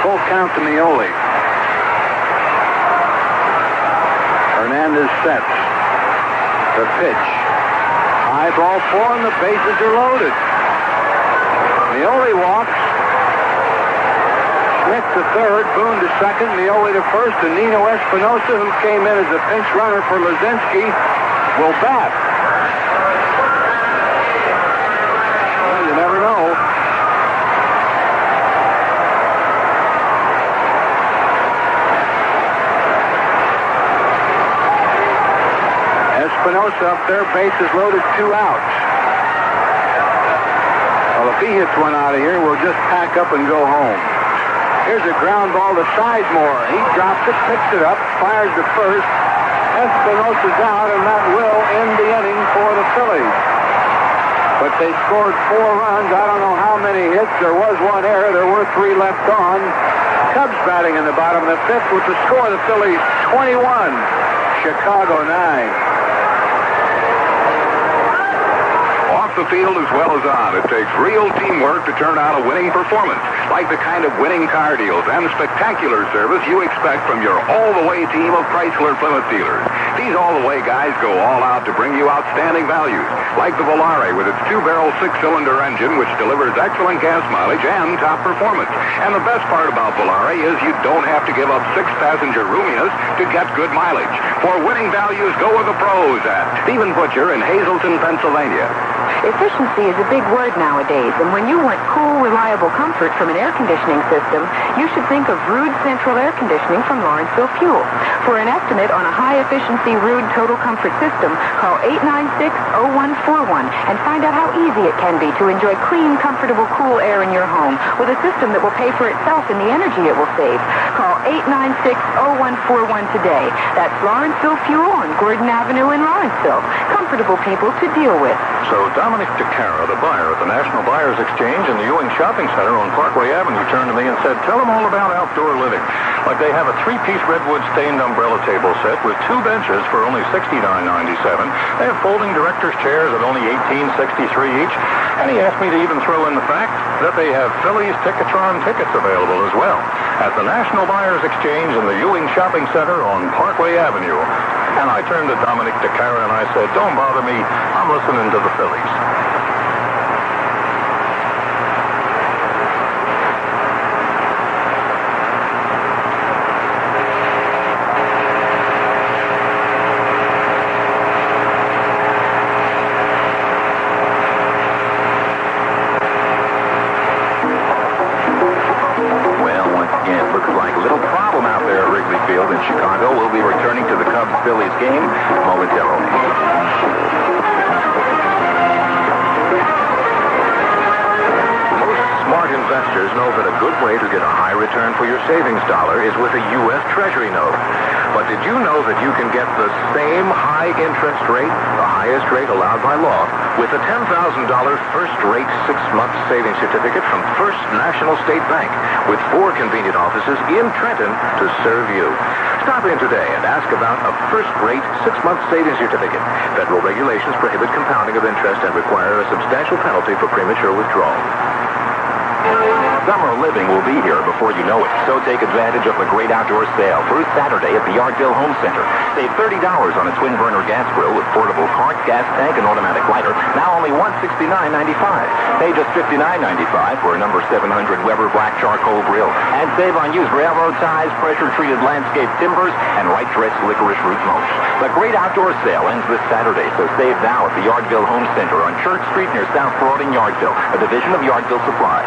Full count to Mioli. Hernandez sets. The pitch. High, ball 4, and the bases are loaded. Mioli walks. Schmidt to third, Boone to second, Mioli to first, and Nino Espinosa, who came in as a pinch runner for Lazinski, will bat. Well, you never know. Espinosa up there, bases loaded, 2 outs. Well, if he hits one out of here, we'll just pack up and go home. Here's a ground ball to Sizemore. He drops it, picks it up, fires to first. Espinosa's out, and that will end the inning for the Phillies. But they scored 4 runs. I don't know how many hits. There was 1 error. There were 3 left on. Cubs batting in the bottom of the 5th with the score. The Phillies 21, Chicago 9. The field as well as on. It takes real teamwork to turn out a winning performance, like the kind of winning car deals and spectacular service you expect from your all-the-way team of Chrysler Plymouth dealers. These all-the-way guys go all out to bring you outstanding values, like the Volare with its 2-barrel 6-cylinder engine, which delivers excellent gas mileage and top performance. And the best part about Volare is you don't have to give up 6-passenger roominess to get good mileage. For winning values, go with the pros at Stephen Butcher in Hazleton, Pennsylvania. Efficiency is a big word nowadays, and when you want cool, reliable comfort from an air conditioning system, you should think of Ruud Central Air Conditioning from Lawrenceville Fuel. For an estimate on a high-efficiency Ruud Total Comfort system, call 896-0141 and find out how easy it can be to enjoy clean, comfortable, cool air in your home with a system that will pay for itself in the energy it will save. Call 896-0141 today. That's Lawrenceville Fuel on Gordon Avenue in Lawrenceville. Comfortable people to deal with. So Dominic DeCara, the buyer at the National Buyers Exchange in the Ewing Shopping Center on Parkway Avenue, turned to me and said, tell them all about outdoor living. Like they have a 3-piece redwood stained umbrella table set with 2 benches for only $69.97. They have folding director's chairs at only $18.63 each. And he asked me to even throw in the fact that they have Phillies Ticketron tickets available as well at the National Buyers Exchange in the Ewing Shopping Center on Parkway Avenue. And I turned to Dominic DeCara and I said, don't bother me, I'm listening to the Phillies. Chicago. We'll be returning to the Cubs-Phillies game momentarily. Most smart investors know that a good way to get a high return for your savings dollar is with a U.S. Treasury note. But did you know that you can get the same high interest rate, the highest rate allowed by law, with a $10,000 first-rate 6-month savings certificate from First National State Bank, with 4 convenient offices in Trenton to serve you? Stop in today and ask about a first-rate 6-month savings certificate. Federal regulations prohibit compounding of interest and require a substantial penalty for premature withdrawal. Summer living will be here before you know it, so take advantage of the great outdoor sale through Saturday at the Yardville Home Center. Save $30 on a twin-burner gas grill with portable cart, gas tank, and automatic lighter, now only $169.95. Pay just $59.95 for a number 700 Weber black charcoal grill. And save on used railroad ties, pressure-treated landscape timbers, and right-dressed licorice root mulch. The great outdoor sale ends this Saturday, so save now at the Yardville Home Center on Church Street near South Broad in Yardville, a division of Yardville Supply.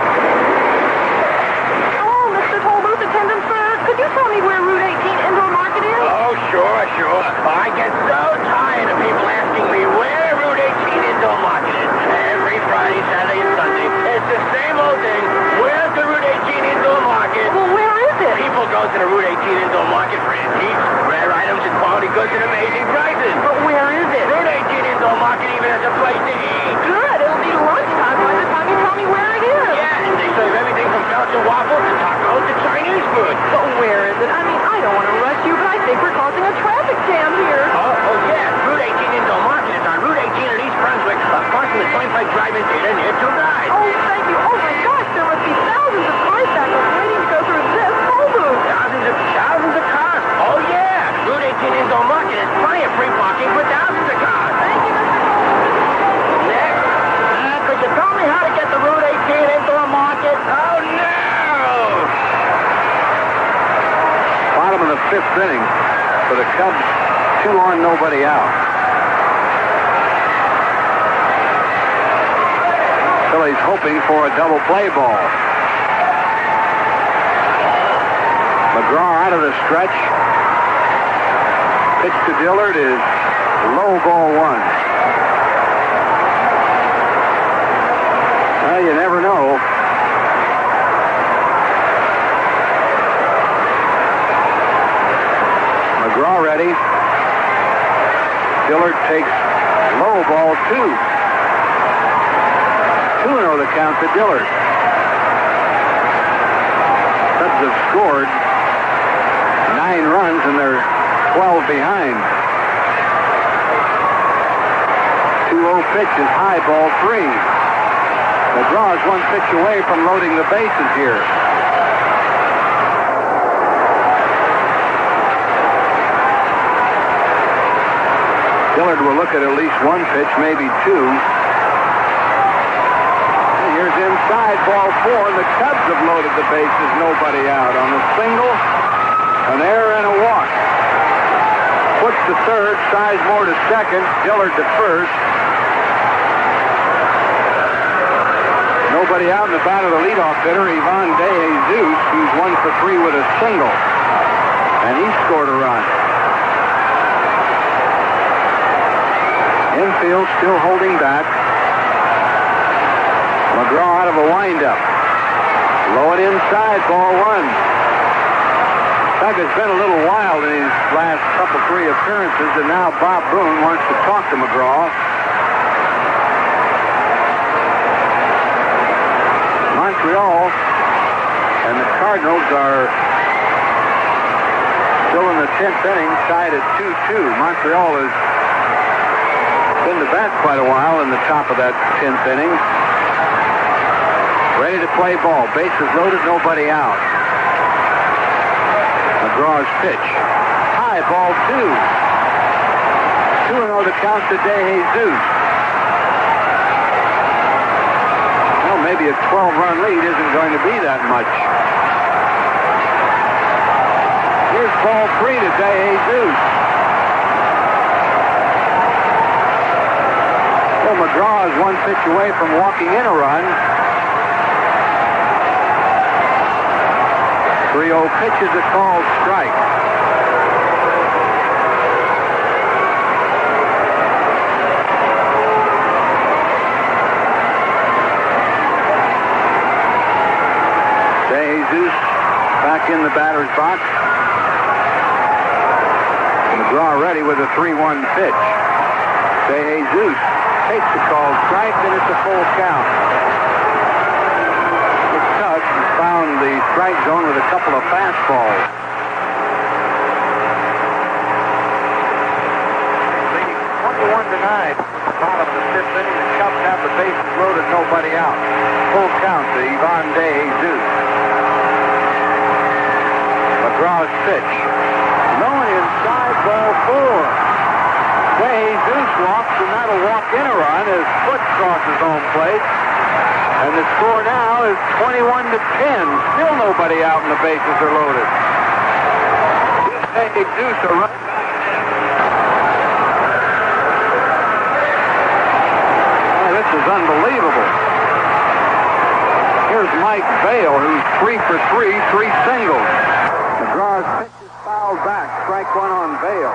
Could you tell me where Route 18 Indoor Market is? Oh, sure. I get so tired of people asking me where Route 18 Indoor Market is. Every Friday, Saturday, and Sunday, it's the same old thing. Where's the Route 18 Indoor Market? Well, where is it? People go to the Route 18 Indoor Market for antiques, rare items, and quality goods at amazing prices. But where is it? Route 18 Indoor Market even has a place to eat. Good. It'll be lunchtime by the time you tell me where it is. Yeah, and they serve everything from Belgian waffles to tacos to Chinese food. But where is it? I mean, I don't want to rush you, but I think we're causing a traffic jam here. Oh, yeah. Route 18 Indoor Market is on Route 18 in East Brunswick, across from the Turnpike Drive-In Theater near Two Guys. Oh, thank you. Oh, my gosh, there must be thousands of cars back up waiting to go through this toll booth. Thousands of cars. Oh, yeah. Route 18 Indoor Market has plenty of free parking for thousands of cars. Thank you, Mr. Cole. Next. Could you tell me how to get to Route 18 Indoor Market? Oh, no! Bottom of the 5th inning for the Cubs. 2 on, nobody out. Phillies hoping for a double play ball. McGraw out of the stretch. Pitch to Dillard is low, ball 1. Well, you never know. McGraw ready. Dillard takes low, ball 2. 2-0 the count to Dillard. Cubs have scored 9 runs and they're 12 behind. 2-0 pitch is high, ball 3. McGraw is 1 pitch away from loading the bases here. Dillard will look at least 1 pitch, maybe 2. Here's inside, ball 4. The Cubs have loaded the bases, nobody out. On a single, an error and a walk. Puts to third, Sizemore to second, Dillard to first. Nobody out in the bat of the leadoff hitter, Ivan De Jesus, who's 1 for 3 with a single. And he scored a run. Infield still holding back. McGraw out of a windup. Low and inside, ball 1. Doug has been a little wild in his last couple, 3 appearances, and now Bob Boone wants to talk to McGraw. Montreal and the Cardinals are still in the 10th inning, tied at 2-2. Montreal has been to bat quite a while in the top of that 10th inning. Ready to play ball. Bases loaded, nobody out. McGraw's pitch. High, ball 2. 2-0 the count to DeJesus. Well, maybe a 12-run lead isn't going to be that much. Here's ball 3 to DeJesus. Well, McGraw is 1 pitch away from walking in a run. 3-0 pitch is a called strike. DeJesus back in the batter's box. McGraw ready with a 3-1 pitch. DeJesus takes the called strike, and it's a full count. Tug found the strike zone with a couple of fastballs. Leading 21-9, bottom of the 5th inning. The Cubs have the bases loaded, nobody out. Full count to Ivan DeJesus. McGraw's pitch. Low and inside, ball 4. DeJesus walks, and that'll walk in a run as Foot crosses home plate. And the score now is 21-10. Still nobody out, and the bases are loaded. DeJesus a run. Oh, this is unbelievable. Here's Mike Vail, who's 3 for 3, 3 singles. McGraw's pitch is fouled back. Strike 1 on Vail.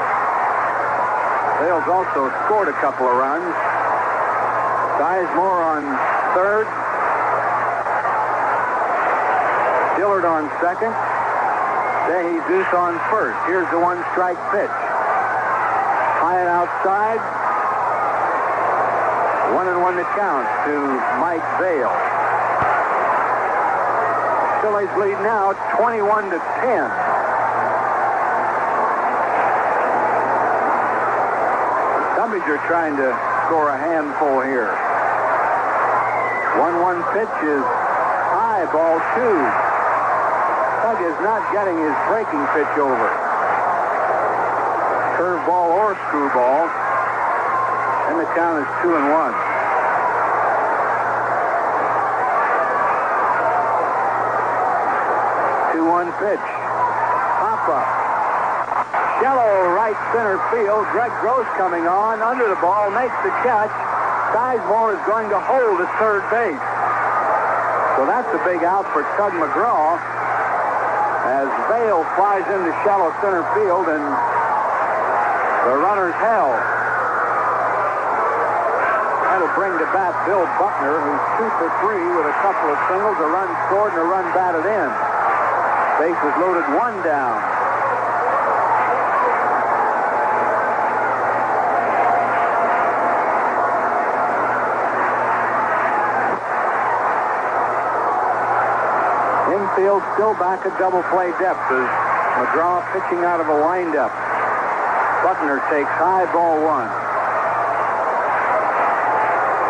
Vail's also scored a couple of runs. Sizemore on third. Dillard on second. DeJesus on first. Here's the 1-strike pitch. High and outside. 1-1 the count to Mike Vail. Phillies lead now 21-10. Cubbies are trying to score a handful here. 1-1 pitch is high, ball 2. Tug is not getting his breaking pitch over. Curveball or screwball. And the count is 2-1. 2-1 pitch. Pop up. Shallow right center field. Greg Gross coming on. Under the ball. Makes the catch. Sizemore is going to hold at third base. So that's a big out for Tug McGraw. As Vail flies into shallow center field, and the runner's held. That'll bring to bat Bill Buckner, who's 2 for 3 with a couple of singles, a run scored, and a run batted in. Bases loaded, 1 down. Infield still back at double play depth as McGraw pitching out of a windup. Buckner takes high, ball 1.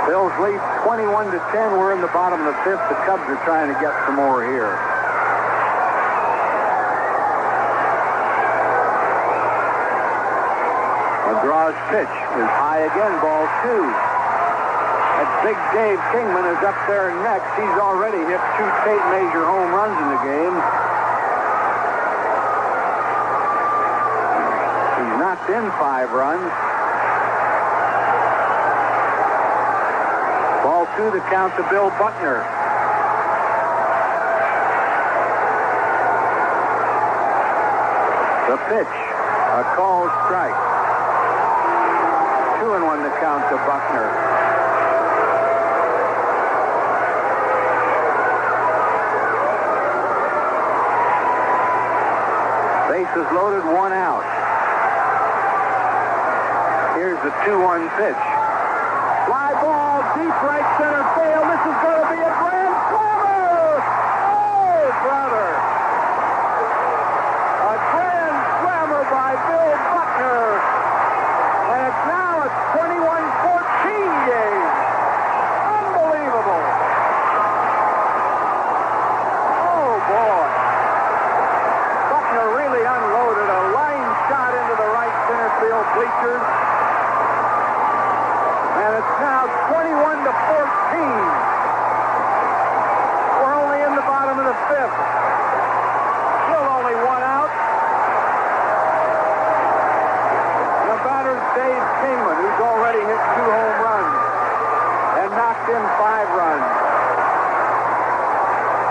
Bills lead 21-10. We're in the bottom of the 5th. The Cubs are trying to get some more here. McGraw's pitch is high again, ball 2. That big Dave Kingman is up there next. He's already hit 2 Tate Major home runs in the game. He's knocked in 5 runs. Ball 2, the count to Bill Buckner. The pitch, a called strike. 2-1 the count to Buckner. Bases loaded, one out. Here's the 2-1 pitch. Fly ball, deep right center field. This is going to be a grand slammer! Oh, brother! A grand slammer by Bill Buckner. And it's now a 21-14 game. Unbelievable. Oh, boy. Buckner really unloaded a line shot into the right center field bleachers. And it's now 21-14. We're only in the bottom of the fifth. Still only one out. The batter's Dave Kingman, who's already hit 2 home runs and knocked in 5 runs.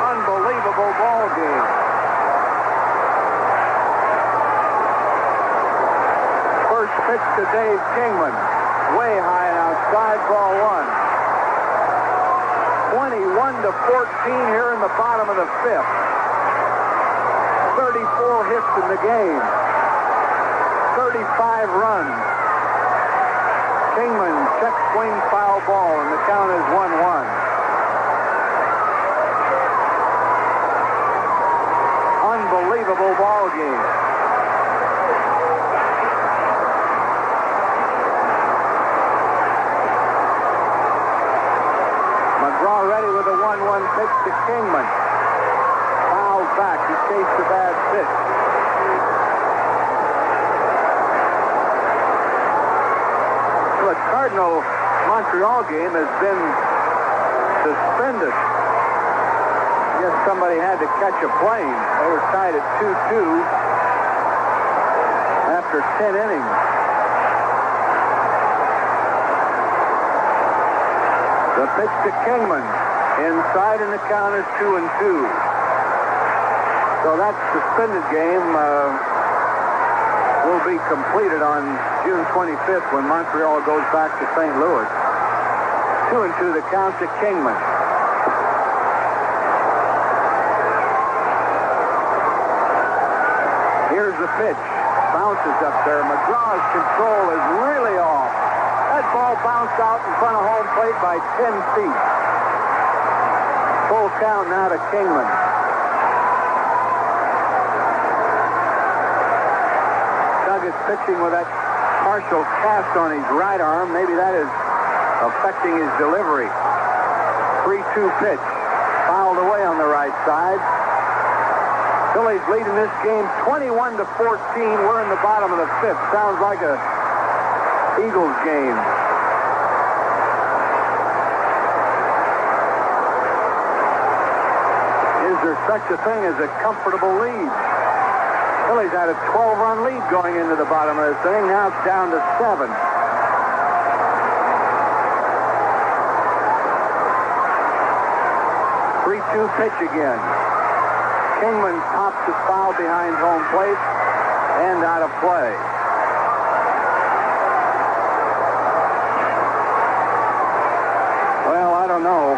Unbelievable ball game. First pitch to Dave Kingman. Way high and outside, ball 1. 21-14 here in the bottom of the fifth. 34 hits in the game. 35 runs. Kingman check swing foul ball, and the count is 1-1. Unbelievable ball game. McGraw ready with a 1-1 pitch to Kingman. Fouled back. He chased a bad pitch. The Cardinal-Montreal game has been suspended. I guess somebody had to catch a plane. They were tied at 2-2 after 10 innings. The pitch to Kingman. Inside, and the count is 2-2. So that suspended game will be completed on June 25th when Montreal goes back to St. Louis. 2-2 the count to Kingman. Here's the pitch. Bounces up there. McGraw's control is really off. That ball bounced out in front of home plate by 10 feet. Full count now to Kingman. Doug is pitching with that partial cast on his right arm. Maybe that is affecting his delivery. 3-2 pitch. Fouled away on the right side. Phillies leading this game 21-14. We're in the bottom of the fifth. Sounds like a Eagles game. Is there such a thing as a comfortable lead? Phillies had a 12-run lead going into the bottom of this inning. Now it's down to 7. Pitch again. Kingman pops the foul behind home plate and out of play. Well, I don't know.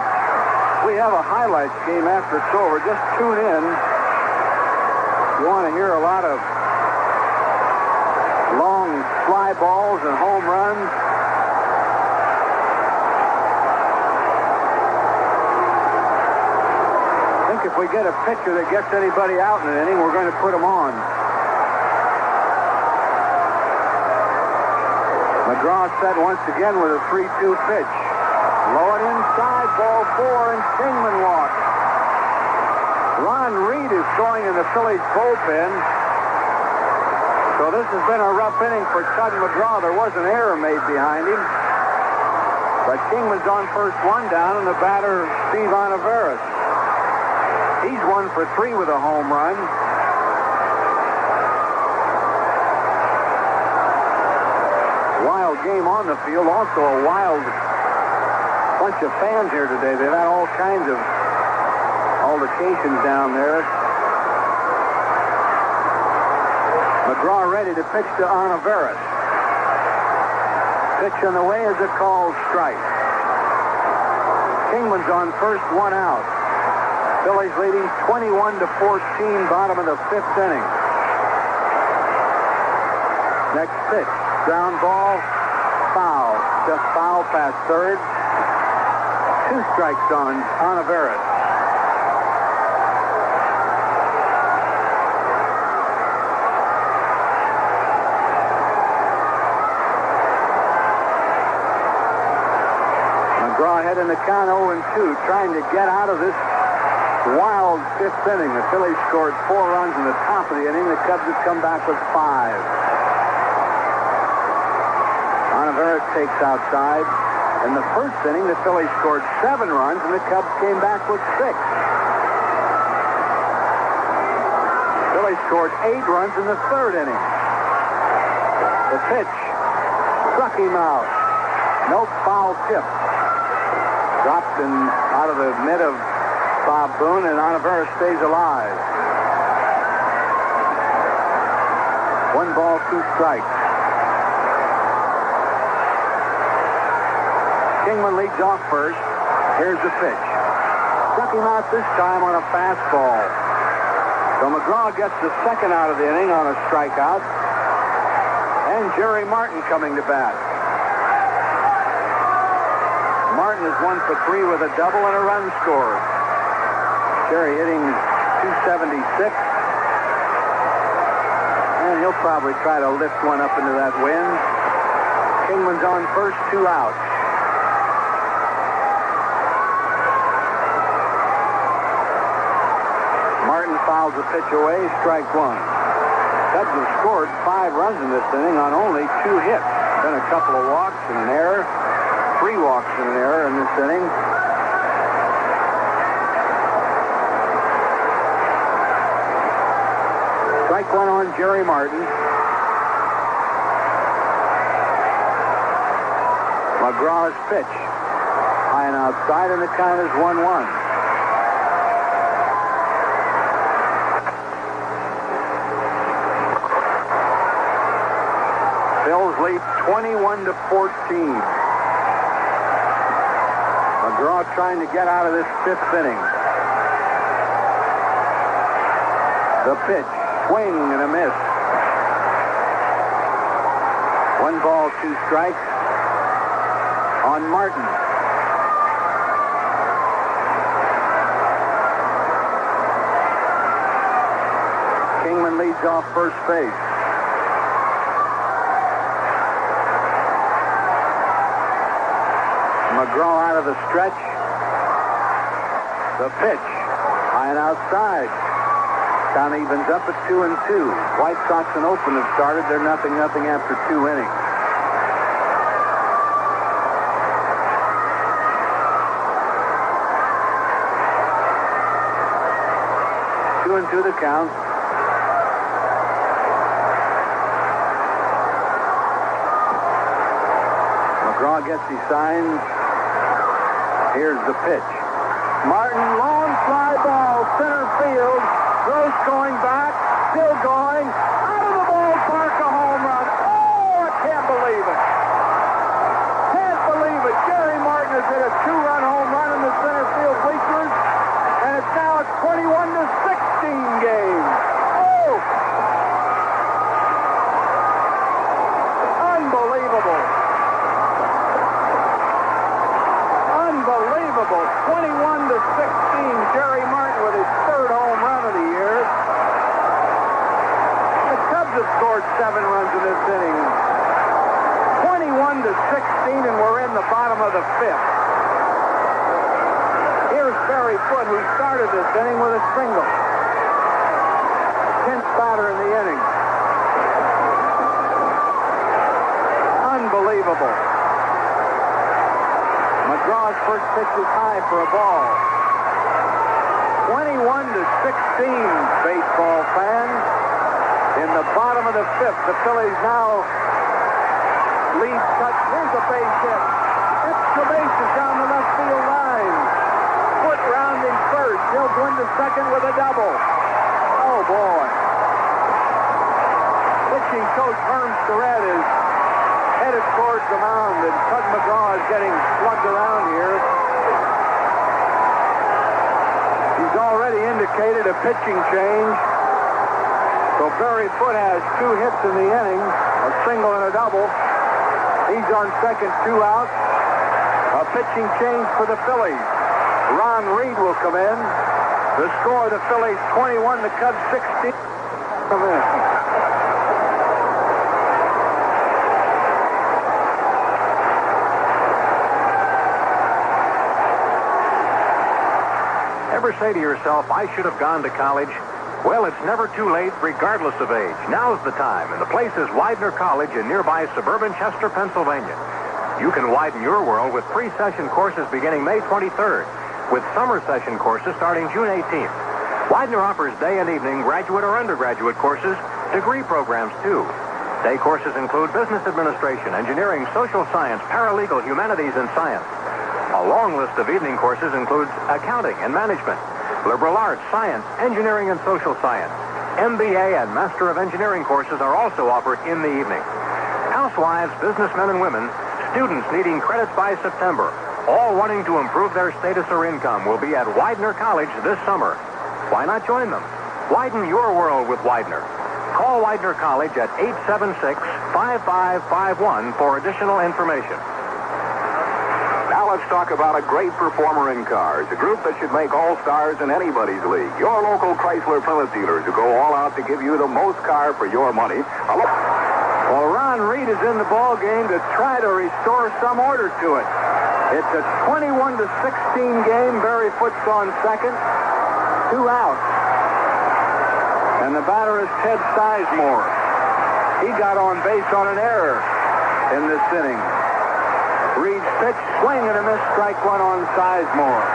We have a highlights game after it's over. Just tune in. You want to hear a lot of long fly balls and home runs. If we get a pitcher that gets anybody out in an inning, we're going to put them on. McGraw set once again with a 3-2 pitch. Low and inside, ball 4, and Kingman walks. Ron Reed is throwing in the Phillies bullpen. So this has been a rough inning for Tug McGraw. There was an error made behind him. But Kingman's on first, 1 down, and the batter, Steve Olivares. He's 1 for 3 with a home run. Wild game on the field. Also a wild bunch of fans here today. They've had all kinds of altercations down there. McGraw ready to pitch to Olivares. Pitch on the way is a called strike. Kingman's on first, 1 out. Phillies leading 21-14, bottom of the 5th inning. Next pitch, ground ball, foul. Just foul past third. 2 strikes on Oliveras. McGraw ahead in the count 0-2, trying to get out of this wild 5th inning. The Phillies scored 4 runs in the top of the inning. The Cubs have come back with 5. Oliveras takes outside. In the 1st inning, the Phillies scored 7 runs, and the Cubs came back with 6. The Phillies scored 8 runs in the 3rd inning. The pitch struck him out. No foul tip. Dropped out of the mitt of Bob Boone, and Oliveras stays alive. 1 ball, 2 strikes. Kingman leads off first. Here's the pitch. Struck him out this time on a fastball. So McGraw gets the 2nd out of the inning on a strikeout. And Jerry Martin coming to bat. Martin is 1 for 3 with a double and a run scored. Jerry hitting .276. And he'll probably try to lift one up into that wind. Kingman's on first, 2 outs. Martin fouls the pitch away, strike 1. Cubs have scored 5 runs in this inning on only 2 hits. Been a couple of walks and an error. 3 walks and an error in this inning. Strike 1 on Jerry Martin. McGraw's pitch. High and outside, and the count is 1-1. Phillies lead 21-14. McGraw trying to get out of this 5th inning. The pitch, swing and a miss. 1 ball, 2 strikes on Martin. Kingman leads off first base. McGraw out of the stretch. The pitch, high and outside. Count evens up at 2-2. White Sox and Oakland have started. They're 0-0 after 2 innings. Two and two the count. McGraw gets his signs. Here's the pitch. Martin, long fly ball, center field. Gross going back, still going. Out of the ballpark, a home run. Oh, I can't believe it. Can't believe it. Jerry Martin has hit a 2-run home run in the center field bleachers, and it's now a 21-16 game. Oh! Unbelievable. Unbelievable. 21-16. Jerry Martin with his 3rd home run of the year. The Cubs have scored 7 runs in this inning. 21-16, and we're in the bottom of the 5th. Here's Barry Foote, who started this inning with a single. 10th batter in the inning. Unbelievable. McGraw's first pitch is high for a ball. 21-16, baseball fans. In the bottom of the 5th, the Phillies now lead touch. Here's a base hit. Extra bases down the left field line. Foote rounding first. He'll go into second with a double. Oh, boy. Pitching coach Herm Starrett is headed towards the mound, and Tug McGraw is getting slugged around here. He's already indicated a pitching change. So Barry Foote has 2 hits in the inning, a single and a double. He's on second, 2 outs. A pitching change for the Phillies. Ron Reed will come in. The score, the Phillies 21, the Cubs 16. Come in. Ever say to yourself, I should have gone to college? Well, it's never too late, regardless of age. Now's the time, and the place is Widener College in nearby suburban Chester, Pennsylvania. You can widen your world with pre-session courses beginning May 23rd, with summer session courses starting June 18th. Widener offers day and evening graduate or undergraduate courses, degree programs too. Day courses include business administration, engineering, social science, paralegal, humanities, and science. A long list of evening courses includes accounting and management, liberal arts, science, engineering, and social science. MBA and Master of Engineering courses are also offered in the evening. Housewives, businessmen and women, students needing credits by September, all wanting to improve their status or income, will be at Widener College this summer. Why not join them? Widen your world with Widener. Call Widener College at 876-5551 for additional information. Now let's talk about a great performer in cars, a group that should make all-stars in anybody's league. Your local Chrysler Plymouth dealers who go all out to give you the most car for your money. Well, Ron Reed is in the ball game to try to restore some order to it. It's a 21-16 game. Barry Foote's on second. 2 outs. And the batter is Ted Sizemore. He got on base on an error in this inning. Reed's pitch, swing and a miss, strike 1 on Sizemore.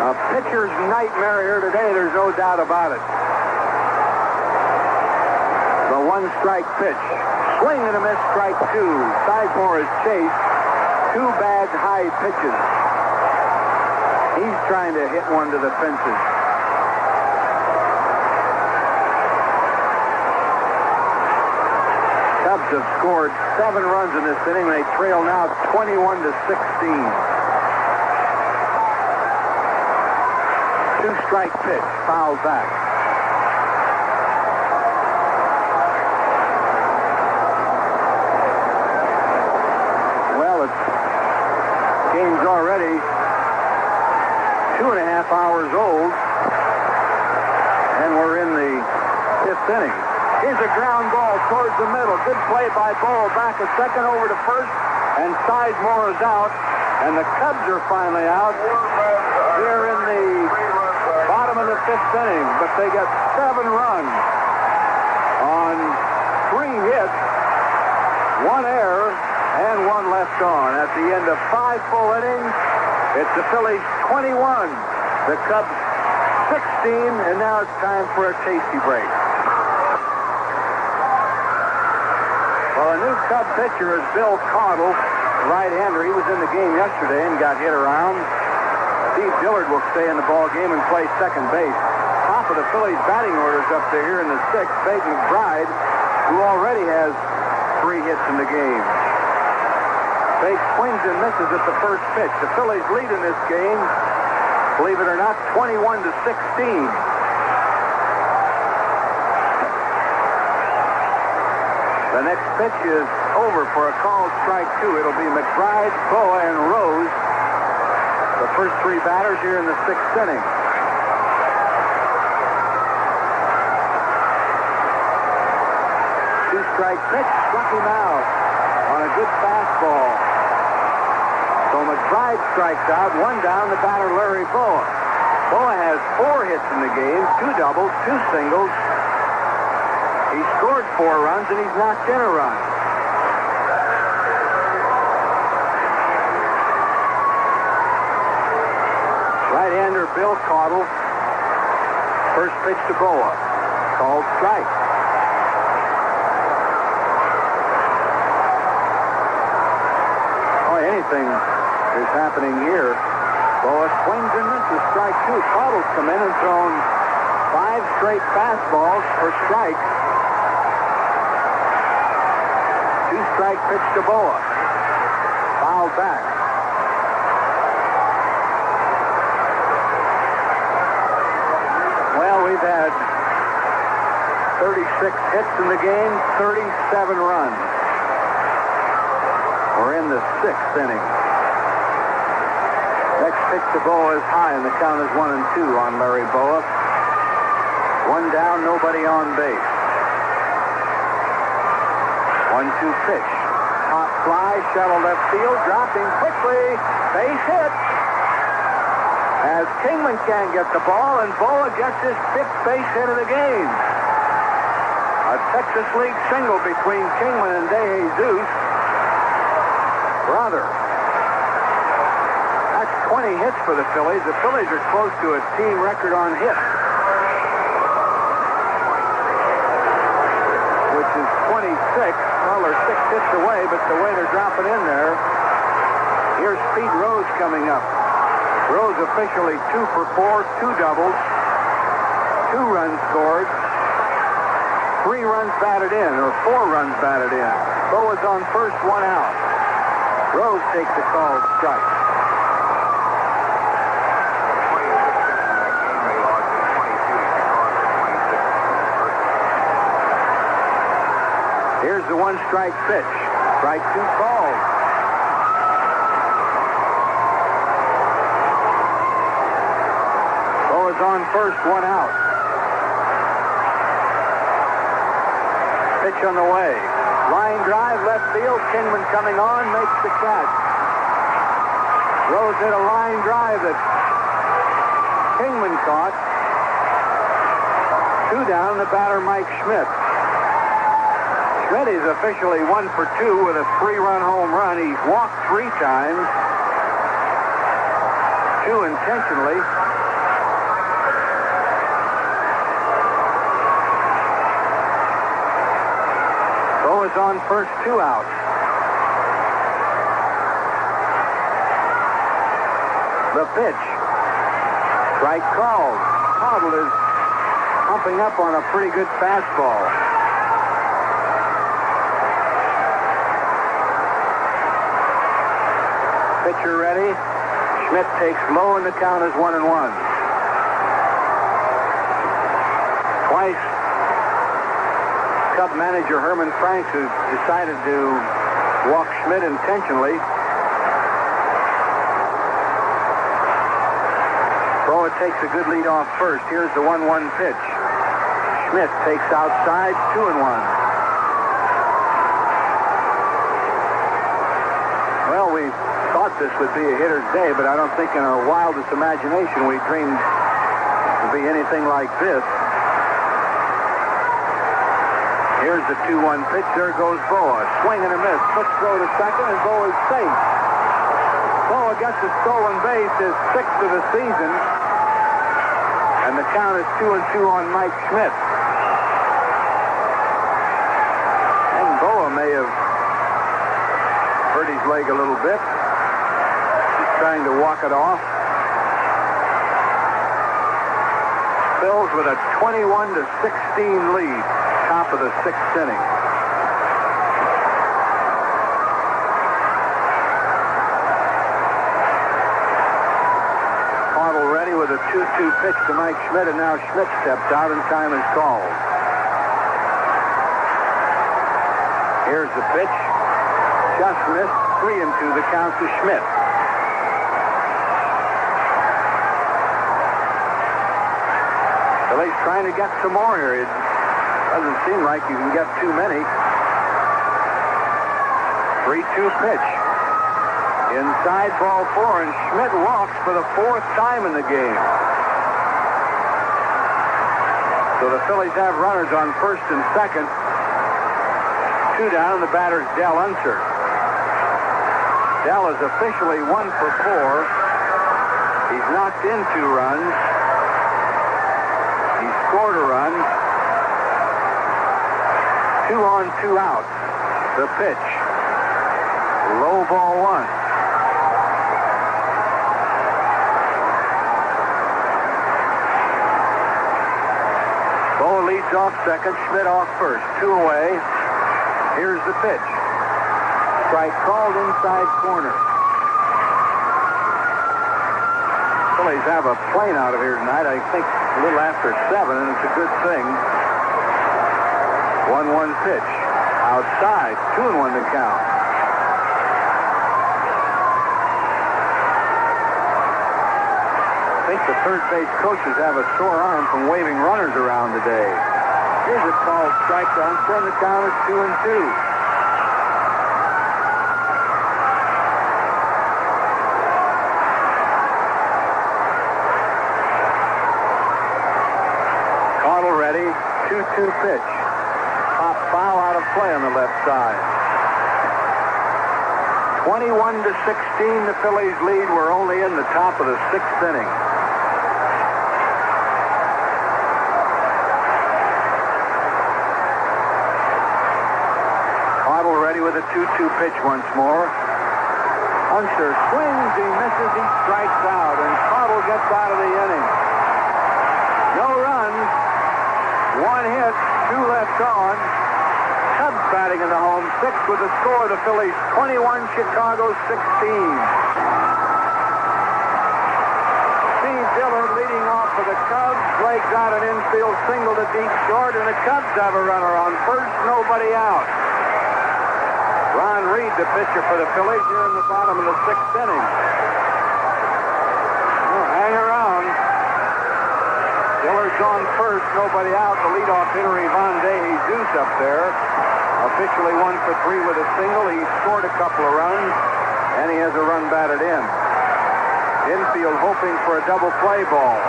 A pitcher's nightmare here today, there's no doubt about it. The 1-strike pitch. Swing and a miss, strike 2. Sizemore is chased. 2 bad high pitches. He's trying to hit one to the fences. Cubs have scored 7 runs in this inning. They trail now 21-16. 2-strike pitch, fouled back. Well, it's game's already 2.5 hours old, and we're in the 5th inning. Here's a ground ball towards the middle. Good play by Bowe. Back a second over to first, and Sizemore is out, and the Cubs are finally out. They're in the bottom of the 5th inning, but they got 7 runs on 3 hits, 1 error, and 1 left on. At the end of 5 full innings, it's the Phillies 21, the Cubs 16, and now it's time for a tasty break. Well, a new Cub pitcher is Bill Caudle, right-hander. He was in the game yesterday and got hit around. Steve Dillard will stay in the ball game and play second base. Top of the Phillies batting orders up there here in the 6th, Fake McBride, who already has 3 hits in the game. Fake swings and misses at the first pitch. The Phillies lead in this game, believe it or not, 21-16. The next pitch is over for a called strike 2. It'll be McBride, Bowe, and Rose, the first 3 batters here in the 6th inning. Two-strike pitch, struck him out on a good fastball. So McBride strikes out, 1 down, the batter Larry Bowe. Bowe has 4 hits in the game, 2 doubles, 2 singles. He scored 4 runs and he's knocked in a run. Right-hander Bill Caudle. First pitch to Bowe. Called strike. Oh, anything is happening here. Bowe swings and misses, strike 2. Caudle's come in and thrown 5 straight fastballs for strikes. 2-strike pitch to Bowe. Fouled back. 6 hits in the game, 37 runs. We're in the 6th inning. Next pitch to Boa is high, and the count is 1-2 on Larry Boa. 1 down, nobody on base. 1-2 pitch. Hot fly, shallow left field, dropping quickly. Base hit. As Kingman can't get the ball, and Boa gets his 5th base hit of the game. A Texas League single between Kingman and De Jesus. Brother. That's 20 hits for the Phillies. The Phillies are close to a team record on hits, which is 26. Well, they're 6 hits away, but the way they're dropping in there. Here's Pete Rose coming up. Rose officially 2 for 4, 2 doubles, 2 runs scored, 3 runs batted in, or 4 runs batted in. Boa's on first, 1 out. Rose takes the called strike. Here's the 1-strike pitch. Strike 2 called. Boa's on first, 1 out. Pitch on the way. Line drive, left field. Kingman coming on, makes the catch. Rose hit a line drive that Kingman caught. 2 down, the batter Mike Schmidt. Schmidt is officially 1 for 2 with a 3-run home run. He's walked 3 times. 2 intentionally. Boa's on first, 2 outs. The pitch. Strike called. Cottle is pumping up on a pretty good fastball. Pitcher ready. Schmidt takes low, and the count is 1-1. Twice, Cub manager Herman Franks has decided to walk Schmidt intentionally. Boa takes a good lead off first. Here's the 1-1 pitch. Schmidt takes outside, 2-1. Well, we thought this would be a hitter's day, but I don't think in our wildest imagination we dreamed it would be anything like this. Here's the 2-1 pitch. There goes Boa. Swing and a miss. Quick throw to second, and Boa is safe. Boa gets a stolen base, his 6th of the season. And the count is 2-2 on Mike Schmidt. And Boa may have hurt his leg a little bit. Just trying to walk it off. Phillies with a 21-16 lead. Top of the 6th inning. Cottle ready with a 2-2 pitch to Mike Schmidt, and now Schmidt steps out and time is called. Here's the pitch. Just missed. 3-2 the count to Schmidt. Phillies trying to get some more here. It doesn't seem like you can get too many. 3-2 pitch. Inside, ball 4, and Schmidt walks for the 4th time in the game. So the Phillies have runners on first and second. 2 down, and the batter's Del Unser. Del is officially 1 for 4. He's knocked in 2 runs. He scored a run. 2 on, 2 out. The pitch. Low ball 1. Boa leads off second. Schmidt off first. 2 away. Here's the pitch. Strike called inside corner. Phillies have a plane out of here tonight. I think a little after 7, and it's a good thing. 1-1 pitch. Outside. 2-1 to count. I think the third base coaches have a sore arm from waving runners around today. Here's a called strike to Hunter, and the count is 2-2. Ready, 2-2 pitch. Pop foul out of play on the left side. 21-16, the Phillies lead. We're only in the top of the 6th inning. Caudle ready with a 2-2 pitch once more. Hunter swings, he misses, he strikes out, and Caudle gets out of the inning. No runs. 1 hit, 2 left on. Cubs batting in the home 6th with the score. The Phillies 21, Chicago 16. Steve Dillard leading off for the Cubs. Blake's out an infield single to deep short, and the Cubs have a runner on first, nobody out. Ron Reed, the pitcher for the Phillies, here in the bottom of the 6th inning. Well, hang around. Dillard's on first, nobody out. The leadoff hitter, Ivan De Jesus, up there. Officially 1 for 3 with a single. He scored a couple of runs, and he has a run batted in. Infield hoping for a double play ball.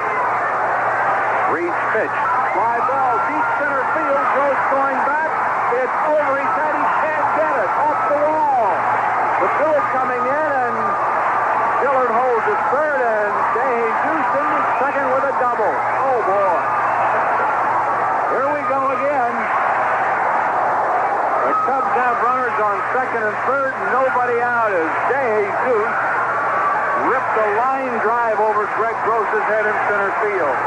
Reed's pitch. Fly ball, deep center field. Gross going back. It's over his head. He can't get it. Off the wall. The field coming in, and Dillard holds at third, and De Jesus in second with a double. Oh, boy. Here we go again. The Cubs have runners on second and third, nobody out as De Jesus ripped a line drive over Greg Gross's head in center field.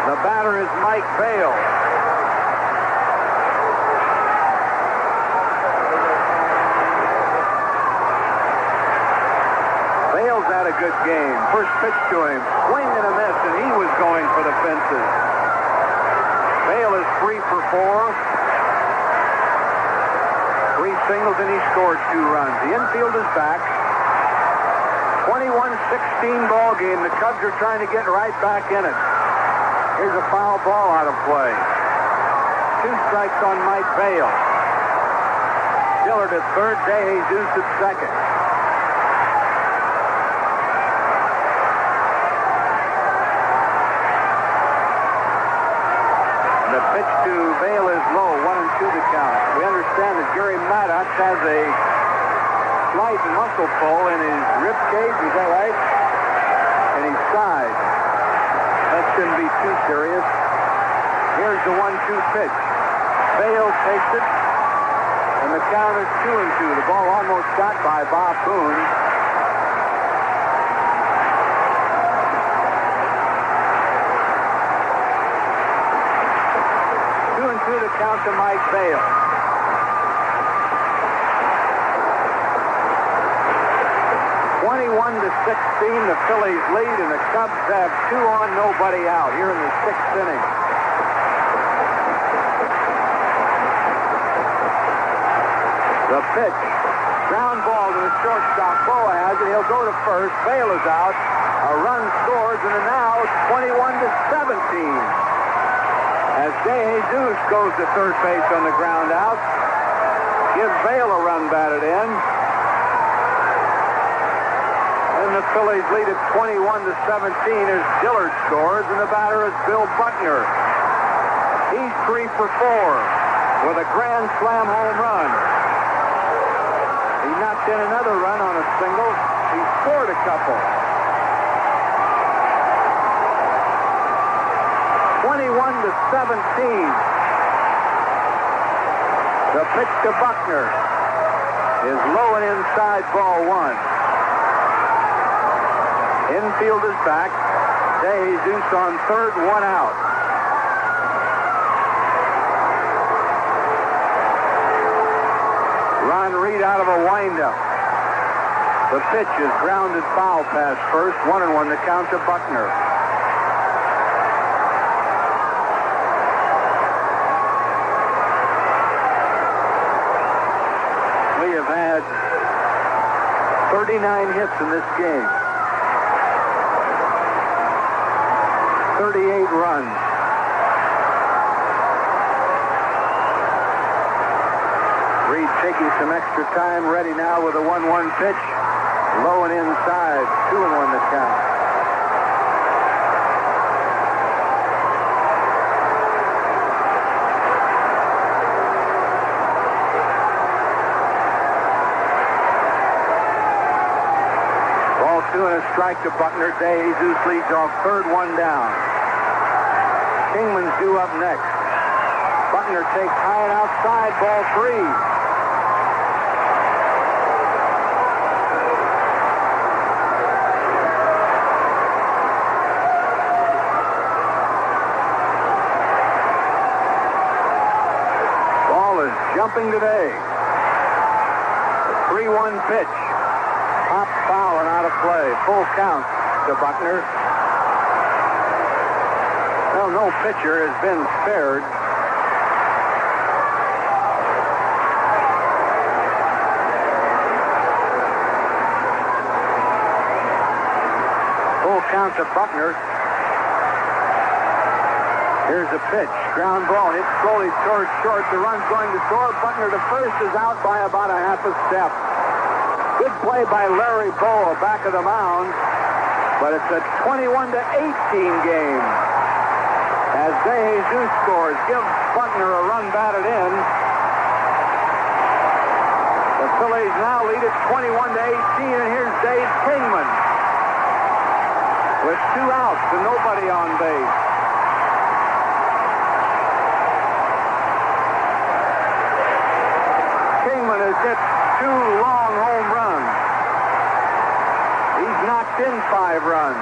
The batter is Mike Vail. Vail's had a good game. First pitch to him, swing and a miss, and he was going for the fences. Vail is 3 for 4. 3 singles, and he scored 2 runs. The infield is back. 21-16 ball game. The Cubs are trying to get right back in it. Here's a foul ball out of play. 2 strikes on Mike Vail. Dillard at third, De Jesus at second. The pitch to Vail is low, 1-2 to count. We understand that Gary Maddox has a slight muscle pull in his rib cage, is that right? And his side. That shouldn't be too serious. Here's the 1-2 pitch. Vail takes it, and the count is 2-2. The ball almost got by Bob Boone. The count to Mike Vail. 21-16, the Phillies lead, and the Cubs have 2 on, nobody out here in the 6th inning. The pitch, ground ball to the shortstop. Boa has it. He'll go to first. Vail is out. A run scores, and now it's 21-17. As De Jesus goes to third base on the ground out. Gives Vail a run batted in. And the Phillies lead at 21-17 as Dillard scores, and the batter is Bill Buckner. He's 3 for 4 with a grand slam home run. He knocked in another run on a single. He scored a couple. 21-17. The pitch to Buckner is low and inside, ball 1. Infield is back. De Jesus on third, 1 out. Ron Reed out of a windup. The pitch is grounded foul past first. 1-1 the count to Buckner. We have had 39 hits in this game. 38 runs. Reed taking some extra time, ready now with a 1-1 pitch. Low and inside, 2-1 the count. Ball 2 and a strike to Buckner. De Jesus leads off third, 1 down. Kingman's due up next. Buckner takes high and outside, ball 3. Jumping today. 3-1 pitch. Pop foul and out of play. Full count to Buckner. Well, no pitcher has been spared. Full count to Buckner. Here's a pitch. Ground ball hit slowly towards short. The run's going to score. Buckner to first is out by about a half a step. Good play by Larry Boa back of the mound. But it's a 21-18 game. As De Jesus scores, gives Buckner a run batted in. The Phillies now lead it 21-18, and here's Dave Kingman with 2 outs and nobody on base. Has hit 2 long home runs. He's knocked in 5 runs.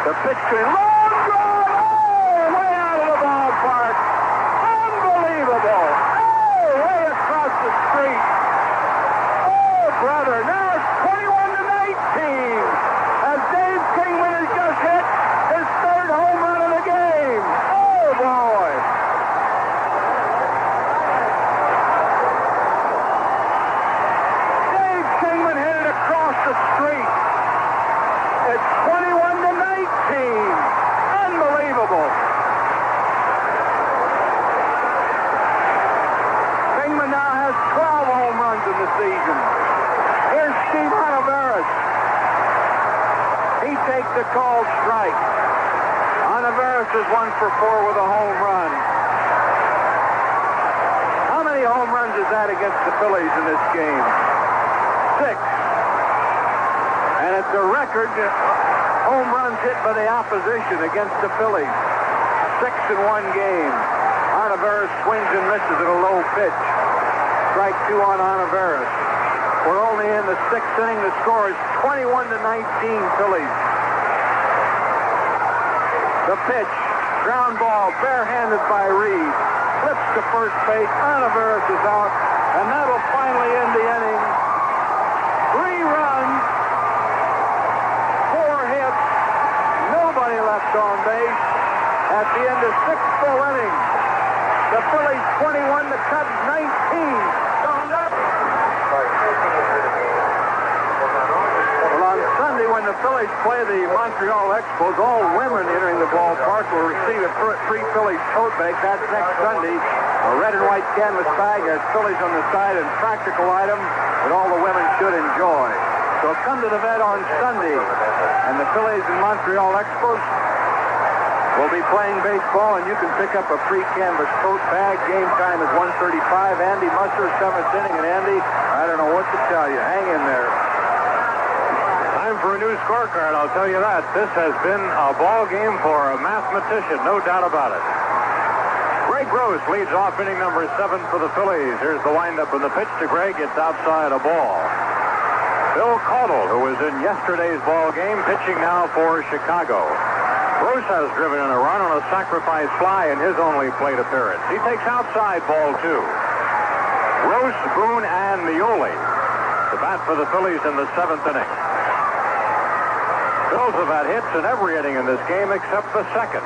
The pitch to him. Long drive! Oh, way out of the ballpark. Unbelievable. Oh, way across the street. Oh, brother. Now it's 21-19. As Dave Kingman has just hit his 3rd home run of the game. Oh, boy. The street. It's 21-19. Unbelievable. Kingman now has 12 home runs in the season. Here's Steve Olivares. He takes the called strike. Olivares is 1 for 4 with a home run. How many home runs is that against the Phillies in this game? 6. And it's a record home runs hit by the opposition against the Phillies. 6 in 1 game. Olivares swings and misses at a low pitch. Strike 2 on Olivares. We're only in the 6th inning. The score is 21-19 Phillies. The pitch. Ground ball. Barehanded by Reed. Flips to first base. Olivares is out. And that'll finally end the inning. 3 runs. 4 hits, nobody left on base at the end of 6 full innings. The Phillies 21, the Cubs 19. Well, on Sunday when the Phillies play the Montreal Expos, all women entering the ballpark will receive a free Phillies tote bag. That's next Sunday. A red and white canvas bag has Phillies on the side and practical items that all the women should enjoy. So come to the vet on Sunday, and the Phillies and Montreal Expos will be playing baseball, and you can pick up a free canvas tote bag. Game time is 1:35. Andy Musser, 7th inning, and Andy, I don't know what to tell you. Hang in there. Time for a new scorecard, I'll tell you that. This has been a ball game for a mathematician, no doubt about it. Greg Gross leads off inning number 7 for the Phillies. Here's the windup and the pitch to Greg. It's outside a ball. Bill Caudle, who was in yesterday's ball game, pitching now for Chicago. Gross has driven in a run on a sacrifice fly in his only plate appearance. He takes outside ball 2. Gross, Boone, and Mioli to bat for the Phillies in the 7th inning. Phillies have had hits in every inning in this game except the 2nd.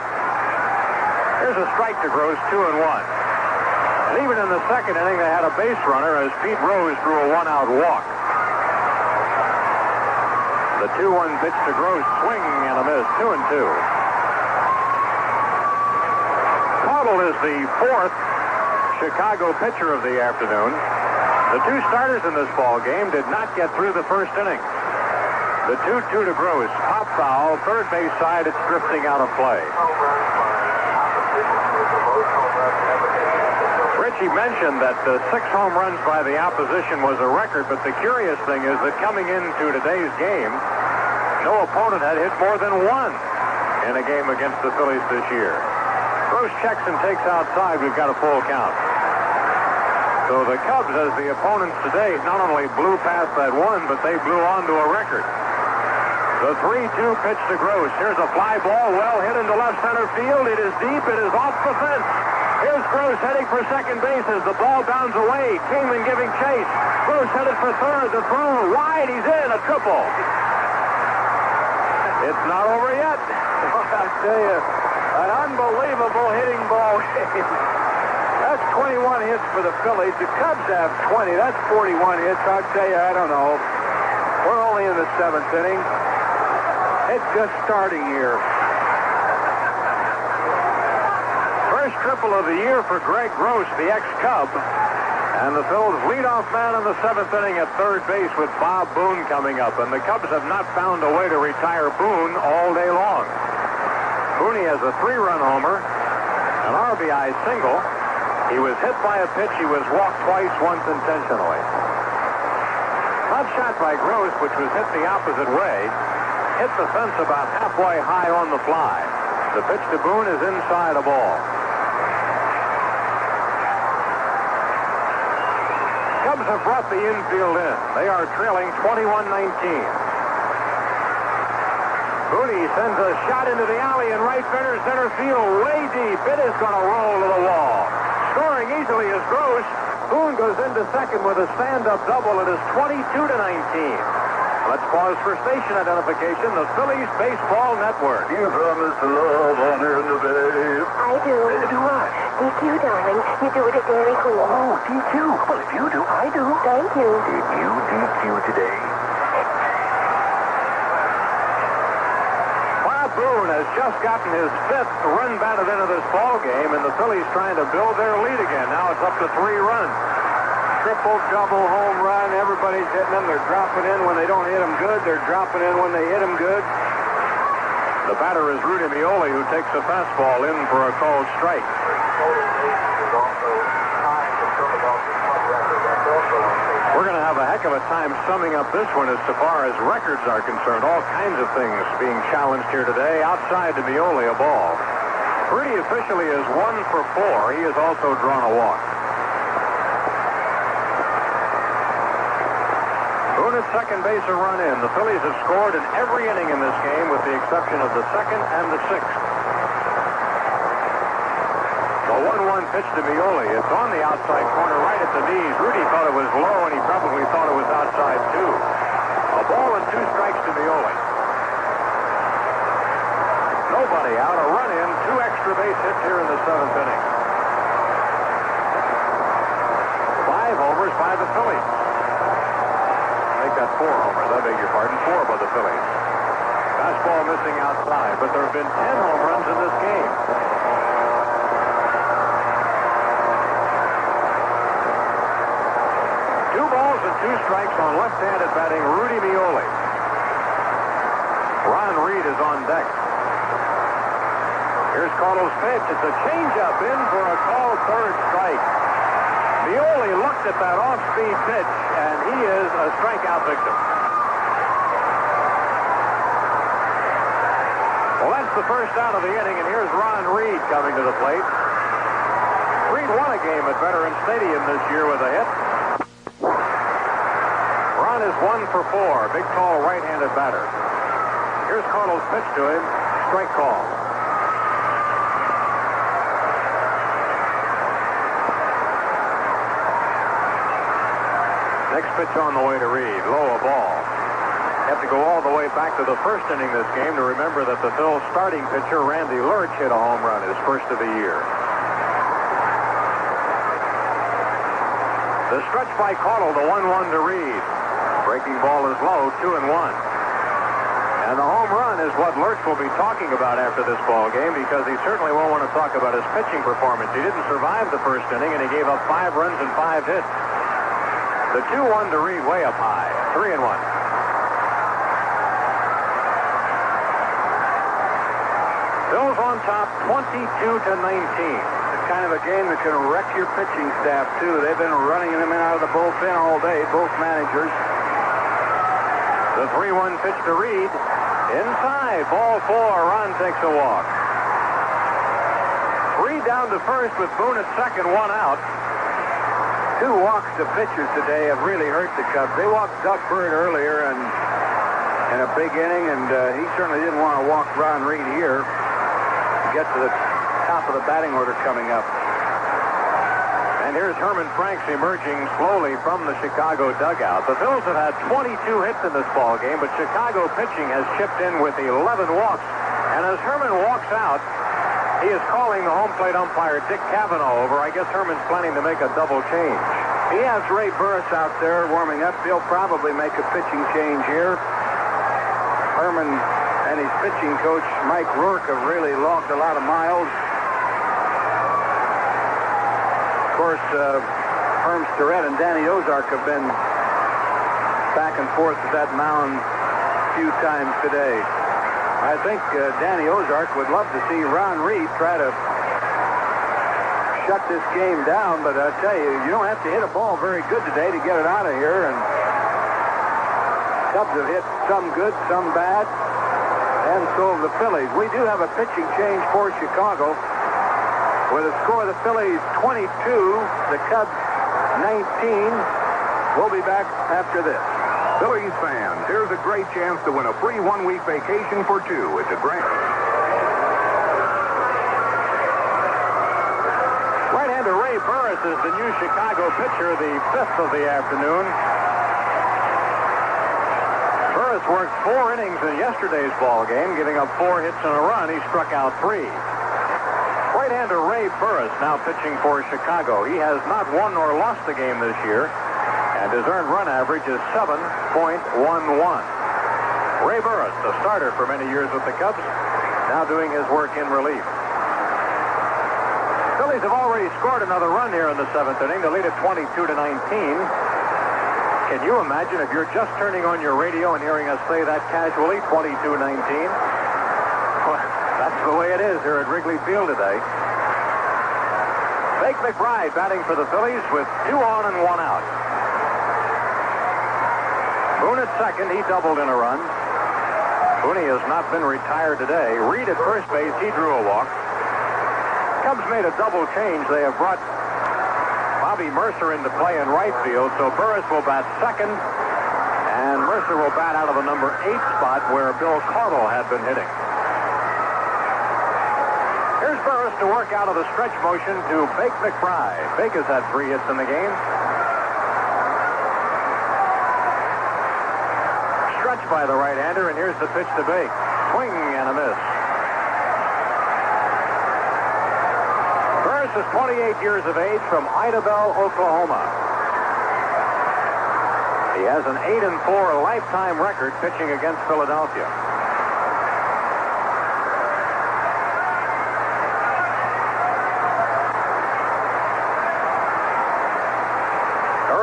Here's a strike to Gross, 2-1. And even in the 2nd inning, they had a base runner as Pete Rose drew a 1-out walk. The 2-1 pitch to Gross, swing and a miss, 2-2. Caudle is the 4th Chicago pitcher of the afternoon. The 2 starters in this ball game did not get through the 1st inning. The 2-2 to Gross, pop foul, third base side, it's drifting out of play. Richie mentioned that 6 home runs by the opposition was a record, but the curious thing is that coming into today's game, no opponent had hit more than 1 in a game against the Phillies this year. Gross checks and takes outside. We've got a full count. So the Cubs, as the opponents today, not only blew past that 1, but they blew on to a record. The 3-2 pitch to Gross. Here's a fly ball, well hit into left center field. It is deep. It is off the fence. Here's Gross heading for second base as the ball bounds away. Kingman giving chase. Gross headed for third. The throw wide. He's in. A triple. It's not over yet. I tell you, an unbelievable hitting ball game. That's 21 hits for the Phillies. The Cubs have 20. That's 41 hits. I'll tell you, I don't know. We're only in the 7th inning. It's just starting here. First triple of the year for Greg Gross, the ex-Cub. And the Phillies leadoff man in the 7th inning at third base with Bob Boone coming up. And the Cubs have not found a way to retire Boone all day long. Boone has a 3-run homer, an RBI single. He was hit by a pitch. He was walked twice, once intentionally. Hot shot by Gross, which was hit the opposite way. Hit the fence about halfway high on the fly. The pitch to Boone is inside a ball. Cubs have brought the infield in. They are trailing 21-19. Boone sends a shot into the alley in right center field, way deep. It is going to roll to the wall. Scoring easily is Gross. Boone goes into second with a stand-up double. It is 22-19. Let's pause for station identification. The Phillies Baseball Network. You promised to love on her in the bay. I do. Do I? DQ, darling. You do it at Dairy Queen. Oh, DQ. Well, if you do, I do. Thank you. Did you DQ today? Bob Boone has just gotten his 5th run batted into this ball game, and the Phillies trying to build their lead again. Now it's up to 3 runs. Triple, double, home run. Everybody's hitting them. They're dropping in when they don't hit them good. They're dropping in when they hit them good. The batter is Rudy Mioli, who takes a fastball in for a called strike. We're going to have a heck of a time summing up this one as far as records are concerned. All kinds of things being challenged here today. Outside to Mioli, a ball. Rudy officially is 1 for 4. He has also drawn a walk. Boone at second base, a run in. The Phillies have scored in every inning in this game with the exception of the 2nd and the 6th. The 1-1 pitch to Mioli. It's on the outside corner right at the knees. Rudy thought it was low, and he probably thought it was outside, too. A ball and 2 strikes to Mioli. Nobody out. A run in. 2 extra base hits here in the 7th inning. 5 homers by the Phillies. Got 4 homers. I beg your pardon. 4 by the Phillies. Fastball missing outside, but there have been 10 home runs in this game. Two balls and 2 strikes on left-handed batting Rudy Mioli. Ron Reed is on deck. Here's Caudle's pitch. It's a changeup in for a called third strike. Mioli looked at that off-speed pitch, and he is a strikeout victim. Well, that's the first out of the inning, and here's Ron Reed coming to the plate. Reed won a game at Veterans Stadium this year with a hit. Ron is 1 for 4. Big, tall, right-handed batter. Here's Caudle's pitch to him. Strike call. Next pitch on the way to Reed. Low a ball. Have to go all the way back to the first inning this game to remember that the Phil's starting pitcher, Randy Lurch, hit a home run his first of the year. The stretch by Caudle, the 1-1 to Reed. Breaking ball is low, 2-1. And the home run is what Lurch will be talking about after this ball game, because he certainly won't want to talk about his pitching performance. He didn't survive the first inning, and he gave up 5 runs and 5 hits. The 2-1 to Reed way up high, 3-1. Phil's on top, 22-19. Kind of a game that can wreck your pitching staff, too. They've been running them in out of the bullpen all day, both managers. The 3-1 pitch to Reed. Inside, ball 4. Ron takes a walk. Reed down to first with Boone at second, 1 out. 2 walks to pitchers today have really hurt the Cubs. They walked Doug Bird earlier and in a big inning, and he certainly didn't want to walk Ron Reed here to get to the top of the batting order coming up. And here's Herman Franks emerging slowly from the Chicago dugout. The Phils have had 22 hits in this ball game, but Chicago pitching has chipped in with 11 walks. And as Herman walks out, he is calling the home plate umpire, Dick Cavanaugh, over. I guess Herman's planning to make a double change. He has Ray Burris out there warming up. He'll probably make a pitching change here. Herman and his pitching coach, Mike Rourke, have really logged a lot of miles. Of course, Herm Starrett and Danny Ozark have been back and forth at that mound a few times today. I think Danny Ozark would love to see Ron Reed try to shut this game down, but I tell you, you don't have to hit a ball very good today to get it out of here, and Cubs have hit some good, some bad, and so have the Phillies. We do have a pitching change for Chicago. With a score of the Phillies 22, the Cubs 19. We'll be back after this. Phillies fans, here's a great chance to win a free 1-week vacation for 2. It's a grand. Right-hander Ray Burris is the new Chicago pitcher, the 5th of the afternoon. Burris worked 4 innings in yesterday's ball game, giving up 4 hits and a run. He struck out 3. Right-hander Ray Burris now pitching for Chicago. He has not won nor lost a game this year, and his earned run average is 7.11. Ray Burris, the starter for many years with the Cubs, now doing his work in relief. Phillies have already scored another run here in the 7th inning. They lead at 22-19. Can you imagine if you're just turning on your radio and hearing us say that casually, 22-19? That's the way it is here at Wrigley Field today. Fake McBride batting for the Phillies with 2 on and 1 out. Boone at second, he doubled in a run. Boone has not been retired today. Reed at first base, he drew a walk. Cubs made a double change. They have brought Bobby Mercer into play in right field, so Burris will bat second, and Mercer will bat out of the number 8 spot where Bill Caudle had been hitting. Here's Burris to work out of the stretch motion to Fake McBride. Fake has had 3 hits in the game. Stretch by the right-hander, and here's the pitch to Bake. Swing and a miss. Burris is 28 years of age from Idabel, Oklahoma. He has an 8-4 lifetime record pitching against Philadelphia.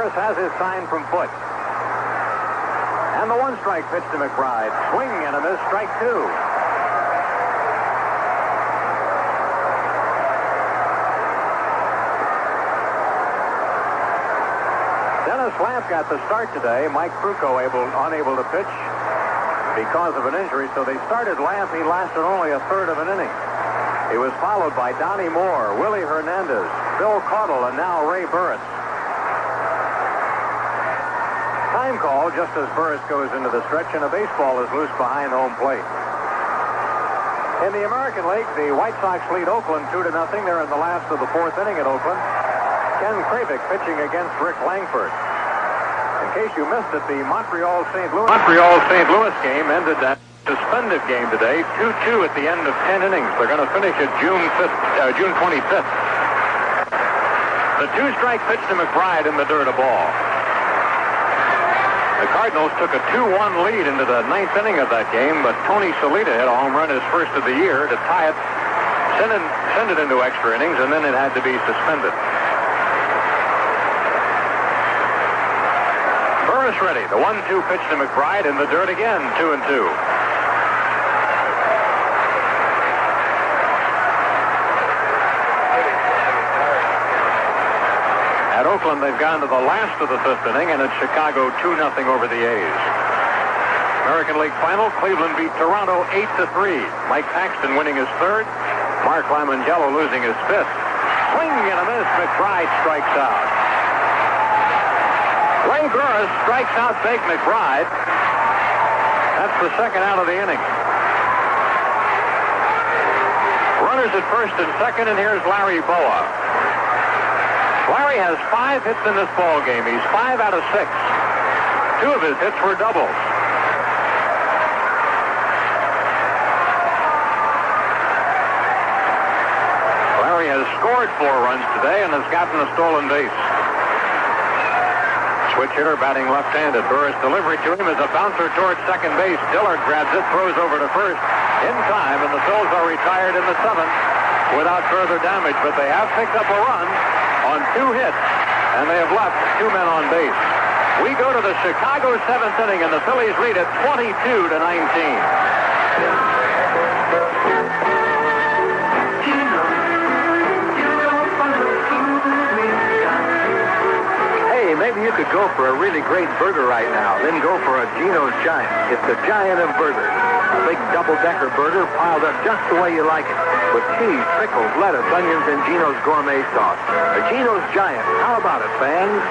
Has his sign from Foot. And the 1-strike pitch to McBride. Swing and a miss, strike 2. Dennis Lamp got the start today. Mike Fruco unable to pitch because of an injury, so they started Lamp. He lasted only a third of an inning. He was followed by Donnie Moore, Willie Hernandez, Bill Caudle, and now Ray Burris. Time call just as Burris goes into the stretch, and a baseball is loose behind home plate. In the American League, the White Sox lead Oakland 2-0. They're in the last of the 4th inning at Oakland. Ken Kravick pitching against Rick Langford. And In case you missed it, the Montreal-St. Louis game ended that suspended game today, 2-2 at the end of 10 innings. They're going to finish it June 25th. The two-strike pitch to McBride in the dirt, a ball. The Cardinals took a 2-1 lead into the ninth inning of that game, but Tony Salita hit a home run, his first of the year, to tie it, send it into extra innings, and then it had to be suspended. Burris ready. The 1-2 pitch to McBride in the dirt again, 2-2. At Oakland, they've gone to the last of the fifth inning, and it's Chicago 2-0 over the A's. American League Final, Cleveland beat Toronto 8-3. Mike Paxton winning his third. Mark Lamangello losing his fifth. Swing and a miss. McBride strikes out. Ray Burris strikes out Bake McBride. That's the second out of the inning. Runners at first and second, and here's Larry Boa. Larry has 5 hits in this ball game. He's 5 out of 6. 2 of his hits were doubles. Larry has scored 4 runs today and has gotten a stolen base. Switch hitter batting left-handed. Burris' delivery to him is a bouncer towards second base. Dillard grabs it, throws over to first in time, and the Phillies are retired in the 7th without further damage, but they have picked up a run on 2 hits, and they have left 2 men on base. We go to the Chicago 7th inning, and the Phillies lead it 22-19. Hey, maybe you could go for a really great burger right now, then go for a Geno's Giant. It's the giant of burgers. A big double-decker burger piled up just the way you like it, with cheese, pickles, lettuce, onions, and Geno's gourmet sauce. A Geno's Giant. How about it, fans?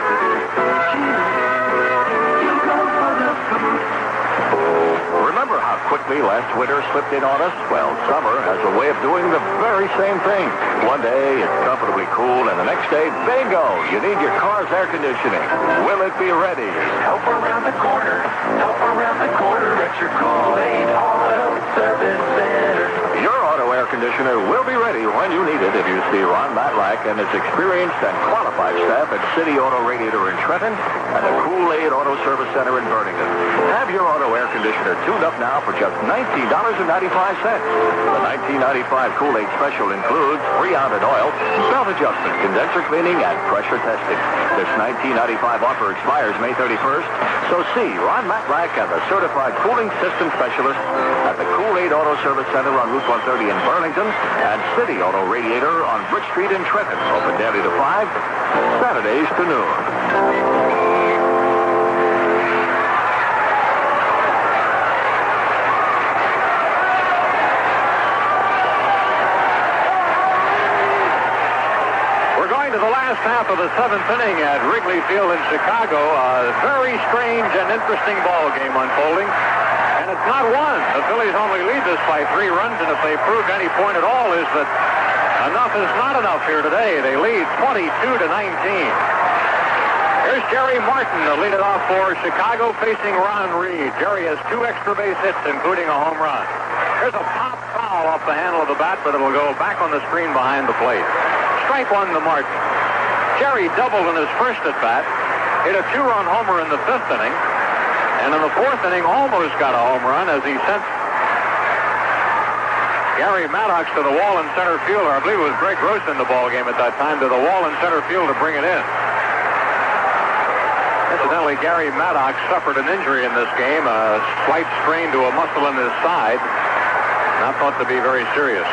Remember how quickly last winter slipped in on us? Well, summer has a way of doing the very same thing. One day it's comfortably cool, and the next day, bingo, you need your car's air conditioning. Will it be ready? Help around the corner. Help around the corner at your Kool-Aid Auto Service Center. Your auto air conditioner will be ready when you need it if you see Ron Matlack and his experienced and qualified staff at City Auto Radiator in Trenton and the Kool-Aid Auto Service Center in Burlington. Have your auto air conditioner tuned up now for just $19.95. The $19.95 Kool-Aid special includes free out oil, belt adjustment, condenser cleaning, and pressure testing. This $19.95 offer expires May 31st, so see Ron Matlack and the certified cooling system specialist at the Kool-Aid Auto Service Center on Route 130 in Burlington and City Auto Radiator on Bridge Street in Trenton. Open daily to 5, Saturdays to noon. We're going to the last half of the 7th inning at Wrigley Field in Chicago. A very strange and interesting ball game unfolding. And it's not one. The Phillies only lead this by 3 runs, and if they proved any point at all is that enough is not enough here today. They lead 22-19. Here's Jerry Martin to lead it off for Chicago facing Ron Reed. Jerry has 2 extra base hits, including a home run. Here's a pop foul off the handle of the bat, but it'll go back on the screen behind the plate. Strike 1 to Martin. Jerry doubled in his first at-bat, hit a 2-run homer in the 5th inning, and in the 4th inning, almost got a home run as he sent Gary Maddox to the wall in center field, or I believe it was Greg Gross in the ball game at that time, to the wall in center field to bring it in. Incidentally, Gary Maddox suffered an injury in this game, a slight strain to a muscle in his side, not thought to be very serious.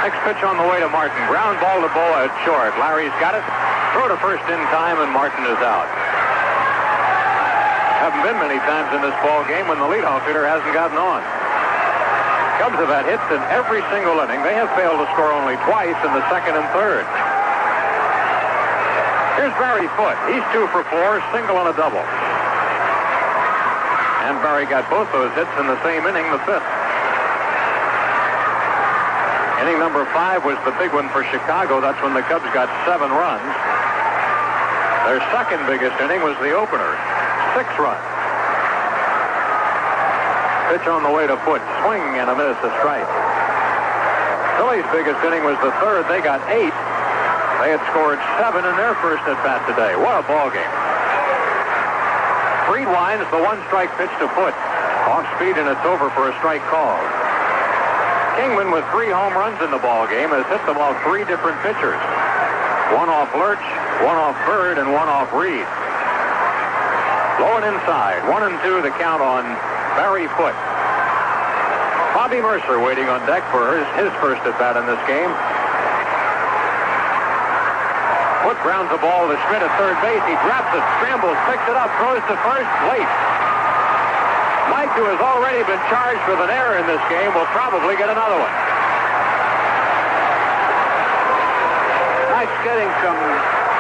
Next pitch on the way to Martin. Ground ball to Boa at short. Larry's got it. Throw to first in time, and Martin is out. Haven't been many times in this ball game when the leadoff hitter hasn't gotten on. Cubs have had hits in every single inning. They have failed to score only twice in the 2nd and 3rd. Here's Barry Foote. He's 2 for 4, single and a double. And Barry got both those hits in the same inning, the 5th. Inning number 5 was the big one for Chicago. That's when the Cubs got 7 runs. Their second biggest inning was the opener. runs. Pitch on the way to Foote. Swing and a miss, a strike. Phillies' biggest inning was the third. They got 8. They had scored 7 in their first at-bat today. What a ball game. Fried winds the one-strike pitch to Foote. Off speed, and it's over for a strike call. Kingman, with 3 home runs in the ball game, has hit them off 3 different pitchers. 1 off Lurch, 1 off Bird, and 1 off Reed. Low and inside. 1-2 the count on Barry Foote. Bobby Mercer waiting on deck for his first at-bat in this game. Foote grounds the ball to Schmidt at third base. He drops it, scrambles, picks it up, throws to first, late. Mike, who has already been charged with an error in this game, will probably get another one. Mike's getting some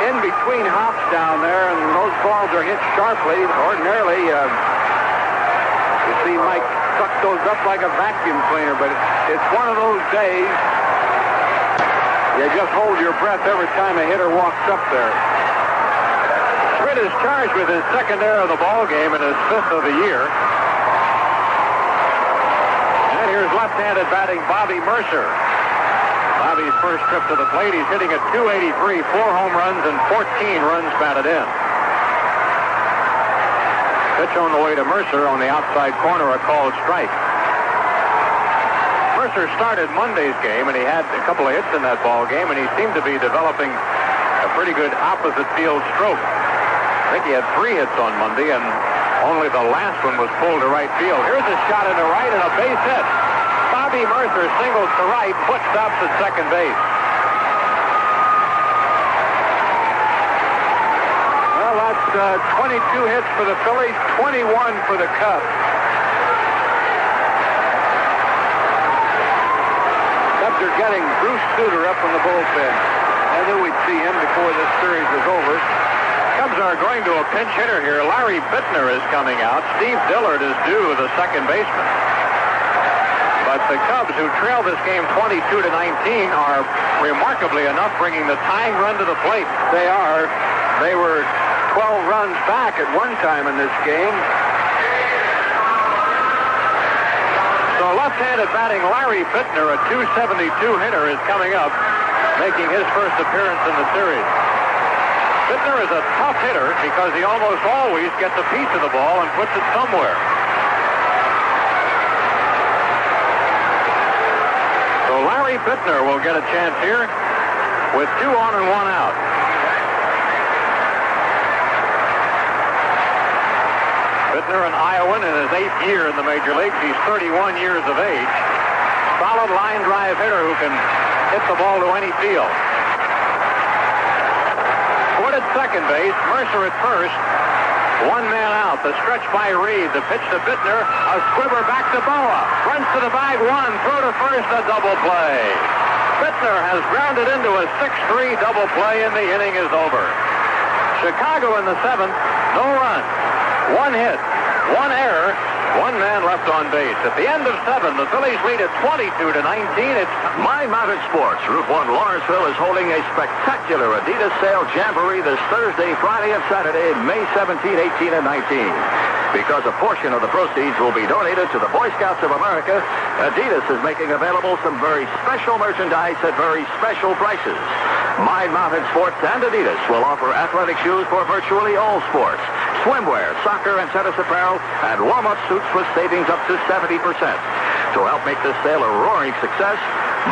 in-between hops down there, and those balls are hit sharply. Ordinarily, you see Mike suck those up like a vacuum cleaner, but it's one of those days you just hold your breath every time a hitter walks up there. Schmidt is charged with his second error of the ball game and his 5th of the year. And here's left-handed batting Bobby Mercer. Bobby's first trip to the plate. He's hitting at .283, 4 home runs and 14 runs batted in. Pitch on the way to Mercer on the outside corner, a called strike. Mercer started Monday's game, and he had a couple of hits in that ball game, and he seemed to be developing a pretty good opposite field stroke. I think he had 3 hits on Monday, and only the last one was pulled to right field. Here's a shot into right and a base hit. Bobby Mercer singles to right. Foote stops at second base. Well, that's 22 hits for the Phillies, 21 for the Cubs. Cubs are getting Bruce Sutter up in the bullpen. I knew we'd see him before this series was over. Cubs are going to a pinch hitter here. Larry Bittner is coming out. Steve Dillard is due, the second baseman. But the Cubs, who trail this game 22-19, are remarkably enough bringing the tying run to the plate. They are. They were 12 runs back at one time in this game. So left-handed batting Larry Bittner, a .272 hitter, is coming up, making his first appearance in the series. Bittner is a tough hitter because he almost always gets a piece of the ball and puts it somewhere. So Larry Bittner will get a chance here with 2 on and 1 out. Bittner, an Iowan in his 8th year in the major leagues. He's 31 years of age. Solid line drive hitter who can hit the ball to any field. Foote at second base, Mercer at first. 1 man out. The stretch by Reed. The pitch to Bittner. A squibber back to Boa. Runs to the bag. 1. Throw to first. A double play. Bittner has grounded into a 6-3 double play, and the inning is over. Chicago in the 7th. No runs. 1 hit, 1 error, 1 man left on base. At the end of 7, the Phillies lead at 22-19. It's Mind Mounted Sports. Route 1 Lawrenceville is holding a spectacular Adidas Sale Jamboree this Thursday, Friday, and Saturday, May 17, 18, and 19. Because a portion of the proceeds will be donated to the Boy Scouts of America, Adidas is making available some very special merchandise at very special prices. Mind Mounted Sports and Adidas will offer athletic shoes for virtually all sports, swimwear, soccer, and tennis apparel, and warm-up suits with savings up to 70%. To help make this sale a roaring success,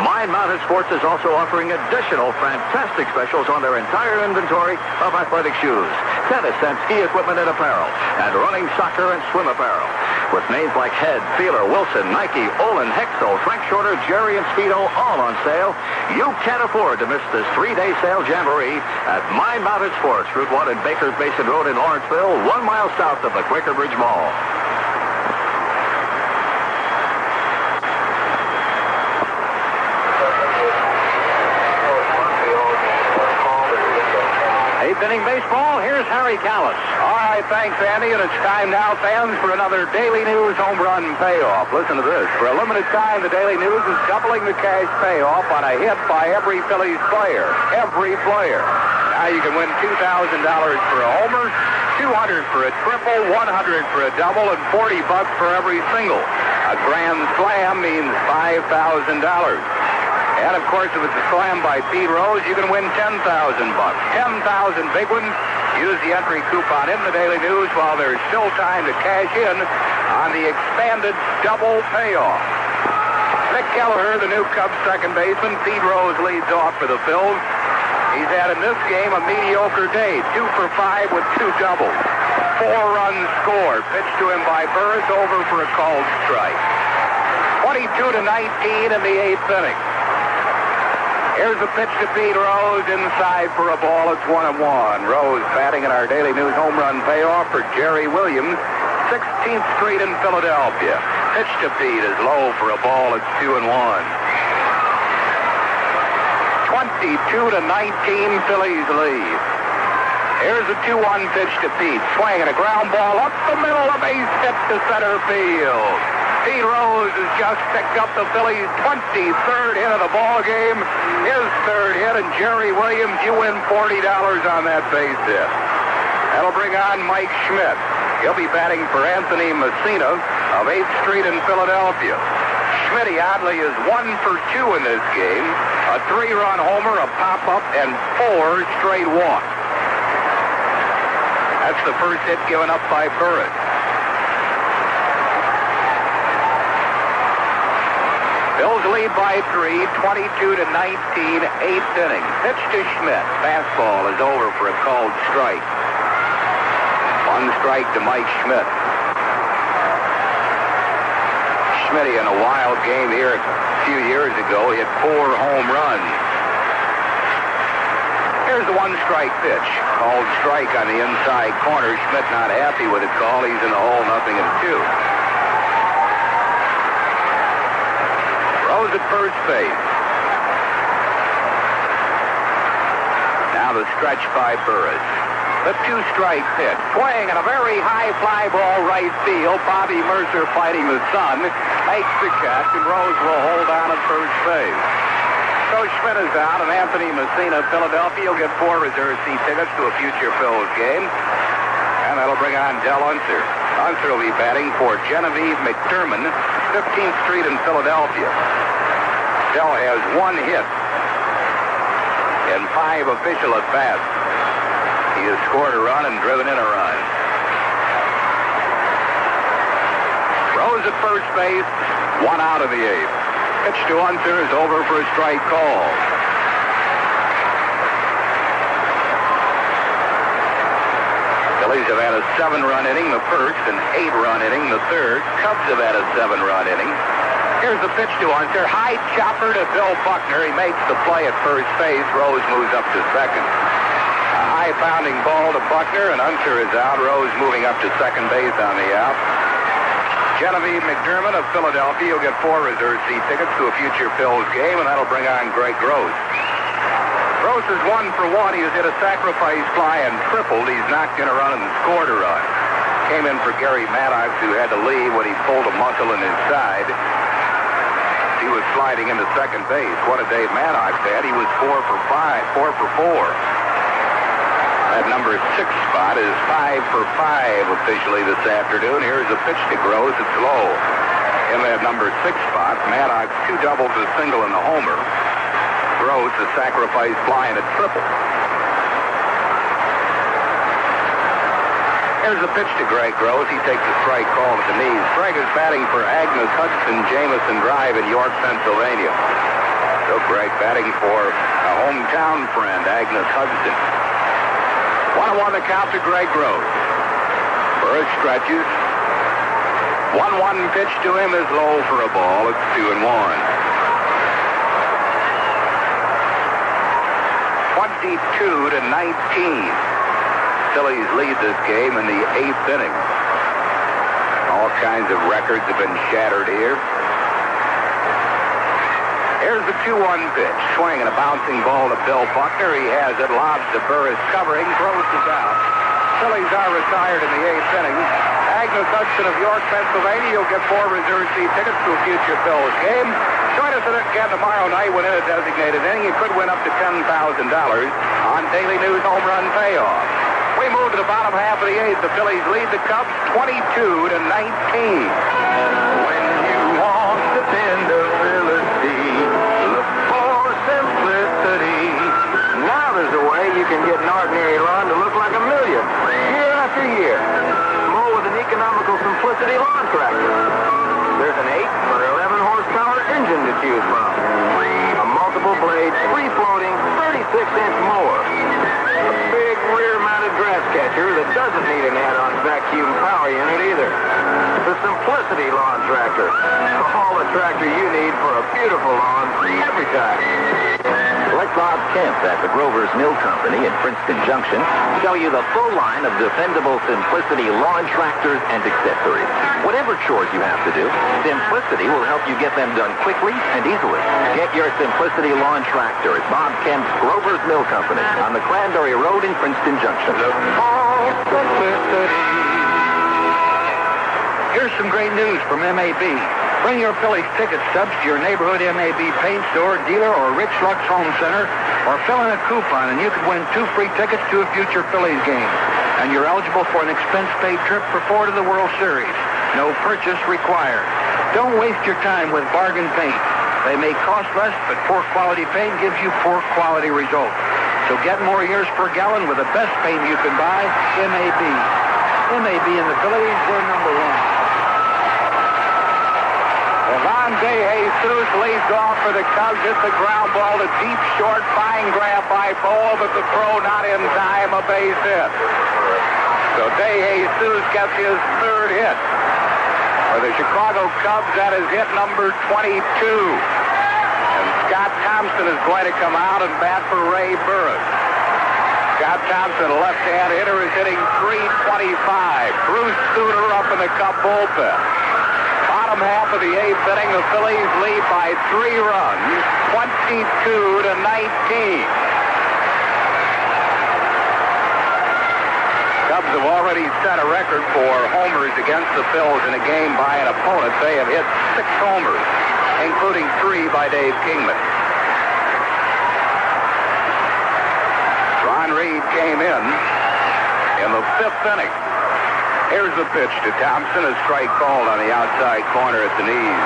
Mind Mounted Sports is also offering additional fantastic specials on their entire inventory of athletic shoes, tennis and ski equipment and apparel, and running, soccer, and swim apparel. With names like Head, Feeler, Wilson, Nike, Olin, Hexel, Frank Shorter, Jerry, and Speedo all on sale, you can't afford to miss this 3-day sale jamboree at Mind Mounted Sports, Route 1 and Bakers Basin Road in Lawrenceville, 1 mile south of the Quaker Bridge Mall. Inning baseball, here's Harry Callis. All right, thanks, Andy, and it's time now, fans, for another Daily News home run payoff. Listen to this. For a limited time, the Daily News is doubling the cash payoff on a hit by every Phillies player. Every player. Now you can win $2,000 for a homer, $2,000 200 for a triple, 100 for a double, and $40 for every single. A grand slam means $5,000. And, of course, if it's a slam by Pete Rose, you can win $10,000. 10,000 big ones. Use the entry coupon in the Daily News while there's still time to cash in on the expanded double payoff. Nick Kelleher, the new Cubs second baseman. Pete Rose leads off for the Phils. He's had in this game a mediocre day. 2 for 5 with 2 doubles. 4 runs scored. Pitched to him by Burris, over for a called strike. 22-19 in the 8th inning. Here's a pitch to Pete Rose, inside for a ball. It's 1-1. Rose batting in our Daily News home run payoff for Jerry Williams, 16th Street in Philadelphia. Pitch to Pete is low for a ball. It's 2-1. 22-19, Phillies lead. Here's a 2-1 pitch to Pete. Swinging a ground ball up the middle, a base hit to center field. Pete Rose has just picked up the Phillies' 23rd hit of the ball game. His 3rd hit, and Jerry Williams, you win $40 on that base hit. That'll bring on Mike Schmidt. He'll be batting for Anthony Messina of 8th Street in Philadelphia. Schmidt, oddly, is 1 for 2 in this game. A 3-run homer, a pop-up, and 4 straight walks. That's the first hit given up by Burris. Bills lead by 3, 22-19, 8th inning. Pitch to Schmidt. Fastball is over for a called strike. 1 strike to Mike Schmidt. Schmidt in a wild game here a few years ago. He had 4 home runs. Here's the 1-strike pitch. Called strike on the inside corner. Schmidt not happy with the call. He's in the hole, 0-2. Rose at first base. Now the stretch by Burris. The 2-strike pitch. Swing and a very high fly ball right field. Bobby Mercer fighting the sun. Makes the catch, and Rose will hold on at first base. So Schmidt is out, and Anthony Messina of Philadelphia will get 4 reserve seat tickets to a future Phillies game. And that'll bring on Del Unser. Unser will be batting for Genevieve McDermott, 15th Street in Philadelphia. Del has 1 hit in 5 official at-bats. He has scored a run and driven in a run. Rose at first base, 1 out of the 8th. Pitch to Unser is over for a strike call. Phillies have had a 7-run inning the first, an 8-run inning the third. Cubs have had a 7-run inning. Here's the pitch to Unser. High chopper to Bill Buckner. He makes the play at first base. Rose moves up to second. A high-pounding ball to Buckner, and Unser is out. Rose moving up to second base on the out. Genevieve McDermott of Philadelphia will get 4 reserve seat tickets to a future Phillies game, and that'll bring on Greg Gross. Gross is 1 for 1. He has hit a sacrifice fly and tripled. He's knocked in a run and scored a run. Came in for Gary Maddox, who had to leave when he pulled a muscle in his side. He was sliding into second base. What a day Maddox had. He was 4 for 4. That number 6 spot is 5 for 5 officially this afternoon. Here's a pitch to Gross. It's low. In that number 6 spot, Maddox 2 doubles, a single, and a homer. Gross a sacrifice fly and a triple. Here's a pitch to Greg Gross. He takes a strike call at the knees. Greg is batting for Agnes Hudson Jameson Drive in York, Pennsylvania. So Greg batting for a hometown friend, Agnes Hudson. 1-1 the count to Greg Gross. Burris stretches. 1-1 pitch to him is low for a ball. It's 2-1. 22-19. Phillies lead this game in the 8th inning. All kinds of records have been shattered here. Here's the 2-1 pitch. Swing and a bouncing ball to Bill Buckner. He has it. Lobs to Burris covering. Gross is out. Phillies are retired in the 8th inning. Agnes Hudson of York, Pennsylvania. You'll get 4 reserve seat tickets to a future Phillies game. Join us again tomorrow night when in a designated inning. You could win up to $10,000 on Daily News home run payoff. We move to the bottom half of the 8th, the Phillies lead the Cubs 22-19. When you want dependability, look for simplicity. Now there's a way you can get an ordinary lawn to look like a million, year after year. Mow with an economical simplicity lawn tractor. There's an 8 or 11 horsepower engine to choose from. A multiple blade, free-floating, 36-inch mower. A big rear-mounted grass catcher that doesn't need an add-on vacuum power unit either. The Simplicity Lawn Tractor. All the tractor you need for a beautiful lawn every time. Let Bob Kemp at the Grover's Mill Company in Princeton Junction show you the full line of dependable Simplicity lawn tractors and accessories. Whatever chores you have to do, Simplicity will help you get them done quickly and easily. Get your Simplicity lawn tractor at Bob Kemp's Grover's Mill Company on the Cranberry Road in Princeton Junction. Here's some great news from MAB. Bring your Phillies ticket stubs to your neighborhood MAB paint store, dealer, or Rich Lux Home Center, or fill in a coupon, and you could win 2 free tickets to a future Phillies game. And you're eligible for an expense-paid trip for 4 to the World Series. No purchase required. Don't waste your time with bargain paint. They may cost less, but poor quality paint gives you poor quality results. So get more years per gallon with the best paint you can buy, MAB. MAB and the Phillies, they're number one. Ron De Jesus leads off for the Cubs. Hits the ground ball to deep short. Fine grab by Bowe, but the throw not in time. A base hit. So De Jesus gets his 3rd hit. For the Chicago Cubs, that is hit number 22. And Scott Thompson is going to come out and bat for Ray Burris. Scott Thompson, a left-hand hitter, is hitting .325. Bruce Sutter up in the Cub bullpen. Bottom half of the 8th inning, the Phillies lead by 3 runs, 22-19. Cubs have already set a record for homers against the Phils in a game by an opponent. They have hit 6 homers, including 3 by Dave Kingman. Ron Reed came in the 5th inning. Here's the pitch to Thompson, a strike called on the outside corner at the knees.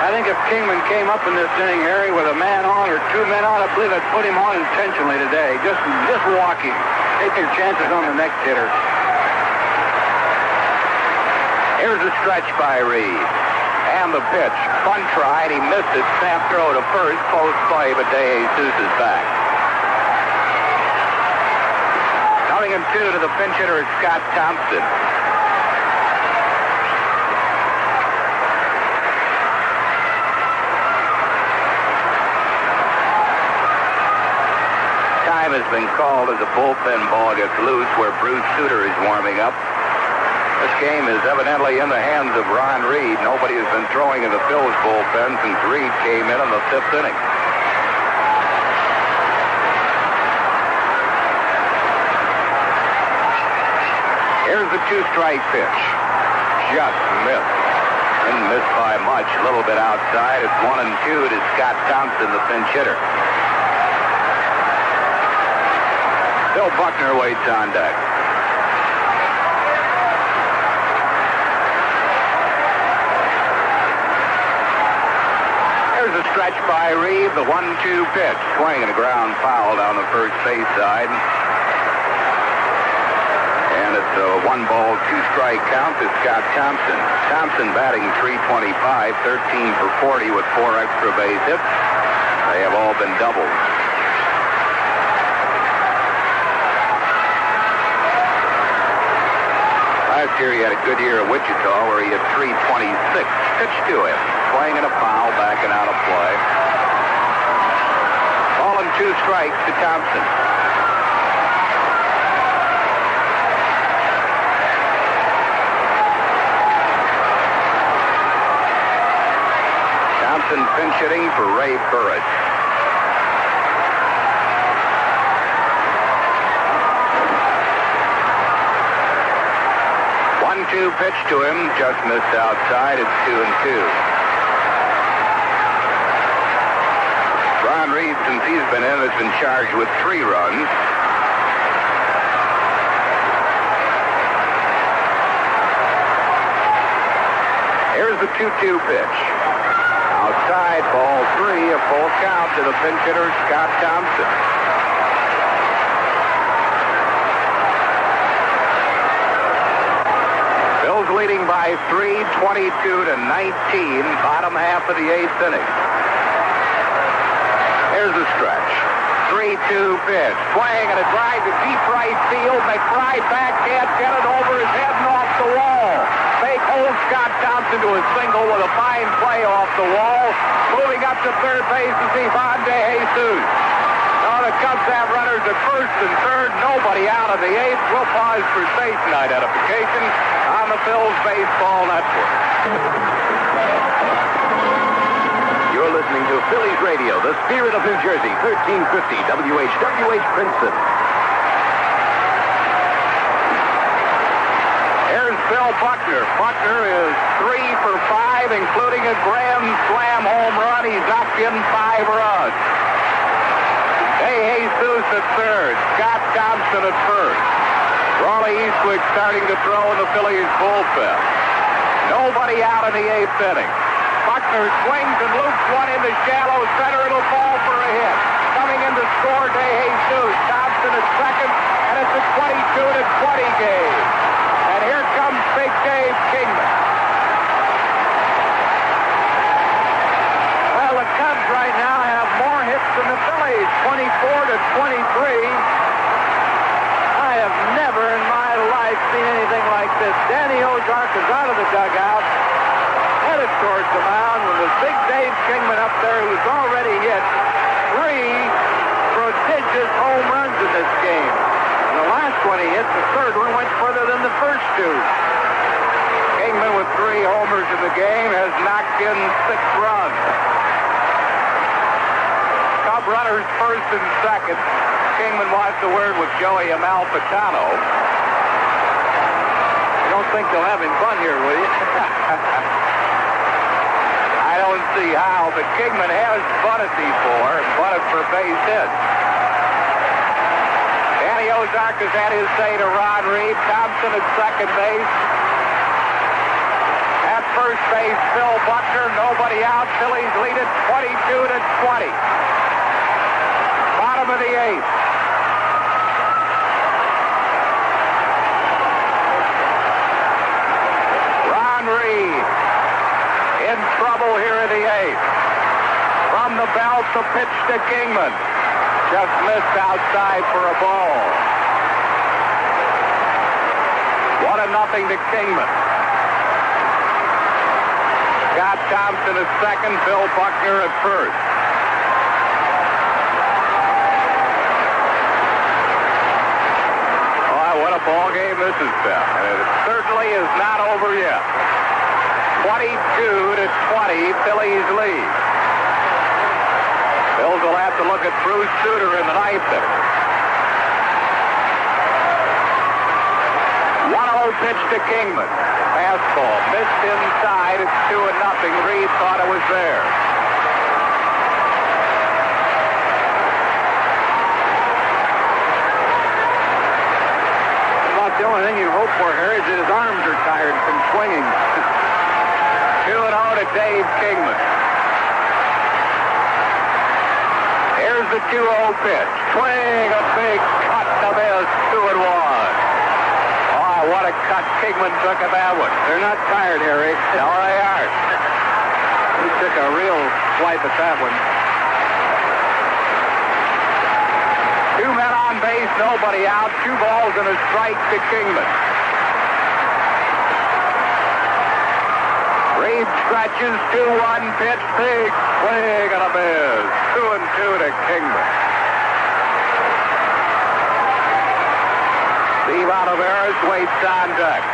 I think if Kingman came up in this inning, Harry, with a man on or 2 men on, I believe I'd put him on intentionally today. Just walk him. Take your chances on the next hitter. Here's a stretch by Reed. And the pitch. Bunt tried. He missed it. Snap throw to first. Close play, but De Jesus is back. Coming in 2 to the pinch hitter is Scott Thompson. Time has been called as the bullpen ball gets loose where Bruce Sutter is warming up. This game is evidently in the hands of Ron Reed. Nobody has been throwing in the Phillies bullpen since Reed came in the 5th inning. Here's the 2-strike pitch. Just missed. Didn't miss by much. A little bit outside. It's 1-2 to Scott Thompson, the pinch hitter. Bill Buckner waits on deck. There's a stretch by Reed, the 1-2 pitch. Swing and a ground foul down the first base side. And it's a 1-ball, 2-strike count to Scott Thompson. Thompson batting .325, 13 for 40 with 4 extra base hits. They have all been doubles. Last year he had a good year at Wichita where he had .326. Pitch to him. Swing and a foul, backing out of play. Ball and 2 strikes to Thompson. Thompson pinch hitting for Ray Burris. Two pitch to him, just missed outside. It's 2-2. Ron Reed, since he's been in, has been charged with 3 runs. Here's the 2-2 pitch. Outside, ball 3, a full count to the pinch hitter, Scott Thompson. Bills leading by 3, 22-19, bottom half of the 8th inning. Here's the stretch. 3-2 pitch. Swing and a drive to deep right field. McBride back, can't get it over his head and off the wall. Fake holds Scott Thompson to a single with a fine play off the wall. Moving up to third base is Ivan De Jesus. Now the Cubs have runners at first and third. Nobody out of the 8th. We'll pause for station identification on the Phillies Baseball Network. You're listening to Phillies Radio, the spirit of New Jersey, 1350 WHWH Princeton. Here's Bill Buckner. Buckner is 3 for 5, including a grand slam home run. He's up in 5 runs. De Jesus at third. Scott Thompson at first. Raleigh Eastwood starting to throw in the Phillies bullpen. Nobody out in the 8th inning. Buckner swings and loops one into shallow center. It'll fall for a hit. Coming in to score, De Jesus. Thompson at second, and it's a 22-20 game. And here comes Big Dave Kingman. Well, the Cubs right now have more hits than the Phillies, 24-23. I have never in my life seen anything like this. Danny Ozark is out of the dugout, headed towards the mound with the Big Dave Kingman up there, who's already hit 3 prodigious home runs in this game. And the last one he hit, the third one, went further than the first 2. Kingman with 3 homers in the game has knocked in 6 runs. Cub runners first and second. Kingman wants a word with Joey Amalfitano. You don't think they'll have him fun here, will you? I don't see how, but Kingman has bunted before and bunted for base hits. Danny Ozark has had his say to Ron Reed. Thompson at second base. At first base, Phil Buckner. Nobody out. Phillies lead it 22-20. Bottom of the 8th. Ron Reed in trouble here in the 8th. From the belt, the pitch to Kingman. Just missed outside for a ball. 1-0 to Kingman. Scott Thompson at second, Bill Buckner at first. What a ball game this has been. And it certainly is not over yet. 22-20, Phillies lead. Bills will have to look at Bruce Sutter in the 9th inning. 1-0 pitch to Kingman. Fastball missed inside. It's 2-0. Reed thought it was there. The only thing you hope for, Harry, is that his arms are tired from swinging. 2-0 to Dave Kingman. Here's the 2-0 pitch. Swing, a big cut to miss. 2-1. Oh, what a cut Kingman took of that one. They're not tired, Harry. No, they aren't. He took a real swipe at that one. 2 men on base, nobody out. 2 balls and a strike to Kingman. Reed stretches, 2-1 pitch, big swing and a miss. 2-2 to Kingman. Steve Oliveras waits on deck.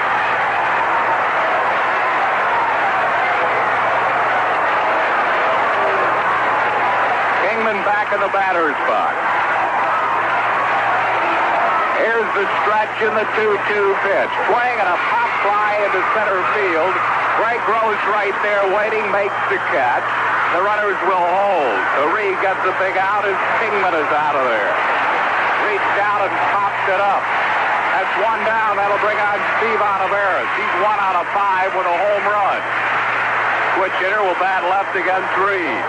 Kingman back in the batter's box. Here's the stretch in the 2-2 pitch. Swing and a pop fly into center field. Greg Gross right there waiting, makes the catch. The runners will hold. So Reed gets a big out as Kingman is out of there. Reached out and popped it up. That's 1 down. That'll bring on Steve Oliveras. He's 1 out of 5 with a home run. switch hitter, will bat left against Reed.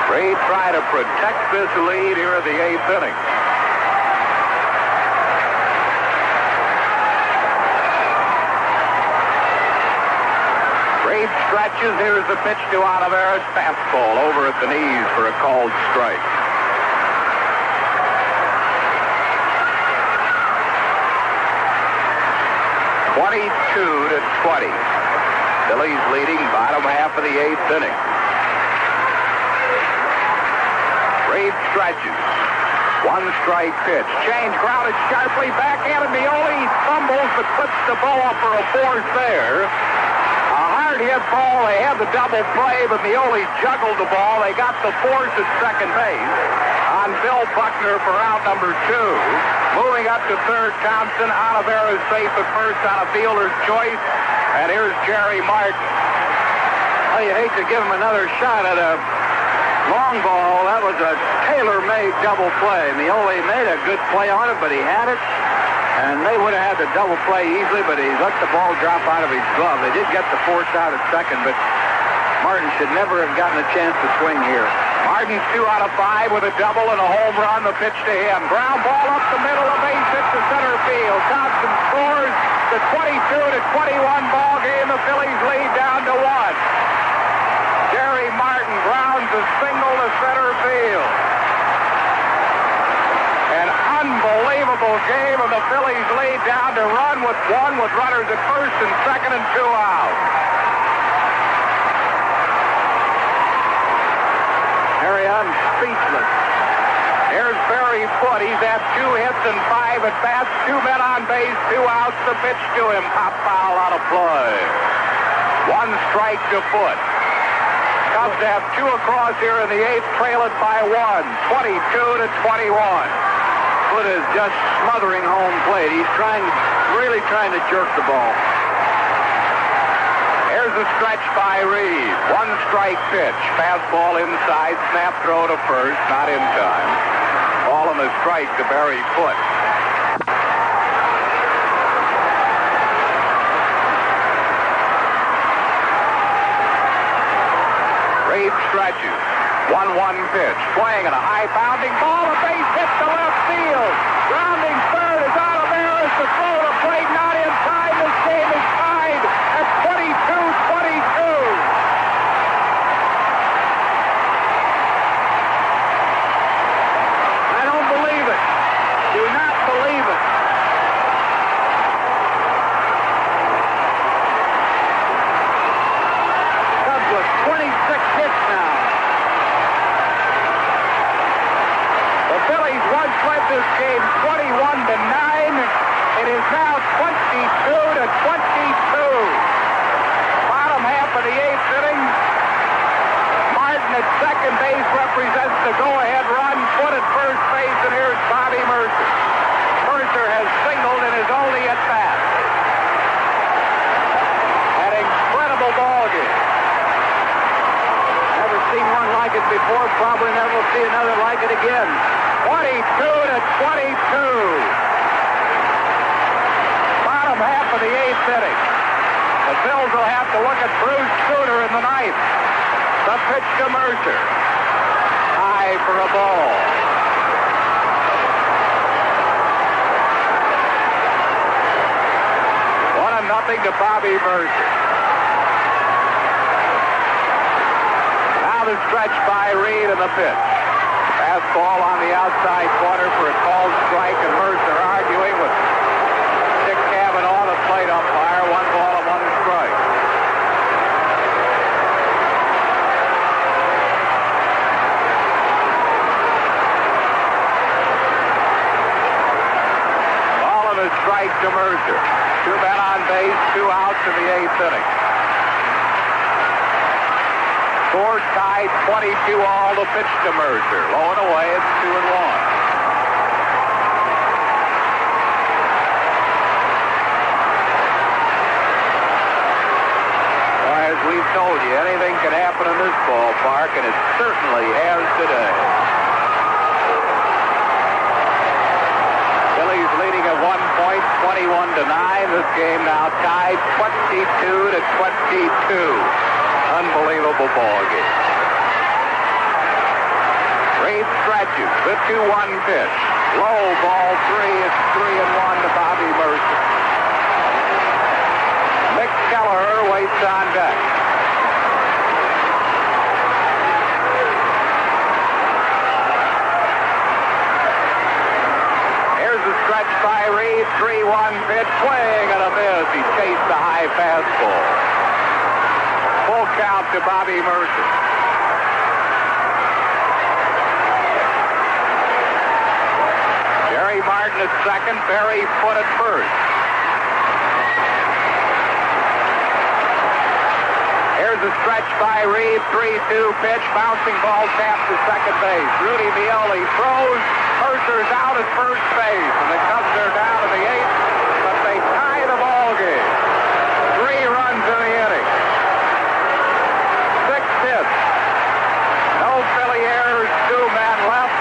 Reed trying to protect this lead here in the 8th inning. Reed stretches. Here's the pitch to Oliveira's fastball over at the knees for a called strike. (22-20). Phillies leading bottom half of the 8th inning. Reed stretches. One strike pitch. Change grounded sharply. Backhanded Mioli. Fumbles but puts the ball up for a force there. A hard hit ball. They had the double play, but Mioli juggled the ball. They got the force at second base on Bill Buckner for out number 2. Moving up to third, Thompson. Oliveira safe at first on a fielder's choice. And here's Jerry Martin. Well, you hate to give him another shot at a long ball. That was a tailor-made double play. Mioli made a good play on it, but he had it. And they would have had the double play easily, but he let the ball drop out of his glove. They did get the force out at second, but Martin should never have gotten a chance to swing here. Martin's 2 out of 5 with a double and a home run. The pitch to him. Ground ball up the middle, a base hit to center field. Thompson scores the 22-21 ball game. The Phillies lead down to 1. Jerry Martin grounds a single to center field. An unbelievable game, and the Phillies lead down to run with 1 with runners at first and second and 2 out. Harry, I'm speechless. Here's Barry Foote. He's had 2 hits and 5 at bats. 2 men on base, 2 outs. The pitch to him. Pop foul out of play. 1 strike to Foote. Cubs have 2 across here in the 8th, trail it by 1, 22-21. Foote is just smothering home plate. He's really trying to jerk the ball. Here's a stretch by Reed. 1 strike pitch. Fastball inside, snap throw to first, not in time. Ball and a strike to Barry Foote. Reed stretches. 1-1 pitch. Swing and a high pounding ball. A base hit to left field. Rounding third is Oliveira. The throw to plate not in time. This game is tied at 22-22. I don't believe it. Do not believe it. Cubs with 26 hits now. The Phillies once led this game 21-9. It is now 22-22. Bottom half of the 8th inning. Martin at second base represents the go-ahead run. Foote at first base, and here's Bobby Mercer. Mercer has singled in his only at bat. An incredible ball game. Never seen one like it before. Probably never will see another like it again. 22-22. Bottom half of the 8th inning. The Phils will have to look at Bruce Sutter in the 9th. The pitch to Mercer. High for a ball. Nothing to Bobby Mercer. Now the stretch by Reed and the pitch. Fastball on the outside corner for a called strike, and Mercer arguing with Dick Cavanaugh, the plate umpire. 1 ball and 1 strike. Ball and a strike to Mercer. 2 men on base, 2 outs in the 8th inning. Score tied 22-all. The pitch to Mercer. Low and away, it's 2-1. Well, as we've told you, anything can happen in this ballpark, and it certainly has today. Phillies leading a 1 point, 21-9. This game now tied 22-22. Unbelievable ball game. Reed stretches the 2-1 pitch. Low ball 3. It's 3-1 to Bobby Mercer. Mick Kelleher waits on deck. Here's the stretch by Reed. 3-1 pitch. Swing and a miss. He chased the high fastball. Full count to Bobby Mercer. Jerry Martin at second. Barry Foote at first. Here's a stretch by Reed. 3-2 pitch. Bouncing ball tapped to second base. Rudy Mioli throws. Mercer's out at first base. And the Cubs are down in the 8th. But they tie the ball game. 3 runs in the inning. 6 hits. No Philly errors. 2 men left.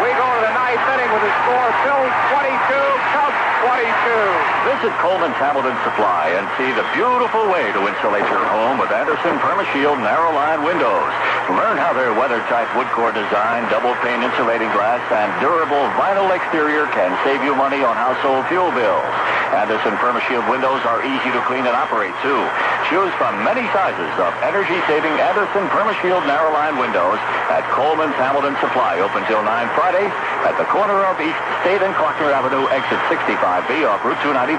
We go to the 9th inning with a score. Phillies 22, Cubs 22. Visit Coleman's Hamilton Supply and see the beautiful way to insulate your home with Anderson PermaShield narrow line windows. Learn how their weather-tight wood core design, double-pane insulating glass, and durable vinyl exterior can save you money on household fuel bills. Anderson PermaShield windows are easy to clean and operate, too. Choose from many sizes of energy-saving Anderson PermaShield narrow line windows at Coleman's Hamilton Supply, open till 9 Friday at the corner of East State and Clarkner Avenue, exit 65B off Route 295.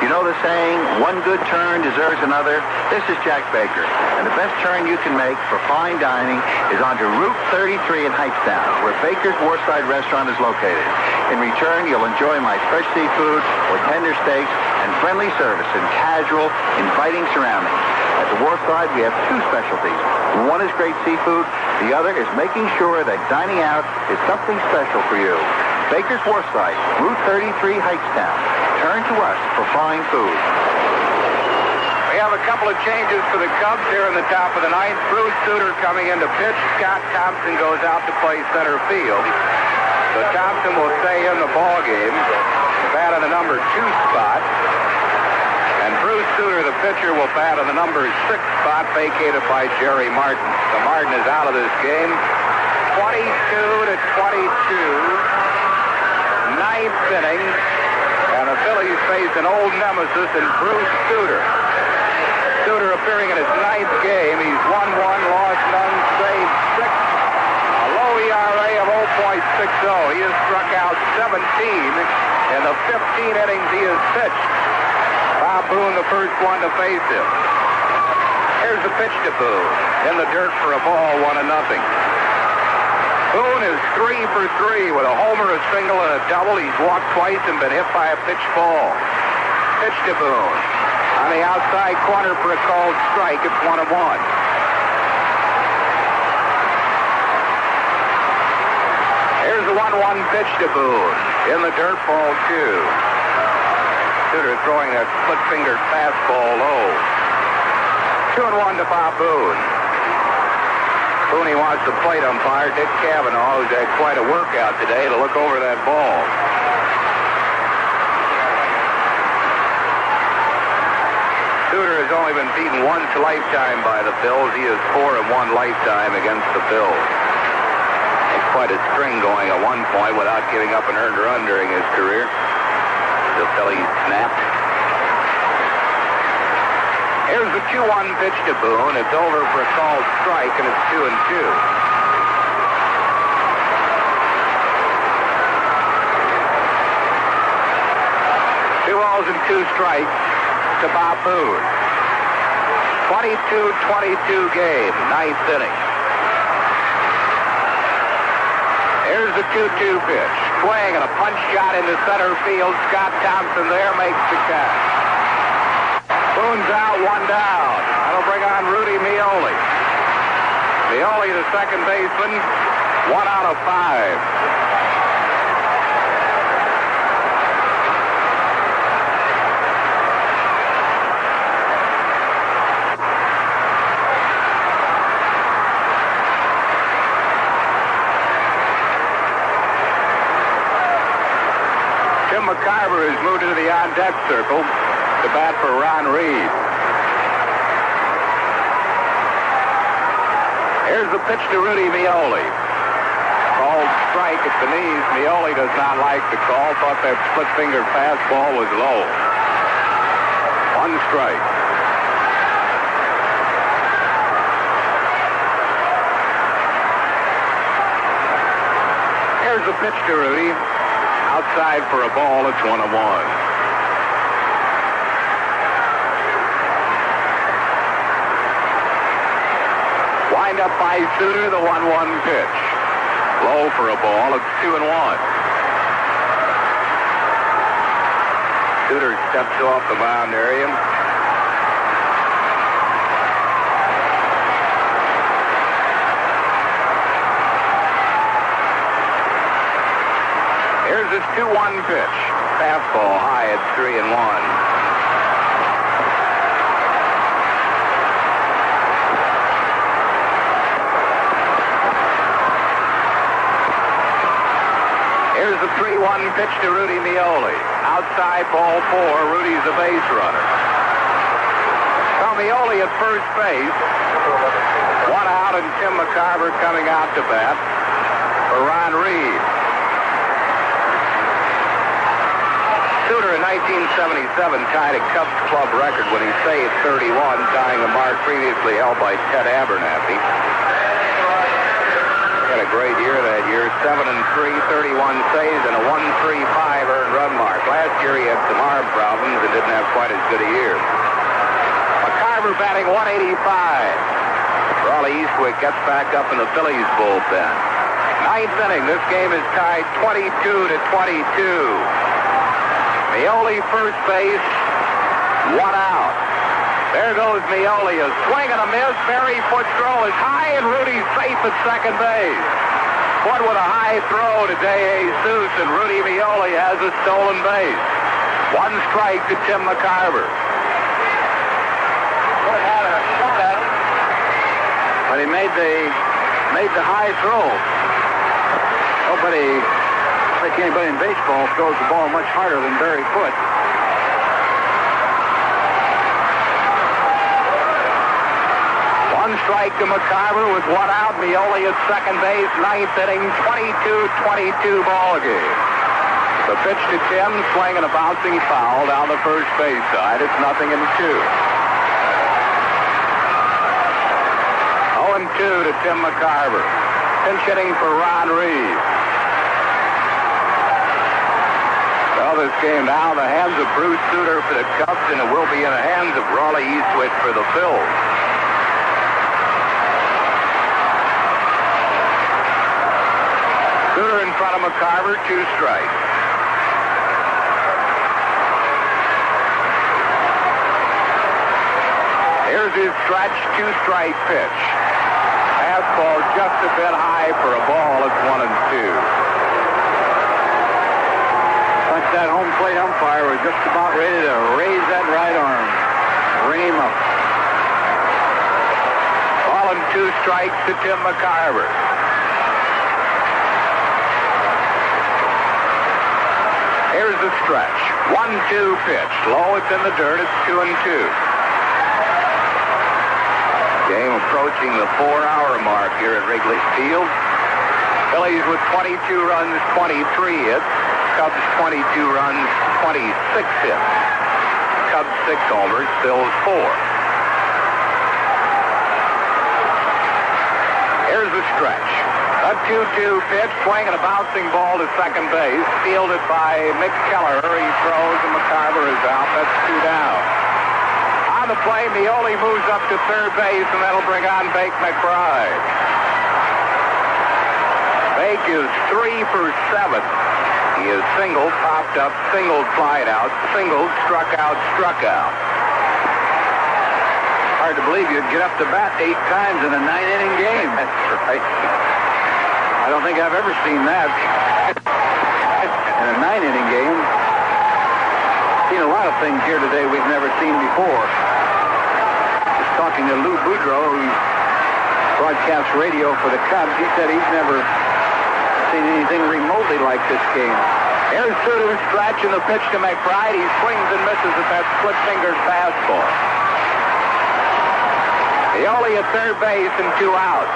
You know the saying, one good turn deserves another? This is Jack Baker, and the best turn you can make for fine dining is onto Route 33 in Hightstown, where Baker's Warside Restaurant is located. In return, you'll enjoy my fresh seafood or tender steaks and friendly service in casual, inviting surroundings. At the Warside, we have 2 specialties. One is great seafood. The other is making sure that dining out is something special for you. Baker's Warside, Route 33, Hightstown. Turn to us for fine food. We have a couple of changes for the Cubs here in the top of the 9th. Bruce Sutter coming in to pitch. Scott Thompson goes out to play center field. So Thompson will stay in the ball game. Bat in the number 2 spot. And Bruce Sutter, the pitcher, will bat in the number 6 spot, vacated by Jerry Martin. So Martin is out of this game. 22-22. 9th inning. And the Phillies face an old nemesis in Bruce Sutter. Sutter appearing in his 9th game. He's 1-1, lost none, saved 6. A low ERA of 0.60. He has struck out 17 in the 15 innings he has pitched. Bob Boone, the first one to face him. Here's the pitch to Boone. In the dirt for a ball, 1-0. Boone is 3 for 3 with a homer, a single, and a double. He's walked twice and been hit by a pitch ball. Pitch to Boone. On the outside corner for a called strike. It's 1-1. Here's the 1-1 pitch to Boone. In the dirt, ball 2. Sutter throwing a split-fingered fastball low. 2-1 to Bob Boone. Boone wants the plate umpire, Dick Cavanaugh, who's had quite a workout today, to look over that ball. Sutter has only been beaten once a lifetime by the Phils. He is 4-1 lifetime against the Phils. It's quite a string going at one point without giving up an earned run during his career. The Phillies snapped. Here's the 2-1 pitch to Boone. It's over for a called strike, and it's 2-2. 2 balls and 2 strikes to Bob Boone. 22-22 game, 9th inning. Here's the 2-2 pitch. Swing and a punch shot into center field. Scott Thompson there makes the catch. Boone's out, 1 down. That'll bring on Rudy Mioli. Mioli, the second baseman, 1 out of 5. Tim McCarver has moved into the on-deck circle to bat for Ron Reed. Here's the pitch to Rudy Mioli. Called strike at the knees. Mioli does not like the call. Thought that split-fingered fastball was low. One strike. Here's the pitch to Rudy. Outside for a ball. It's 1-1. Wind up by Suter, the 1-1 pitch. Low for a ball. It's 2-1. Suter steps off the mound area. Here's his 2-1 pitch. Fastball high at 3-1. Here's the 3-1 pitch to Rudy Mioli. Outside ball 4. Rudy's a base runner. Now Mioli at first base. One out and Tim McCarver coming out to bat for Ron Reed. Suter in 1977 tied a Cubs club record when he saved 31, tying a mark previously held by Ted Abernathy. Had a great year that year, 7-3, 31 saves, and a 1.35 earned run mark. Last year he had some arm problems and didn't have quite as good a year. McCarver batting 185. Raleigh Eastwick gets back up in the Phillies bullpen. Ninth inning, this game is tied 22-22. Mioli first base, one out. There goes Mioli, a swing and a miss. Barry Foote's throw is high, and Rudy's safe at second base. Foote with a high throw to DeJesus, and Rudy Mioli has a stolen base. One strike to Tim McCarver. Foote had a shot at it, but he made the high throw. Nobody, like anybody in baseball, throws the ball much harder than Barry Foote. One strike to McCarver with one out. Mioli at second base. Ninth inning, 22-22 ball game. The pitch to Tim, swing and a bouncing foul down the first base side. It's 0-2. 0-2 to Tim McCarver. Pinch hitting for Ron Reed. Well, this game now in the hands of Bruce Suter for the Cubs, and it will be in the hands of Raleigh Eastwick for the Phillies. Suter in front of McCarver, 2 strikes. Here's his stretch, 2-strike pitch. Fastball just a bit high for a ball. It's 1-2. Like that home plate umpire was just about ready to raise that right arm. Ring him up. Ball and 2 strikes to Tim McCarver. Here's the stretch. 1-2 pitch. Low, it's in the dirt. It's 2-2. Game approaching the 4-hour mark here at Wrigley Field. Phillies with 22 runs, 23 hits. Cubs 22 runs, 26 hits. Cubs 6 homers, Phillies 4. Here's the stretch. A 2-2 pitch, swing and a bouncing ball to second base. Fielded by Mick Keller. He throws and McCarver is out. That's 2 down. On the play, Mioli moves up to third base, and that'll bring on Bake McBride. Bake is 3 for 7. He is singled, popped up, singled, flied out, singled, struck out, struck out. Hard to believe you'd get up to bat 8 times in a 9-inning game. That's right. I don't think I've ever seen that in a 9-inning game. Seen a lot of things here today we've never seen before. Just talking to Lou Boudreau, who broadcasts radio for the Cubs, he said he's never seen anything remotely like this game. Here's Suter's stretch and the pitch to McBride. He swings and misses at that split-fingered fastball. Eole at third base and 2 outs.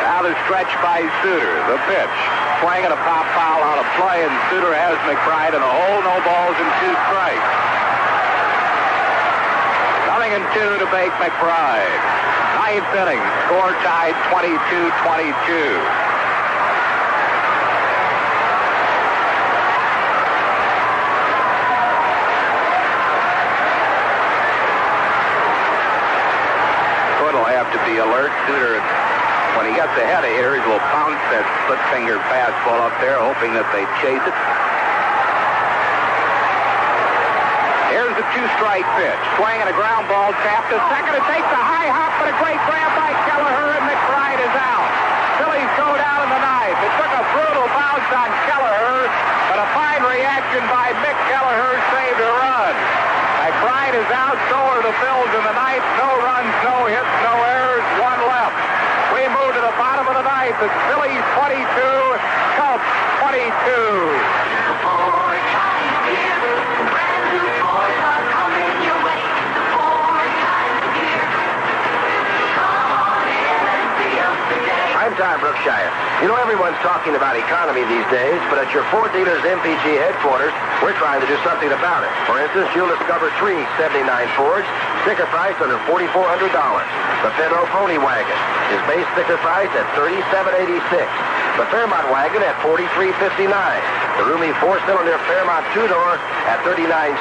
Now the stretch by Suter. The pitch. Swinging a pop foul on a play, and Suter has McBride in a hole. No balls and 2 strikes. 0-2 to Bake McBride. 9th inning. Score tied 22-22. Will have to be alert. Suter, when he gets ahead of hitters, will pounce that split-fingered fastball up there, hoping that they chase it. Here's the 2-strike pitch. Swing and a ground ball tapped to second. It takes a high hop, but a great grab by Kelleher, and McBride is out. Phillies go down in the 9th. It took a brutal bounce on Kelleher, but a fine reaction by Mick Kelleher saved a run. McBride is out, so are the Phils in the 9th. No runs, no hits, no errors, 1 left. We move to the bottom of the 9th. It's Phillies 22, Cubs 22. Time, Brookshire. You know, everyone's talking about economy these days, but at your Ford dealer's MPG headquarters, we're trying to do something about it. For instance, you'll discover 3 '79 Fords, sticker price under $4,400. The Federal Pony Wagon is base sticker price at $37.86. The Fairmont Wagon at $43.59. The roomy 4-cylinder Fairmont 2-door at $39.16.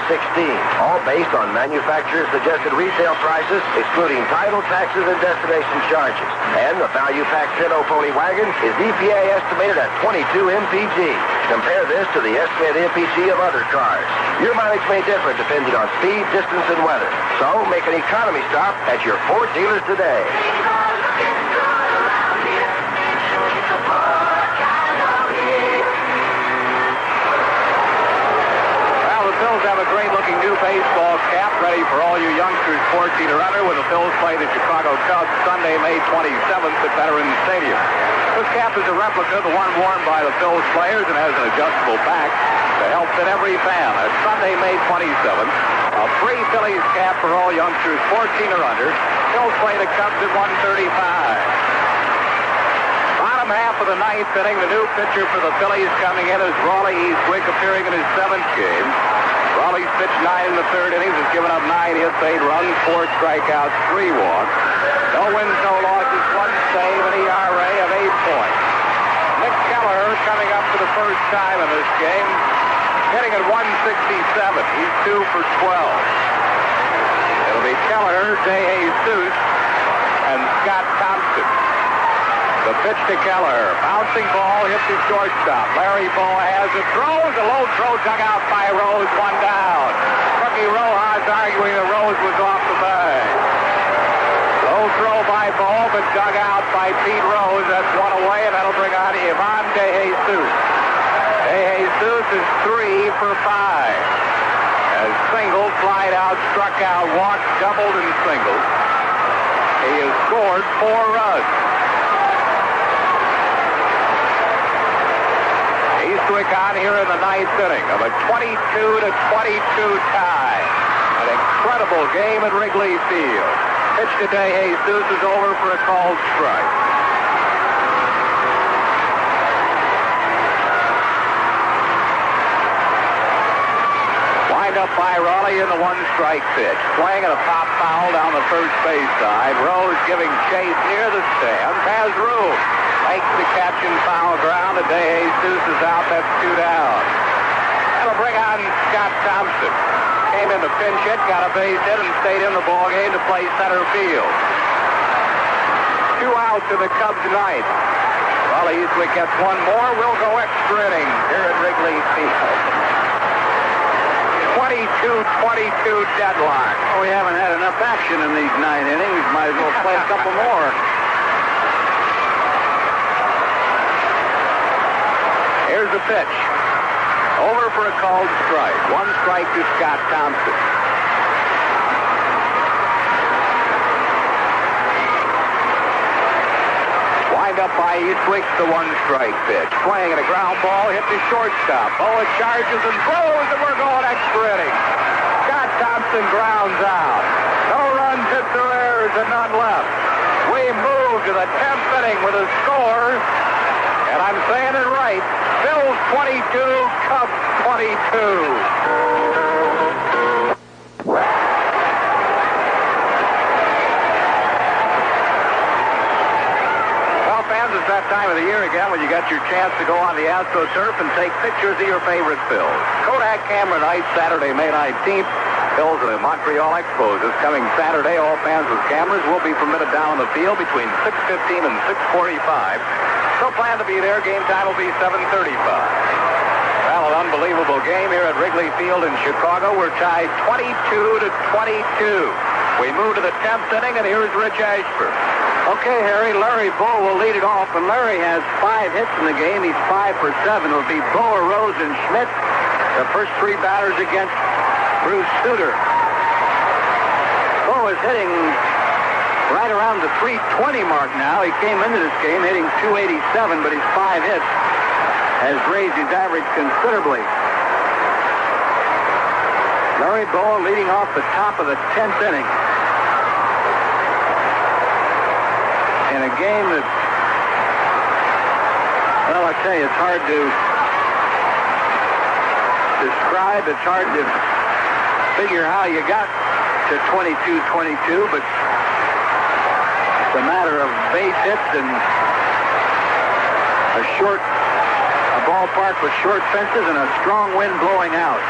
All based on manufacturer's suggested retail prices, excluding title, taxes, and destination charges. And the value pack Federal Pony Wagon is EPA estimated at 22 mpg. Compare this to the estimated mpg of other cars. Your mileage may differ depending on speed, distance, and weather. So make an economy stop at your Ford dealers today. Phils have a great-looking new baseball cap ready for all you youngsters 14 or under when the Phils play the Chicago Cubs Sunday, May 27th at Veterans Stadium. This cap is a replica of the one worn by the Phils players and has an adjustable back to help fit every fan. That's Sunday, May 27th. A free Phillies cap for all youngsters 14 or under. Phils play the Cubs at 1:35. Bottom half of the 9th inning, the new pitcher for the Phillies coming in is Raleigh Eastwick, appearing in his 7th game. Raleigh's pitched 9 in the 3rd innings, has given up 9 hits, 8 runs, 4 strikeouts, 3 walks. No wins, no losses, 1 save, an ERA of 8 points. Mick Kelleher coming up for the first time in this game, hitting at 167. He's 2 for 12. It'll be Kelleher, De Jesus, and Scott Thompson. The pitch to Kelleher. Bouncing ball hits his shortstop. Larry Boa has it. Throws. A low throw dug out by Rose. 1 down. Rookie Rojas arguing that Rose was off the bag. Low throw by Boa, but dug out by Pete Rose. That's 1 away, and that'll bring on Ivan De Jesus. De Jesus is 3 for 5. As singled, flied out, struck out, walked, doubled, and singled. He has scored 4 runs. Eastwick on here in the 9th inning of a 22-22 tie. An incredible game at Wrigley Field. Pitch to De Jesus is over for a called strike. Wind up by Raleigh in the 1-strike pitch. Swing and a pop foul down the first base side. Rose giving chase near the stands. Has room. Makes the catch in foul ground. De Jesus is out. That's 2 down. That'll bring on Scott Thompson. Came in the pinch hit, got a base hit, and stayed in the ballgame to play center field. 2 outs in the Cubs' 9th. Raleigh Eastwick gets 1 more. We'll go extra innings here at Wrigley Field. 22-22 deadlock. Well, we haven't had enough action in these 9 innings. Might as well play a couple more. Here's the pitch. Over for a called strike. 1 strike to Scott Thompson. off by Eastwick, the one-strike pitch. Swing and a ground ball hit the shortstop. Boa charges and throws, and we're going extra inning. Scott Thompson grounds out. No runs, hits or errors, and none left. We move to the 10th inning with a score, and I'm saying it right. Phil's 22, Cubs 22. It's that time of the year again when you got your chance to go on the AstroTurf and take pictures of your favorite Phils. Kodak Camera Night, Saturday, May 19th. Phils at the Montreal Expos this coming Saturday. All fans with cameras will be permitted down on the field between 6:15 and 6:45. So plan to be there. Game time will be 7:35. Well, an unbelievable game here at Wrigley Field in Chicago. We're tied 22-22. We move to the 10th inning, and here's Rich Ashford. Okay, Harry, Larry Bowa will lead it off, and Larry has 5 hits in the game. He's 5 for 7. It'll be Bowa, Rose, and Schmidt, the first 3 batters against Bruce Sutter. Bowa is hitting right around the 320 mark now. He came into this game hitting 287, but his 5 hits has raised his average considerably. Larry Bowa leading off the top of the 10th inning. In a game that, well, I tell you, it's hard to describe. It's hard to figure how you got to 22-22, but it's a matter of base hits and a ballpark with short fences and a strong wind blowing out.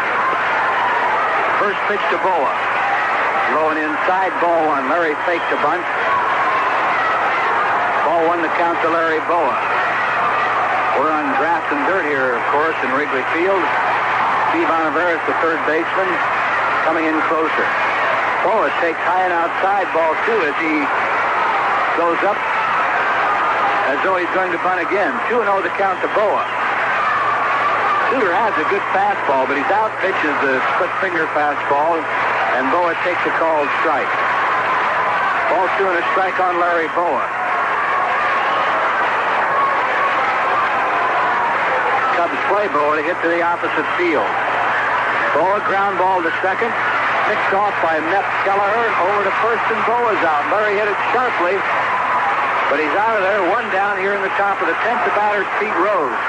First pitch to Bowa. Low and inside, ball 1. Larry faked a bunt. Ball 1 to count to Larry Bowa. We're on grass and dirt here, of course, in Wrigley Field. Steve Oliveris, the third baseman, coming in closer. Bowa takes high and outside, ball 2, as he goes up as though he's going to bunt again. 2-0 to count to Bowa. Sutter has a good fastball, but he's out pitches the split-finger fastball, and Bowa takes a called strike. Ball 2 and a strike on Larry Bowa. Cubs play Bowa to hit to the opposite field. Bowa ground ball to second, picked off by Mep Kelleher, over to first, and Bowa's out. Larry hit it sharply, but he's out of there. 1 down here in the top of the 10th. The batter's Pete Rose.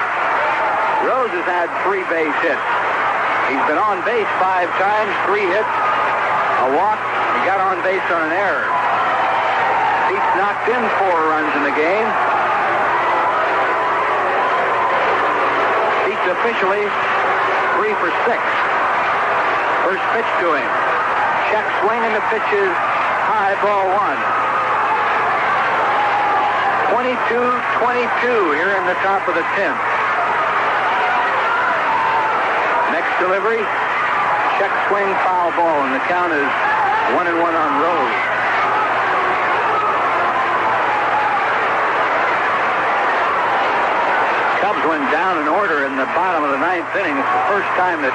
Rose has had 3 base hits. He's been on base 5 times, 3 hits, a walk. He got on base on an error. Pete's knocked in 4 runs in the game. Pete's officially 3 for 6. First pitch to him. Check swing, and the pitch is high, ball 1. 22-22 here in the top of the 10th. Next delivery, check swing, foul ball, and the count is 1-1 on Rose. Cubs went down in order in the bottom of the 9th inning. It's the first time that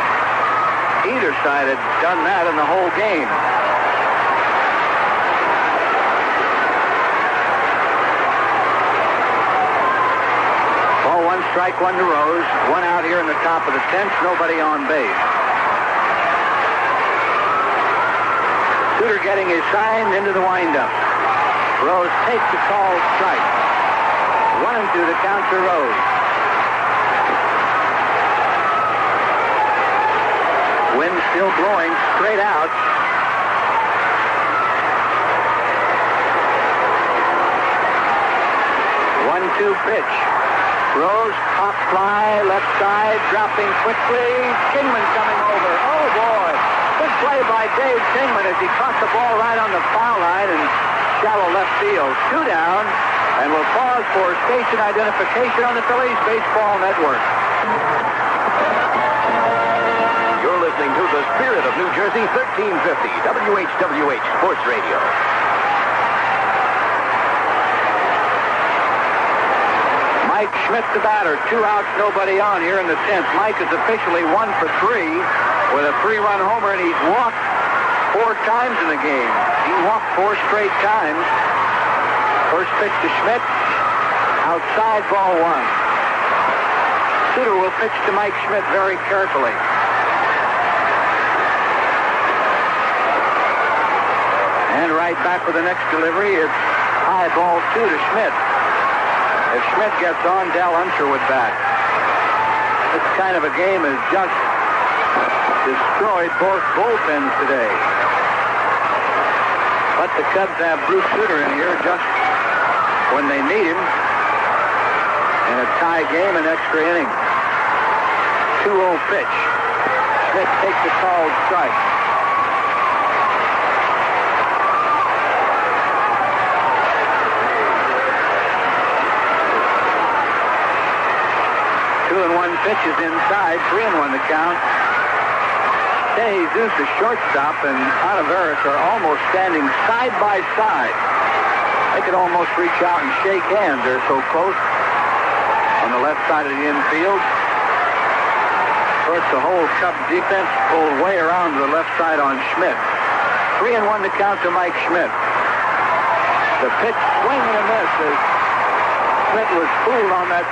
either side had done that in the whole game. Ball 1, strike 1 to Rose. 1 out here in the top of the 10th. Nobody on base. Sutter getting his sign into the windup. Rose takes the called strike. 1-2 the count to Rose. Wind still blowing straight out. One-two pitch. Rose, pop fly, left side, dropping quickly. Kingman coming over. Oh, boy. Good play by Dave Kingman as he caught the ball right on the foul line in shallow left field. 2 down, and we'll pause for station identification on the Phillies Baseball Network. You're listening to the Spirit of New Jersey, 1350 WHWH Sports Radio. Mike Schmidt, the batter. 2 outs, nobody on here in the 10th. Mike is officially 1 for 3 with a 3-run homer, and he's walked 4 times in the game. He walked 4 straight times. First pitch to Schmidt. Outside, ball one. Suter will pitch to Mike Schmidt very carefully. And right back with the next delivery. It's high ball 2 to Schmidt. If Schmidt gets on, Del Unser would bat. This kind of a game has just destroyed both bullpens today. But the Cubs have Bruce Suter in here just when they need him. In a tie game, an extra inning. 2-0 pitch. Schmidt takes a called strike. Two and one pitch is inside. 3-1 the count. Jesus, the shortstop, and Oliveris are almost standing side by side. They could almost reach out and shake hands. They're so close on the left side of the infield. Of course, the whole Cubs defense pulled way around to the left side on Schmidt. 3-1 the count to Mike Schmidt. The pitch, swing and a miss as Schmidt was fooled on that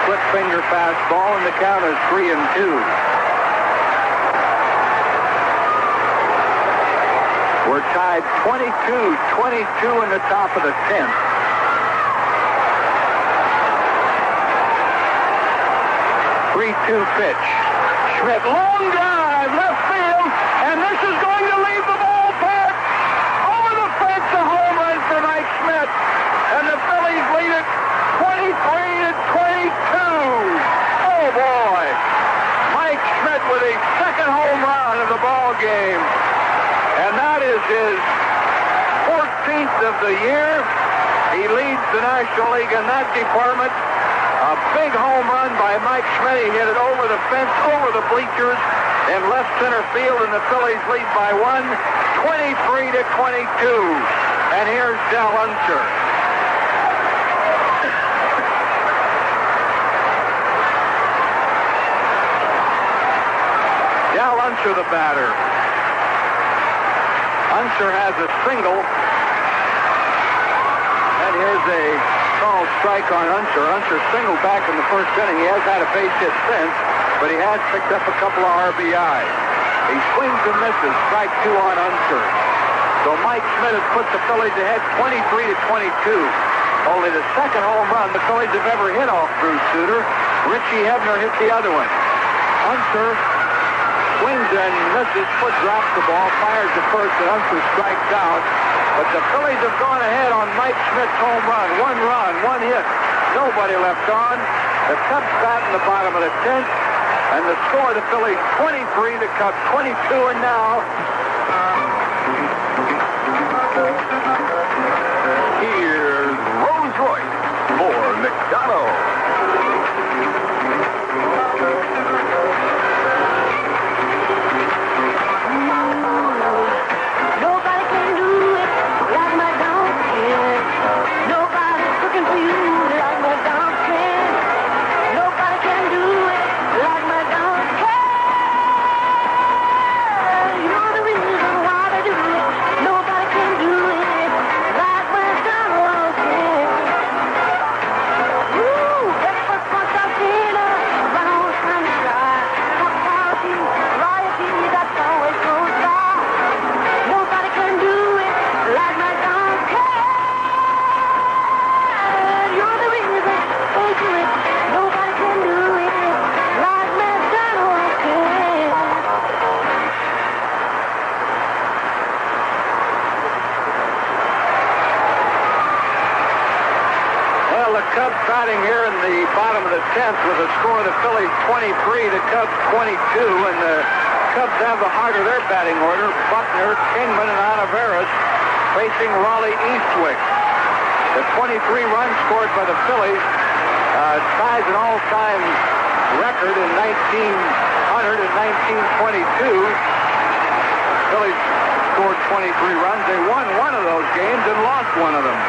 split finger fastball, and the count is 3-2. We're tied 22-22 in the top of the 10th. Three-two pitch. Schmidt, long drive, left field, and this is going to leave the ballpark. Over the fence, a home run for Mike Schmidt, and the Phillies lead it 23-22. Oh boy! Mike Schmidt with his second home run of the ball game. And that is his 14th of the year. He leads the National League in that department. A big home run by Mike Schmidt. He hit it over the fence, over the bleachers, in left center field, and the Phillies lead by 1, 23-22. And here's Del Unser. Del Unser, the batter. Unser has a single, and here's a called strike on Unser. Unser singled back in the first inning. He has had a base hit since, but he has picked up a couple of RBI. He swings and misses. Strike 2 on Unser. So Mike Schmidt has put the Phillies ahead 23-22. Only the second home run the Phillies have ever hit off Bruce Suter. Richie Hebner hit the other one. Unser swings and misses, foot drops the ball, fires to first, and Unser strikes out. But the Phillies have gone ahead on Mike Schmidt's home run. One hit, nobody left on. The Cubs bat in the bottom of the 10th, and the score, the Phillies 23, the Cubs 22, and now here's Rolls Royce for McDonald. Batting here in the bottom of the 10th with a score of the Phillies 23, the Cubs 22, and the Cubs have the heart of their batting order. Buckner, Kingman, and Oliveris facing Raleigh Eastwick. The 23 runs scored by the Phillies ties an all-time record in 1900 and 1922. Phillies scored 23 runs. They won one of those games and lost one of them.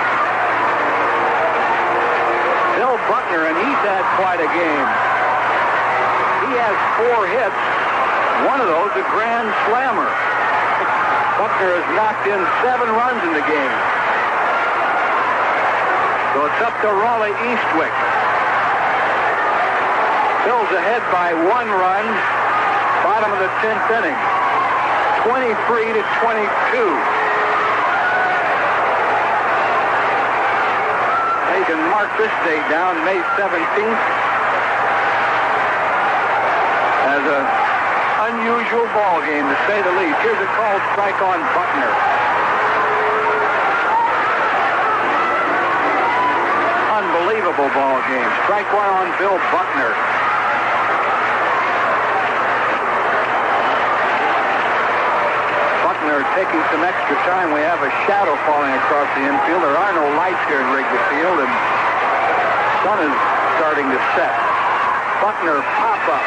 Bill Buckner, and he's had quite a game. He has 4 hits. One of those a grand slammer. Buckner has knocked in 7 runs in the game. So it's It's up to Raleigh Eastwick. Phil's ahead by 1 run. Bottom of the 10th inning. 23-22. They can mark this date down, May 17th, as an unusual ball game, to say the least. Here's a called strike on Buckner. Unbelievable ball game. Strike 1 on Bill Buckner. Buckner taking some extra time. We have a shadow falling across the infield. There are no lights here in Wrigley Field, and the sun is starting to set. Buckner pop-up.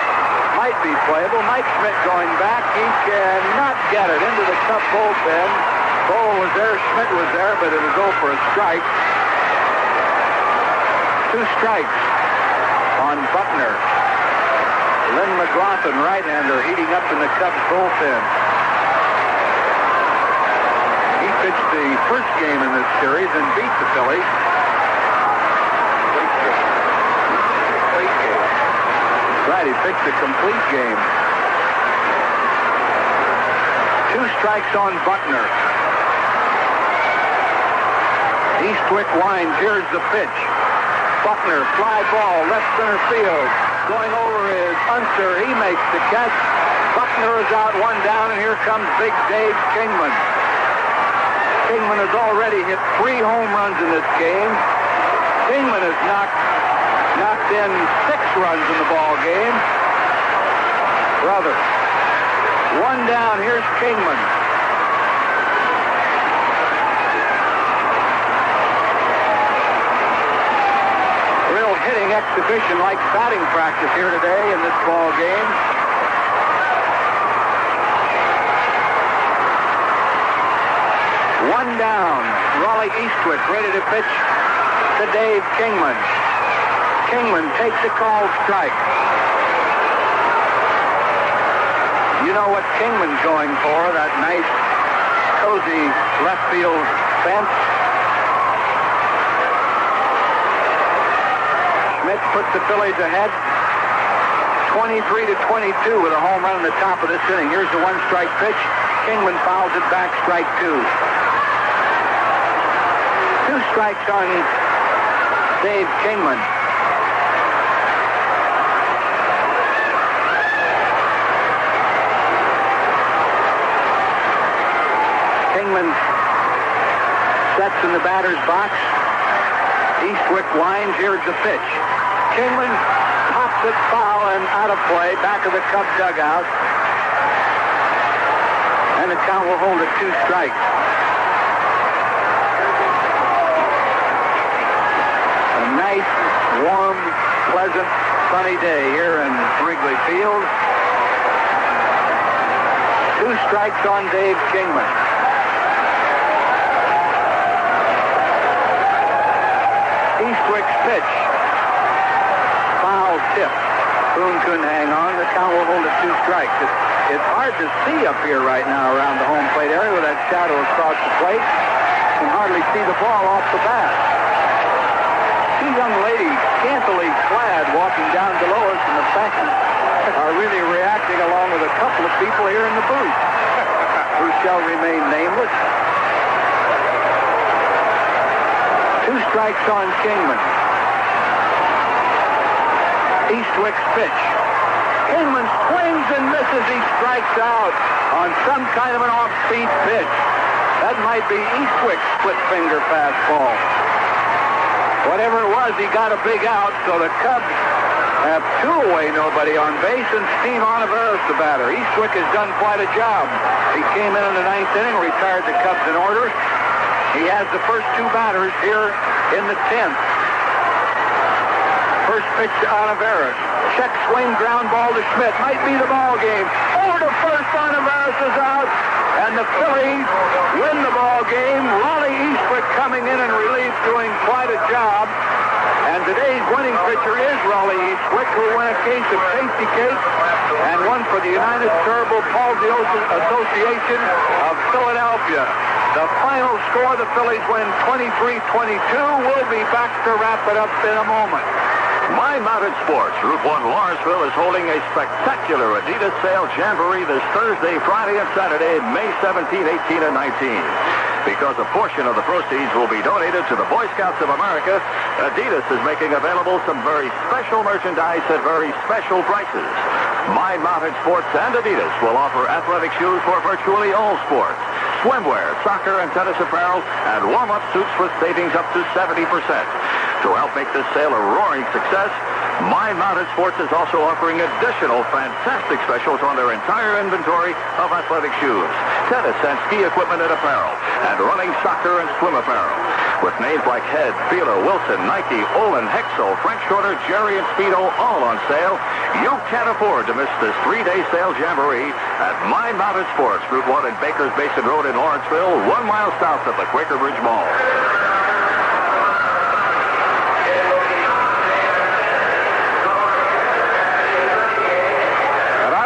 Might be playable. Mike Schmidt going back. He cannot get it into the Cub bullpen. Cole was there. Schmidt was there, but it was 0 for a strike. 2 strikes on Buckner. Lynn McLaughlin, right-hander, heating up in the Cubs bullpen. He pitched the first game in this series and beat the Phillies. Right, he pitched a complete game. 2 strikes on Buckner. Eastwick winds. Here's the pitch. Buckner, fly ball, left center field. Going over is Unser. He makes the catch. Buckner is out, 1 down, and here comes Big Dave Kingman. Kingman has already hit 3 home runs in this game. Kingman has knocked in 6 runs in the ball game. Brother. 1 down. Here's Kingman. Real hitting exhibition like batting practice here today in this ball game. One down. Raleigh Eastwick ready to pitch to Dave Kingman. Kingman takes a called strike. You know what Kingman's going for, that nice, cozy left field fence. Schmidt puts the Phillies ahead, 23-22 with a home run in the top of this inning. Here's the 1-strike pitch. Kingman fouls it back, strike 2. 2 strikes on Dave Kingman. Kingman sets in the batter's box. Eastwick winds. Here's the pitch. Kingman pops it foul and out of play. Back of the Cub dugout. And the count will hold at 2 strikes. A nice, warm, pleasant, sunny day here in Wrigley Field. 2 strikes on Dave Kingman. Eastwick's pitch. Foul tip. Boone couldn't hang on. The count will hold at 2 strikes. It's hard to see up here right now around the home plate area with that shadow across the plate. You can hardly see the ball off the bat. 2 young ladies, scantily clad, walking down below us, and the fans are really reacting along with a couple of people here in the booth who shall remain nameless. 2 strikes on Kingman. Eastwick's pitch. Kingman swings and misses. He strikes out on some kind of an off-speed pitch. That might be Eastwick's split-finger fastball. Whatever it was, he got a big out, so the Cubs have 2 away, nobody on base, and Steve Oliveras the batter. Eastwick has done quite a job. He came in the 9th inning, retired the Cubs in order. He has the first 2 batters here in the 10th. First pitch to Oliveras. Check swing, ground ball to Schmidt. Might be the ball game. Over to first, Oliveras is out. And the Phillies win the ball game. Raleigh Eastwick coming in relief, doing quite a job. And today's winning pitcher is Raleigh Eastwick, who won a case of Tasty Cake and one for the United Cerebral Palsy Association of Philadelphia. The final score, the Phillies win 23-22. We'll be back to wrap it up in a moment. My Mountain Sports, Route 1 Lawrenceville, is holding a spectacular Adidas sale jamboree this Thursday, Friday, and Saturday, May 17, 18, and 19. Because a portion of the proceeds will be donated to the Boy Scouts of America, Adidas is making available some very special merchandise at very special prices. My Mountain Sports and Adidas will offer athletic shoes for virtually all sports, swimwear, soccer and tennis apparel, and warm-up suits with savings up to 70%. To help make this sale a roaring success, My Mountain Sports is also offering additional fantastic specials on their entire inventory of athletic shoes, tennis and ski equipment and apparel, and running, soccer, and swim apparel. With names like Head, Fila, Wilson, Nike, Olin, Hexel, Frank Shorter, Jerry, and Speedo all on sale, you can't afford to miss this 3-day sale jamboree at My Mountain Sports, Route 1 and Bakers Basin Road in Lawrenceville, 1 mile south of the Quaker Bridge Mall.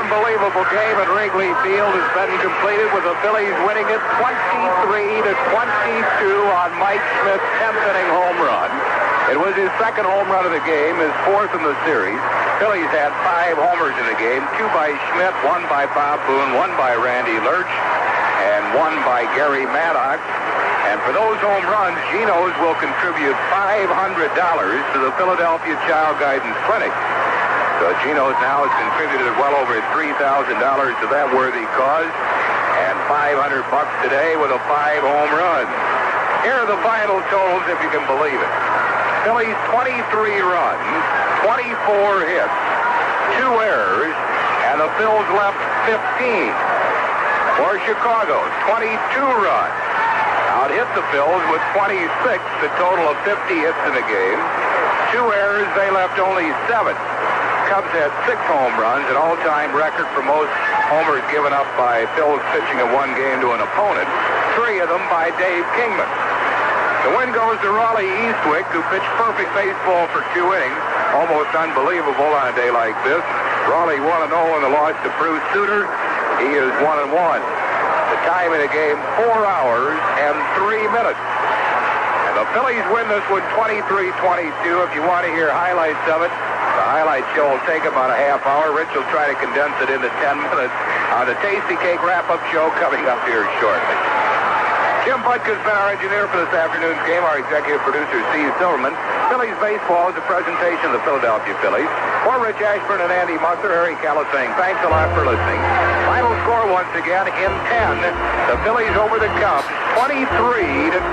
Unbelievable game at Wrigley Field has been completed with the Phillies winning it 23-22 on Mike Schmidt's 10th inning home run. It was his second home run of the game, his fourth in the series. Phillies had 5 homers in the game, 2 by Schmidt, 1 by Bob Boone, 1 by Randy Lurch, and 1 by Gary Maddox. And for those home runs, Geno's will contribute $500 to the Philadelphia Child Guidance Clinic. So Geno's now has contributed well over $3,000 to that worthy cause, and $500 today with a 5 home run. Here are the final totals, if you can believe it. Phillies 23 runs, 24 hits, 2 errors, and the Phils left 15. For Chicago, 22 runs. Out-hit the Phils with 26, a total of 50 hits in the game. 2 errors, they left only 7. Cubs had 6 home runs, an all-time record for most homers given up by Phillies pitching in one game to an opponent. 3 of them by Dave Kingman. The win goes to Raleigh Eastwick, who pitched perfect baseball for 2 innings. Almost unbelievable on a day like this. Raleigh 1-0 in the loss to Bruce Sutter. He is 1-1. The time in the game, 4 hours and 3 minutes. And the Phillies win this one 23-22. If you want to hear highlights of it, the highlight show will take about a half hour. Rich will try to condense it into 10 minutes on the Tasty Cake wrap-up show coming up here shortly. Jim Butka's been our engineer for this afternoon's game. Our executive producer, Steve Silverman. Phillies baseball is a presentation of the Philadelphia Phillies. For Rich Ashburn and Andy Musser, Harry Callis saying thanks a lot for listening. Final score once again in 10. The Phillies over the Cubs, 23-22.